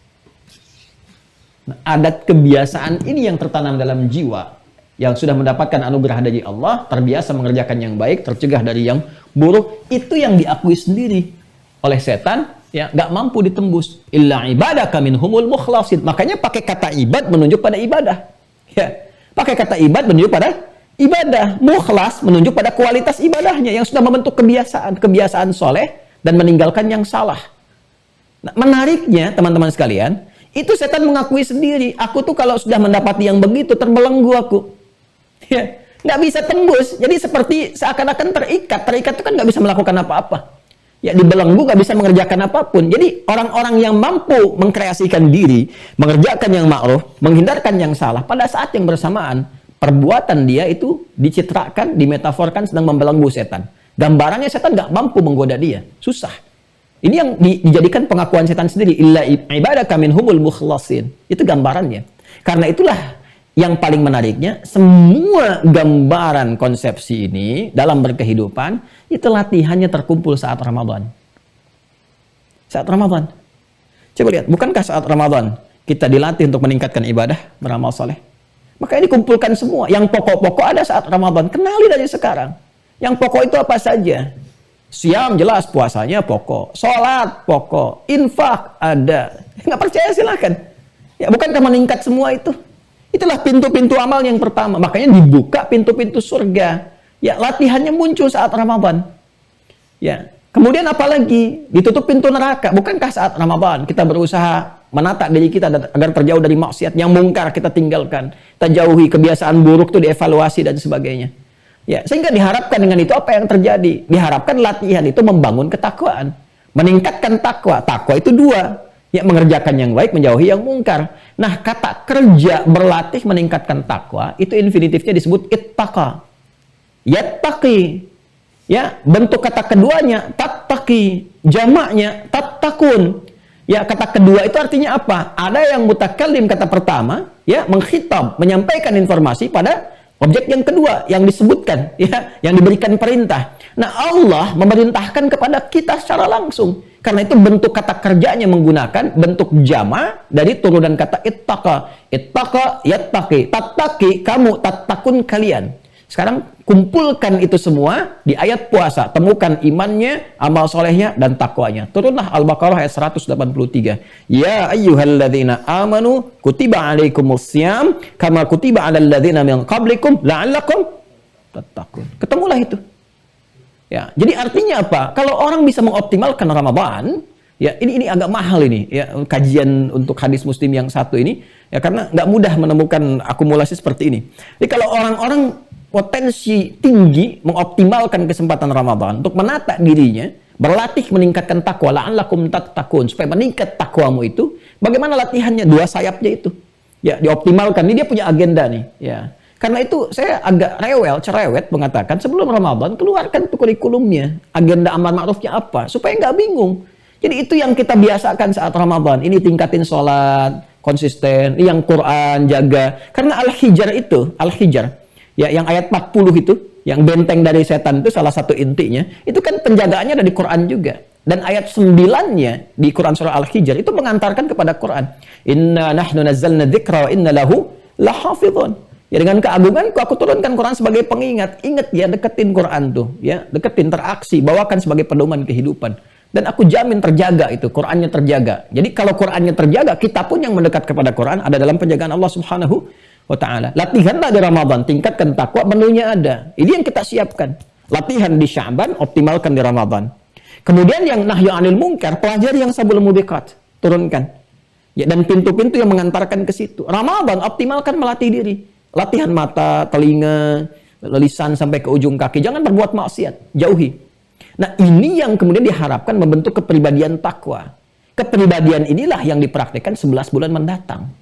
Nah, adat kebiasaan ini yang tertanam dalam jiwa, yang sudah mendapatkan anugerah dari Allah, terbiasa mengerjakan yang baik, tercegah dari yang buruk, itu yang diakui sendiri oleh setan, ya, nggak mampu ditembus. Illa ibadaka minhumul mukhlasin. Makanya pakai kata ibad menunjuk pada ibadah. Ya, pakai kata ibad menunjuk pada ibadah. Mukhlas menunjuk pada kualitas ibadahnya yang sudah membentuk kebiasaan soleh dan meninggalkan yang salah. Nah, menariknya teman-teman sekalian, itu setan mengakui sendiri, aku tuh kalau sudah mendapati yang begitu, terbelenggu aku. Ya, nggak bisa tembus. Jadi seperti seakan-akan terikat. Terikat itu kan nggak bisa melakukan apa-apa. Ya, dibelenggu nggak bisa mengerjakan apapun. Jadi orang-orang yang mampu mengkreasikan diri, mengerjakan yang ma'ruf, menghindarkan yang salah, pada saat yang bersamaan, perbuatan dia itu dicitrakan, dimetaforkan sedang membelenggu setan. Gambarannya setan nggak mampu menggoda dia. Susah. Ini yang dijadikan pengakuan setan sendiri. Illa ibadaka minhumul mukhlasin. Itu gambarannya. Karena itulah yang paling menariknya, semua gambaran konsepsi ini dalam berkehidupan, itu latihannya terkumpul saat Ramadan. Saat Ramadan. Coba lihat, bukankah saat Ramadan kita dilatih untuk meningkatkan ibadah, beramal soleh? Maka ini kumpulkan semua. Yang pokok-pokok ada saat Ramadan. Kenali dari sekarang. Yang pokok itu apa saja? Siam jelas, puasanya pokok. Sholat pokok. Infak ada. Nggak percaya silakan. Ya, bukankah meningkat semua itu? Itulah pintu-pintu amal yang pertama. Makanya dibuka pintu-pintu surga. Ya, latihannya muncul saat Ramadan. Ya. Kemudian apalagi? Ditutup pintu neraka. Bukankah saat Ramadan kita berusaha menata diri kita agar terjauh dari maksiat, yang mungkar kita tinggalkan. Kita jauhi kebiasaan buruk itu, dievaluasi dan sebagainya. Ya, sehingga diharapkan dengan itu apa yang terjadi? Diharapkan latihan itu membangun ketakwaan, meningkatkan takwa. Takwa itu dua, ya, mengerjakan yang baik, menjauhi yang mungkar. Nah, kata kerja berlatih meningkatkan takwa itu infinitifnya disebut ittaqa. Yattaqi. Ya, bentuk kata keduanya tattaqi, jamaknya tattakun. Ya, kata kedua itu artinya apa? Ada yang mutakallim, kata pertama, ya, mengkhitab, menyampaikan informasi pada objek yang kedua yang disebutkan, ya, yang diberikan perintah. Nah, Allah memerintahkan kepada kita secara langsung. Karena itu bentuk kata kerjanya menggunakan bentuk jama dari turunan kata ittaqa. Ittaqa yattaqi. Tattaqi kamu, tattakun kalian. Sekarang kumpulkan itu semua di ayat puasa. Temukan imannya, amal solehnya, dan takwanya. Turunlah Al-Baqarah ayat 183. Ya ayyuhalladzina amanu kutiba alaikumussyam kama kutiba alal ladzina min qablikum la'allakum tattaqun. Ketemulah itu. Ya, jadi artinya apa? Kalau orang bisa mengoptimalkan Ramadan, ya, ini agak mahal ini, ya, kajian untuk hadis Muslim yang satu ini, ya, karena nggak mudah menemukan akumulasi seperti ini. Jadi kalau orang-orang potensi tinggi mengoptimalkan kesempatan Ramadan untuk menata dirinya, berlatih meningkatkan takwa, la'allakum tattaqun, supaya meningkat takwamu itu, bagaimana latihannya? Dua sayapnya itu, ya, dioptimalkan. Ini dia punya agenda nih, ya. Karena itu saya agak cerewet mengatakan sebelum Ramadan keluarkan itu kurikulumnya, agenda amar ma'rufnya apa, supaya nggak bingung. Jadi itu yang kita biasakan saat Ramadan. Ini tingkatin sholat, konsisten, yang Quran jaga. Karena Al-Hijr itu, Al-Hijr, ya, yang ayat 40 itu, yang benteng dari setan itu salah satu intinya, itu kan penjagaannya ada di Quran juga. Dan ayat 9-nya di Quran surah Al-Hijr itu mengantarkan kepada Quran. Inna nahnu nazzalna dzikra wa inna lahu lahafidhun. Ya, dengan keagunganku aku turunkan Quran sebagai pengingat. Ingat ya, deketin Quran tuh, ya, deketin, teraksi, bawakan sebagai pedoman kehidupan. Dan aku jamin terjaga itu, Qurannya terjaga. Jadi kalau Qurannya terjaga, kita pun yang mendekat kepada Quran ada dalam penjagaan Allah Subhanahu wa ta'ala. Latihanlah di Ramadan, tingkatkan takwa, menunya ada. Ini yang kita siapkan. Latihan di Sya'ban, optimalkan di Ramadan. Kemudian yang nahyu anil munkar, pelajari yang sabul mubiqat, turunkan. Ya, dan pintu-pintu yang mengantarkan ke situ. Ramadan, optimalkan melatih diri. Latihan mata, telinga, lisan sampai ke ujung kaki. Jangan berbuat maksiat, jauhi. Nah, ini yang kemudian diharapkan membentuk kepribadian takwa. kepribadian inilah yang dipraktikkan 11 bulan mendatang.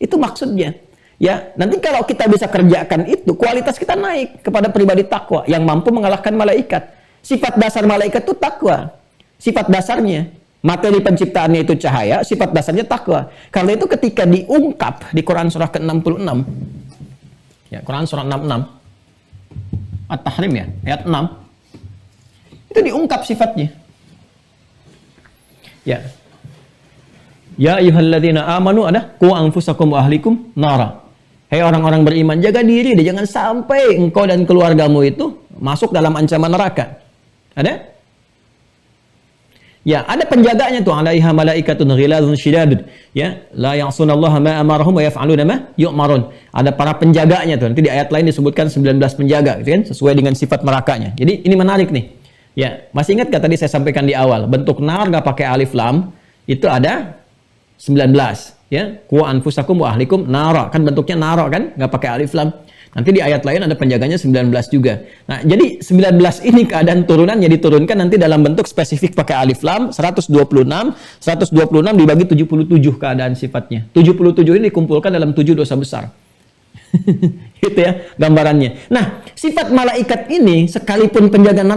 Itu maksudnya. Ya, nanti kalau kita bisa kerjakan itu, kualitas kita naik kepada pribadi takwa yang mampu mengalahkan malaikat. Sifat dasar malaikat itu takwa. Sifat dasarnya, materi penciptaannya itu cahaya, sifat dasarnya takwa. Karena itu ketika diungkap di Quran surah ke-66, ya, Quran surah 66, At-Tahrim ya, ayat 6, itu diungkap sifatnya. Ya. Ya ayyuhalladzina amanu qu anfusakum wa ahlikum nara. Hei orang-orang beriman, jaga diri deh, jangan sampai engkau dan keluargamu itu masuk dalam ancaman neraka. Ada? Ya, ada penjaganya tuh, alaiha malaikatun ghilazun syidadun, ya, la ya'sunallaha ma amarahum wa yaf'aluna ma yu'marun. Ada para penjaganya tuh. Nanti di ayat lain disebutkan 19 penjaga, gitu kan, sesuai dengan sifat nerakanya. Jadi ini menarik nih. Ya, masih ingat gak tadi saya sampaikan di awal, bentuk nar gak pakai alif lam, itu ada 19. Ya, ku anfusakum wa ahlikum nara, kan bentuknya nara kan, nggak pakai alif lam. Nanti di ayat lain ada penjaganya 19 juga. Nah, jadi 19 ini keadaan turunannya diturunkan nanti dalam bentuk spesifik pakai alif lam, 126 dibagi 77 keadaan sifatnya. 77 ini dikumpulkan dalam 7 dosa besar. Gitu ya gambarannya. Nah, sifat malaikat ini sekalipun penjaga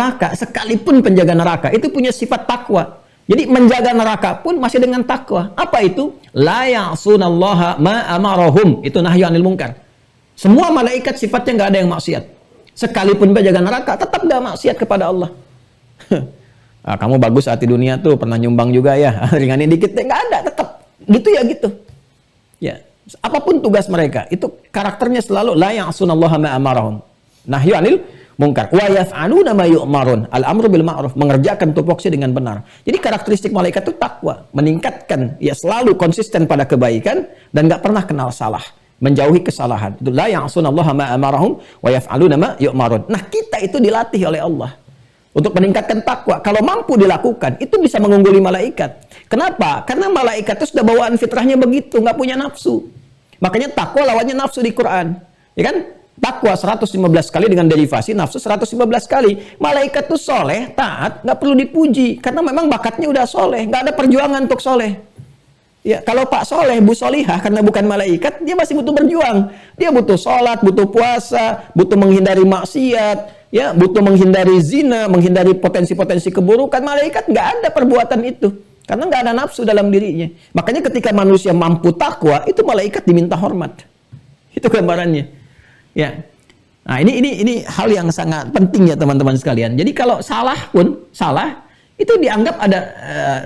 neraka itu punya sifat takwa. Jadi menjaga neraka pun masih dengan takwa. Apa itu? La ya'sunallaha ma amarahum. Itu nahyu anil munkar. Semua malaikat sifatnya nggak ada yang maksiat. Sekalipun penjaga neraka tetap nggak maksiat kepada Allah. Nah, kamu bagus hati dunia tuh, pernah nyumbang juga ya. Ringanin dikit deh, nggak ada, tetap gitu ya gitu. Ya, apapun tugas mereka, itu karakternya selalu la ya'sunallaha ma amarahum. Nahyu anil munkar. Wa yaf'aluna ma yu'marun. Al-amru bil ma'ruf, mengerjakan tupoksi dengan benar. Jadi karakteristik malaikat itu takwa, meningkatkan, ya selalu konsisten pada kebaikan dan enggak pernah kenal salah, menjauhi kesalahan. Itu la ya'sunallaha ma amarahum wa yaf'aluna ma yu'marun. Nah, kita itu dilatih oleh Allah untuk meningkatkan takwa. Kalau mampu dilakukan, itu bisa mengungguli malaikat. Kenapa? Karena malaikat itu sudah bawaan fitrahnya begitu, enggak punya nafsu. Makanya takwa lawannya nafsu di Quran. Ya kan? Takwa 115 kali dengan derivasi nafsu 115 kali. Malaikat tuh soleh, taat, nggak perlu dipuji karena memang bakatnya udah soleh, nggak ada perjuangan untuk soleh. Ya, kalau Pak Soleh, Bu Solihah karena bukan malaikat, dia masih butuh berjuang. Dia butuh sholat, butuh puasa, butuh menghindari maksiat, ya, butuh menghindari zina, menghindari potensi-potensi keburukan. Malaikat nggak ada perbuatan itu karena nggak ada nafsu dalam dirinya. Makanya ketika manusia mampu takwa, itu malaikat diminta hormat. Itu gambarannya. Ya, nah ini hal yang sangat penting ya teman-teman sekalian. Jadi kalau salah itu dianggap ada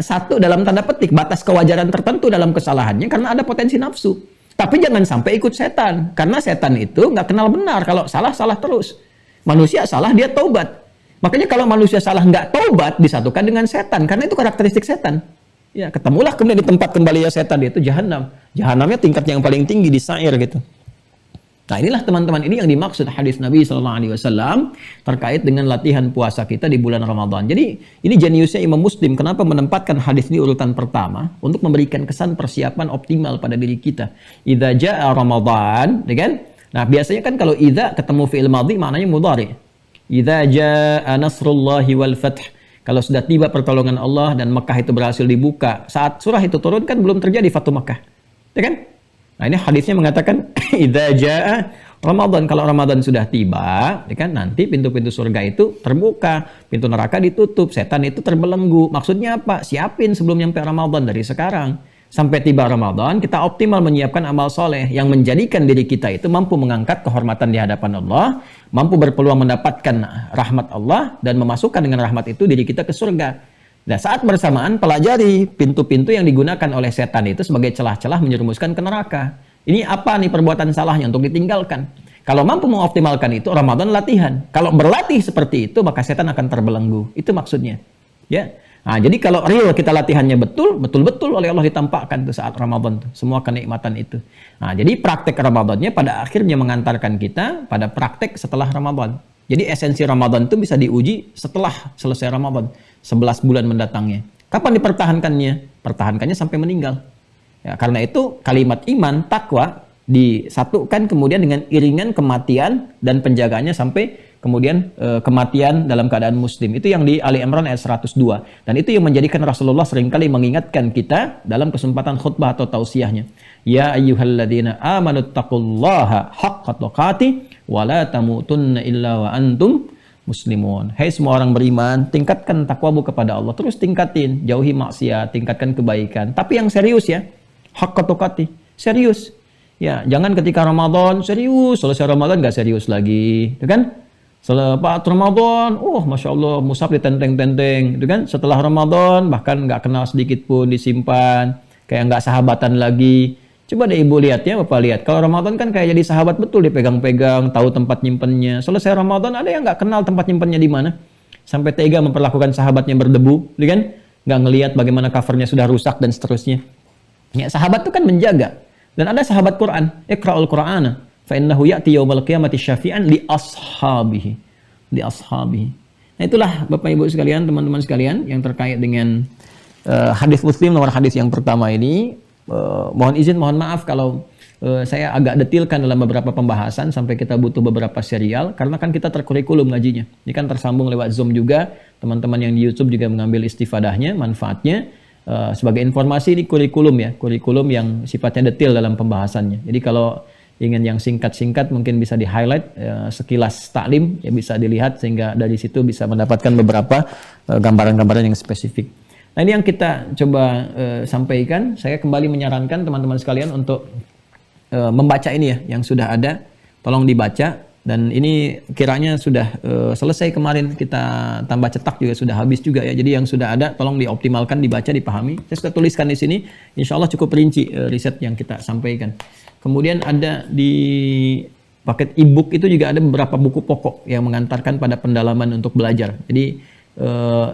satu dalam tanda petik batas kewajaran tertentu dalam kesalahannya karena ada potensi nafsu. Tapi jangan sampai ikut setan karena setan itu nggak kenal benar. Kalau salah terus. Manusia salah dia taubat. Makanya kalau manusia salah nggak taubat disatukan dengan setan karena itu karakteristik setan. Ya, ketemulah kemudian di tempat kembalinya setan itu jahanam. Jahanamnya tingkat yang paling tinggi di sa'ir gitu. Nah, inilah teman-teman, ini yang dimaksud hadis Nabi SAW terkait dengan latihan puasa kita di bulan Ramadan. Jadi ini jeniusnya Imam Muslim kenapa menempatkan hadis ini urutan pertama untuk memberikan kesan persiapan optimal pada diri kita. Idza jaa Ramadan, ya kan? Nah, biasanya kan kalau idza ketemu fi'il madhi maknanya mudhari. Idza jaa nasrullahi wal fath. Kalau sudah tiba pertolongan Allah dan Mekah itu berhasil dibuka. Saat surah itu turun kan belum terjadi Fatu Mekah. Ya kan? Nah, ini hadisnya mengatakan idza jaa Ramadan, kalau Ramadan sudah tiba, ya kan, nanti pintu-pintu surga itu terbuka, pintu neraka ditutup, setan itu terbelenggu. Maksudnya apa? Siapin sebelum nyampe Ramadan dari sekarang. Sampai tiba Ramadan, kita optimal menyiapkan amal soleh yang menjadikan diri kita itu mampu mengangkat kehormatan di hadapan Allah, mampu berpeluang mendapatkan rahmat Allah dan memasukkan dengan rahmat itu diri kita ke surga. Nah, saat bersamaan pelajari pintu-pintu yang digunakan oleh setan itu sebagai celah-celah menjerumuskan ke neraka. Ini apa nih perbuatan salahnya untuk ditinggalkan? Kalau mampu mengoptimalkan itu, Ramadan latihan. Kalau berlatih seperti itu, maka setan akan terbelenggu. Itu maksudnya. Ya. Nah, jadi kalau real kita latihannya betul-betul oleh Allah ditampakkan tuh saat Ramadan tuh, semua kenikmatan itu. Nah, jadi praktek Ramadannya pada akhirnya mengantarkan kita pada praktek setelah Ramadan. Jadi esensi Ramadan itu bisa diuji setelah selesai Ramadan, 11 bulan mendatangnya. Kapan dipertahankannya? Pertahankannya sampai meninggal. Ya, karena itu kalimat iman, takwa disatukan kemudian dengan iringan kematian dan penjagaannya sampai kemudian kematian dalam keadaan muslim. Itu yang di Ali Imran ayat 102. Dan itu yang menjadikan Rasulullah seringkali mengingatkan kita dalam kesempatan khutbah atau tausiahnya. Ya ayyuhalladzina amanu taqullaha haqqa tuqatih wa la tamutunna illa wa antum muslimun. Hai semua orang beriman, tingkatkan takwamu kepada Allah. Terus tingkatin, jauhi maksiat, tingkatkan kebaikan. Tapi yang serius ya. Haqqa tuqatih, serius. Ya, jangan ketika Ramadan serius, selesai Ramadan nggak serius lagi, gitu kan? Selepas Ramadan, masya Allah, mushaf ditenteng-tenteng, gitu kan? Setelah Ramadan bahkan nggak kenal sedikit pun disimpan, kayak nggak sahabatan lagi. Coba deh ibu lihat ya, bapak lihat. Kalau Ramadan kan kayak jadi sahabat betul, dipegang-pegang, tahu tempat nyimpennya. Selesai Ramadan ada yang nggak kenal tempat nyimpennya di mana, sampai tega memperlakukan sahabatnya berdebu, gitu kan? Nggak ngelihat bagaimana covernya sudah rusak dan seterusnya. Ya, sahabat itu kan menjaga. Dan ada sahabat Quran, Iqra'ul Qur'ana fa innahu ya'ti yaumal qiyamati syafi'an li ashabihi. Li ashabihi. Nah, itulah Bapak Ibu sekalian, teman-teman sekalian yang terkait dengan hadis Muslim nomor hadis yang pertama ini. Mohon izin, mohon maaf kalau saya agak detilkan dalam beberapa pembahasan sampai kita butuh beberapa serial karena kan kita terkurikulum ngajinya. Ini kan tersambung lewat Zoom juga. Teman-teman yang di YouTube juga mengambil istifadahnya, manfaatnya. Sebagai informasi ini kurikulum yang sifatnya detail dalam pembahasannya. Jadi kalau ingin yang singkat-singkat mungkin bisa di-highlight sekilas taklim, ya bisa dilihat sehingga dari situ bisa mendapatkan beberapa gambaran-gambaran yang spesifik. Nah, ini yang kita coba sampaikan. Saya kembali menyarankan teman-teman sekalian untuk membaca ini ya, yang sudah ada, tolong dibaca. Dan ini kiranya sudah selesai kemarin, kita tambah cetak juga sudah habis juga ya. Jadi yang sudah ada tolong dioptimalkan, dibaca, dipahami. Saya sudah tuliskan di sini, insya Allah cukup rinci riset yang kita sampaikan. Kemudian ada di paket e-book itu juga ada beberapa buku pokok yang mengantarkan pada pendalaman untuk belajar. Jadi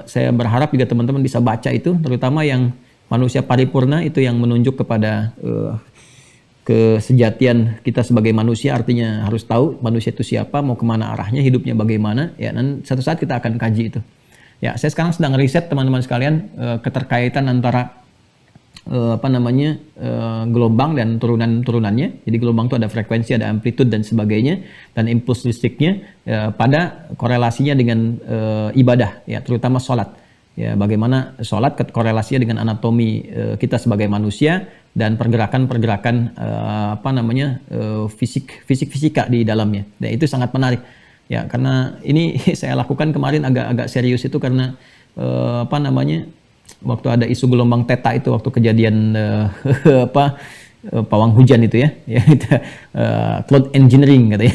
saya berharap juga teman-teman bisa baca itu, terutama yang manusia paripurna itu yang menunjuk kepada kesejatian kita sebagai manusia, artinya harus tahu manusia itu siapa, mau kemana arahnya, hidupnya bagaimana, ya. Dan satu saat kita akan kaji itu. Ya, saya sekarang sedang riset teman-teman sekalian keterkaitan antara gelombang dan turunan-turunannya. Jadi gelombang itu ada frekuensi, ada amplitude dan sebagainya, dan impuls listriknya pada korelasinya dengan ibadah, ya, terutama sholat. Ya, bagaimana sholat korelasinya dengan anatomi kita sebagai manusia dan pergerakan-pergerakan fisika di dalamnya. Dan itu sangat menarik. Ya, karena ini saya lakukan kemarin agak serius itu karena waktu ada isu gelombang theta itu waktu kejadian pawang hujan itu ya cloud engineering katanya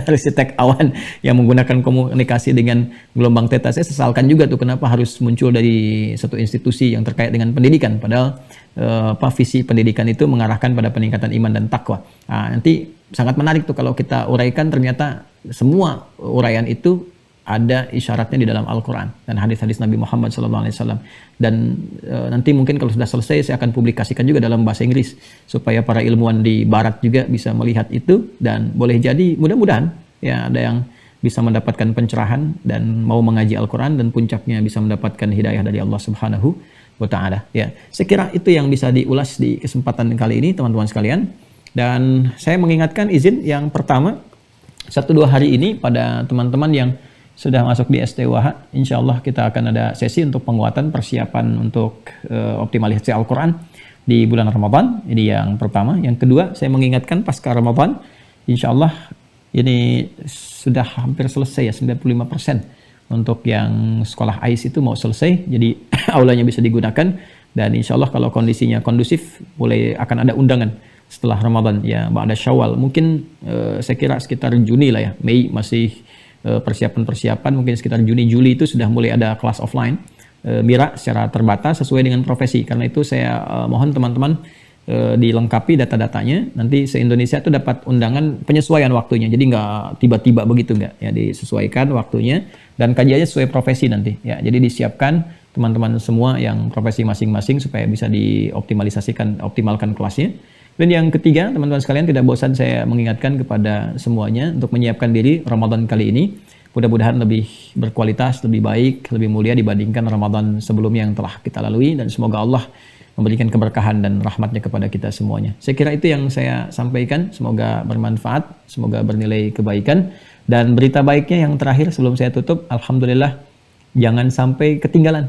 arsitek awan yang menggunakan komunikasi dengan gelombang theta. Saya sesalkan juga tuh kenapa harus muncul dari satu institusi yang terkait dengan pendidikan, padahal visi pendidikan itu mengarahkan pada peningkatan iman dan takwa. Nah, nanti sangat menarik tuh kalau kita uraikan, ternyata semua uraian itu ada isyaratnya di dalam Al-Quran dan hadis-hadis Nabi Muhammad SAW. Dan nanti mungkin kalau sudah selesai saya akan publikasikan juga dalam bahasa Inggris supaya para ilmuwan di Barat juga bisa melihat itu, dan boleh jadi mudah-mudahan ya ada yang bisa mendapatkan pencerahan dan mau mengaji Al-Quran dan puncaknya bisa mendapatkan hidayah dari Allah Subhanahu wa Ta'ala. Ya, saya kira itu yang bisa diulas di kesempatan kali ini teman-teman sekalian. Dan saya mengingatkan izin yang pertama 1-2 hari ini pada teman-teman yang sudah masuk di STWH, insya Allah kita akan ada sesi untuk penguatan persiapan untuk optimalisasi Al-Quran di bulan Ramadan. Ini yang pertama. Yang kedua, saya mengingatkan pasca Ramadan, insya Allah ini sudah hampir selesai ya, 95% untuk yang sekolah AIS itu mau selesai, jadi aulanya bisa digunakan. Dan insya Allah kalau kondisinya kondusif, mulai akan ada undangan setelah Ramadan ya, ba'da Syawal. Mungkin saya kira sekitar Juni lah ya, Mei masih persiapan-persiapan, mungkin sekitar Juni-Juli itu sudah mulai ada kelas offline Mira secara terbatas sesuai dengan profesi. Karena itu saya mohon teman-teman dilengkapi data-datanya, nanti se-Indonesia itu dapat undangan penyesuaian waktunya, jadi nggak tiba-tiba begitu, nggak ya, disesuaikan waktunya dan kajiannya sesuai profesi nanti ya. Jadi disiapkan teman-teman semua yang profesi masing-masing supaya bisa optimalkan kelasnya. Dan yang ketiga, teman-teman sekalian, tidak bosan saya mengingatkan kepada semuanya untuk menyiapkan diri Ramadan kali ini. Mudah-mudahan lebih berkualitas, lebih baik, lebih mulia dibandingkan Ramadan sebelumnya yang telah kita lalui. Dan semoga Allah memberikan keberkahan dan rahmatnya kepada kita semuanya. Saya kira itu yang saya sampaikan. Semoga bermanfaat, semoga bernilai kebaikan. Dan berita baiknya yang terakhir sebelum saya tutup, alhamdulillah, jangan sampai ketinggalan.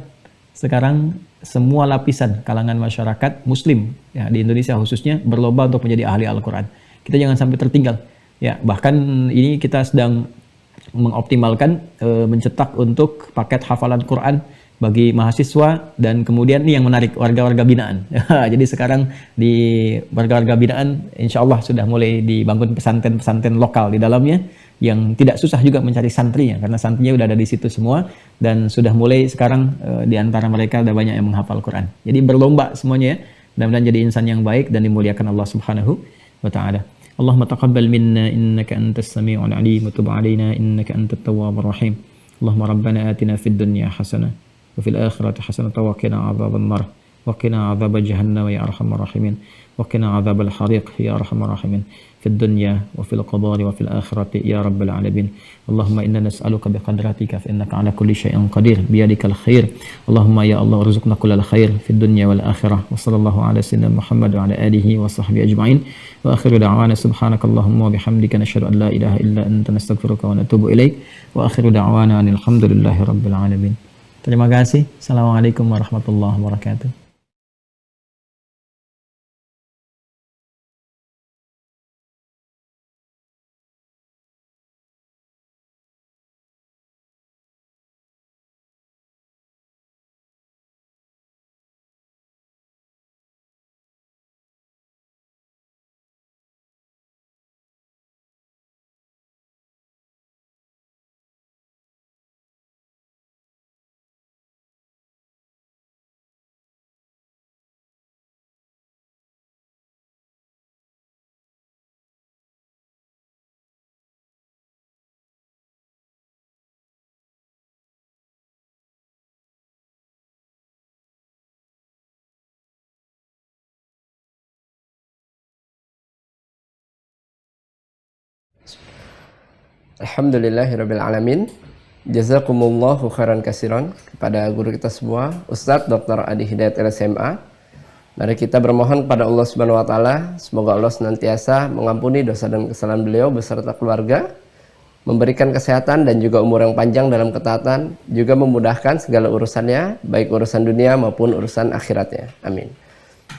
Sekarang semua lapisan kalangan masyarakat muslim ya di Indonesia khususnya berlomba untuk menjadi ahli Al-Qur'an. Kita jangan sampai tertinggal. Ya, bahkan ini kita sedang mengoptimalkan mencetak untuk paket hafalan Quran bagi mahasiswa, dan kemudian ini yang menarik, warga-warga binaan. Jadi sekarang di warga-warga binaan insya Allah sudah mulai dibangun pesantren-pesantren lokal di dalamnya, yang tidak susah juga mencari santrinya karena santrinya udah ada di situ semua, dan sudah mulai sekarang di antara mereka ada banyak yang menghafal Quran. Jadi berlomba semuanya ya, mudah-mudahan jadi insan yang baik dan dimuliakan Allah Subhanahu wa taala. Allahumma taqabbal minna innaka antas sami'ul alim wa tub 'alaina innaka antat tawwabur rahim. Allahumma rabbana atina fid dunya hasanah wa fil akhirati hasanah wa qina adzaban nar wa qina adzab jahannam ya arhamar rahimin wa qina adzabal hariq ya arhamar rahimin fid dunya wa fil qadari wa fil akhirati ya rabbal alamin. Allahumma inna nas'aluka biqadratika fa innaka ala kulli syai'in qadir biyadikal khair. Allahumma ya Allah warzuqna kullal khair fid dunya wal akhirah. Wa sallallahu ala sayyidina Muhammad wa ala alihi wa sahbihi ajma'in. Wa akhiru da'wana subhanakallahumma wa bihamdika nashhadu an la ilaha illa anta nastaghfiruka wa natubu ilaik. Wa akhiru da'wana alhamdulillahi rabbil alamin. Terima kasih. Assalamualaikum warahmatullahi wabarakatuh. Alhamdulillahirabbil alamin. Jazakumullahu khairan katsiran kepada guru kita semua, Ustadz Dr. Adi Hidayat LSMA. Mari kita bermohon kepada Allah Subhanahu wa taala, semoga Allah senantiasa mengampuni dosa dan kesalahan beliau beserta keluarga, memberikan kesehatan dan juga umur yang panjang dalam ketaatan, juga memudahkan segala urusannya, baik urusan dunia maupun urusan akhiratnya. Amin.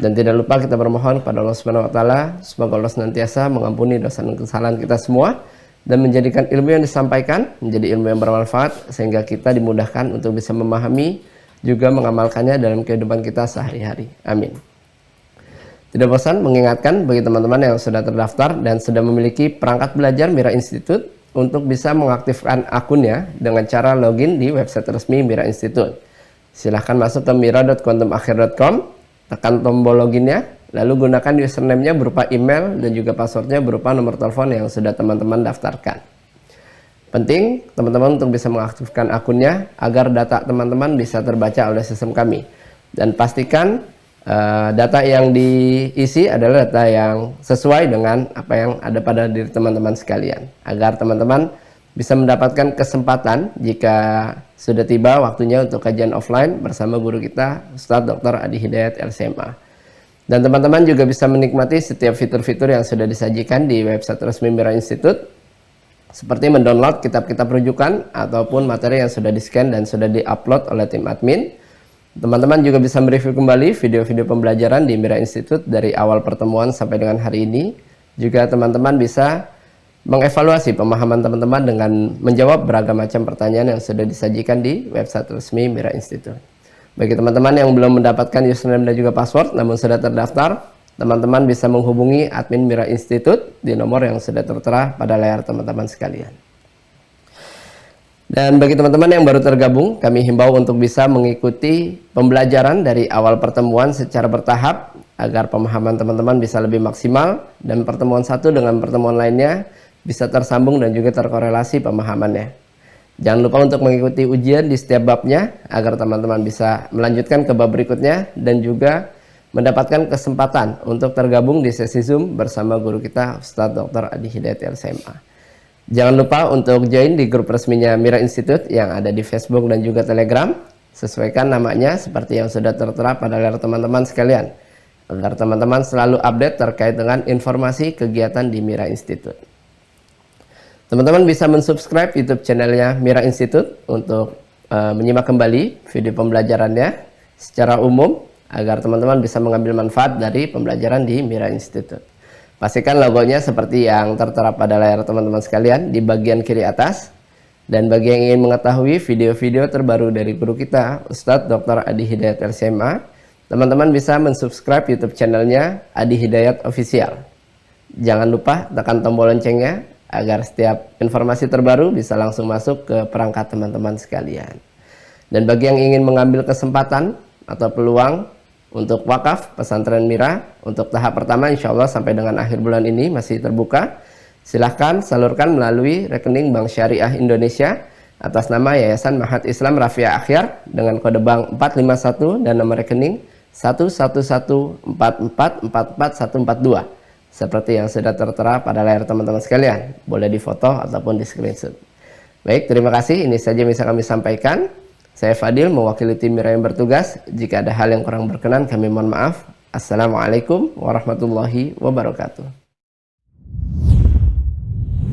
Dan tidak lupa kita bermohon kepada Allah Subhanahu wa taala, semoga Allah senantiasa mengampuni dosa dan kesalahan kita semua, dan menjadikan ilmu yang disampaikan menjadi ilmu yang bermanfaat, sehingga kita dimudahkan untuk bisa memahami juga mengamalkannya dalam kehidupan kita sehari-hari. Amin. Tidak bosan mengingatkan bagi teman-teman yang sudah terdaftar dan sudah memiliki perangkat belajar Mira Institute untuk bisa mengaktifkan akunnya dengan cara login di website resmi Mira Institute. Silahkan masuk ke mira.quantumakhir.com, tekan tombol loginnya, lalu gunakan username-nya berupa email dan juga passwordnya berupa nomor telepon yang sudah teman-teman daftarkan. Penting teman-teman untuk bisa mengaktifkan akunnya agar data teman-teman bisa terbaca oleh sistem kami. Dan pastikan data yang diisi adalah data yang sesuai dengan apa yang ada pada diri teman-teman sekalian, agar teman-teman bisa mendapatkan kesempatan jika sudah tiba waktunya untuk kajian offline bersama guru kita Ustadz Dr. Adi Hidayat LSMA. Dan teman-teman juga bisa menikmati setiap fitur-fitur yang sudah disajikan di website resmi Mira Institute, seperti mendownload kitab-kitab rujukan ataupun materi yang sudah di-scan dan sudah di-upload oleh tim admin. Teman-teman juga bisa mereview kembali video-video pembelajaran di Mira Institute dari awal pertemuan sampai dengan hari ini. Juga teman-teman bisa mengevaluasi pemahaman teman-teman dengan menjawab beragam macam pertanyaan yang sudah disajikan di website resmi Mira Institute. Bagi teman-teman yang belum mendapatkan username dan juga password namun sudah terdaftar, teman-teman bisa menghubungi admin Mira Institute di nomor yang sudah tertera pada layar teman-teman sekalian. Dan bagi teman-teman yang baru tergabung, kami himbau untuk bisa mengikuti pembelajaran dari awal pertemuan secara bertahap agar pemahaman teman-teman bisa lebih maksimal dan pertemuan satu dengan pertemuan lainnya bisa tersambung dan juga terkorelasi pemahamannya. Jangan lupa untuk mengikuti ujian di setiap babnya agar teman-teman bisa melanjutkan ke bab berikutnya dan juga mendapatkan kesempatan untuk tergabung di sesi Zoom bersama guru kita Ustadz Dr. Adi Hidayat LSMA. Jangan lupa untuk join di grup resminya Mira Institute yang ada di Facebook dan juga Telegram. Sesuaikan namanya seperti yang sudah tertera pada layar teman-teman sekalian, agar teman-teman selalu update terkait dengan informasi kegiatan di Mira Institute. Teman-teman bisa mensubscribe YouTube channelnya Mira Institute untuk menyimak kembali video pembelajarannya secara umum agar teman-teman bisa mengambil manfaat dari pembelajaran di Mira Institute. Pastikan logonya seperti yang tertera pada layar teman-teman sekalian di bagian kiri atas. Dan bagi yang ingin mengetahui video-video terbaru dari guru kita, Ustadz Dr. Adi Hidayat LCMA, teman-teman bisa mensubscribe YouTube channelnya Adi Hidayat Official. Jangan lupa tekan tombol loncengnya agar setiap informasi terbaru bisa langsung masuk ke perangkat teman-teman sekalian. Dan bagi yang ingin mengambil kesempatan atau peluang untuk wakaf pesantren Mira untuk tahap pertama, insya Allah sampai dengan akhir bulan ini masih terbuka. Silahkan salurkan melalui rekening Bank Syariah Indonesia atas nama Yayasan Mahat Islam Rafiah Akhyar dengan kode bank 451 dan nomor rekening 11144444142 seperti yang sudah tertera pada layar teman-teman sekalian. Boleh difoto ataupun di screenshot. Baik, terima kasih. Ini saja yang bisa kami sampaikan. Saya Fadil mewakili tim Mira yang bertugas. Jika ada hal yang kurang berkenan kami mohon maaf. Assalamualaikum warahmatullahi wabarakatuh.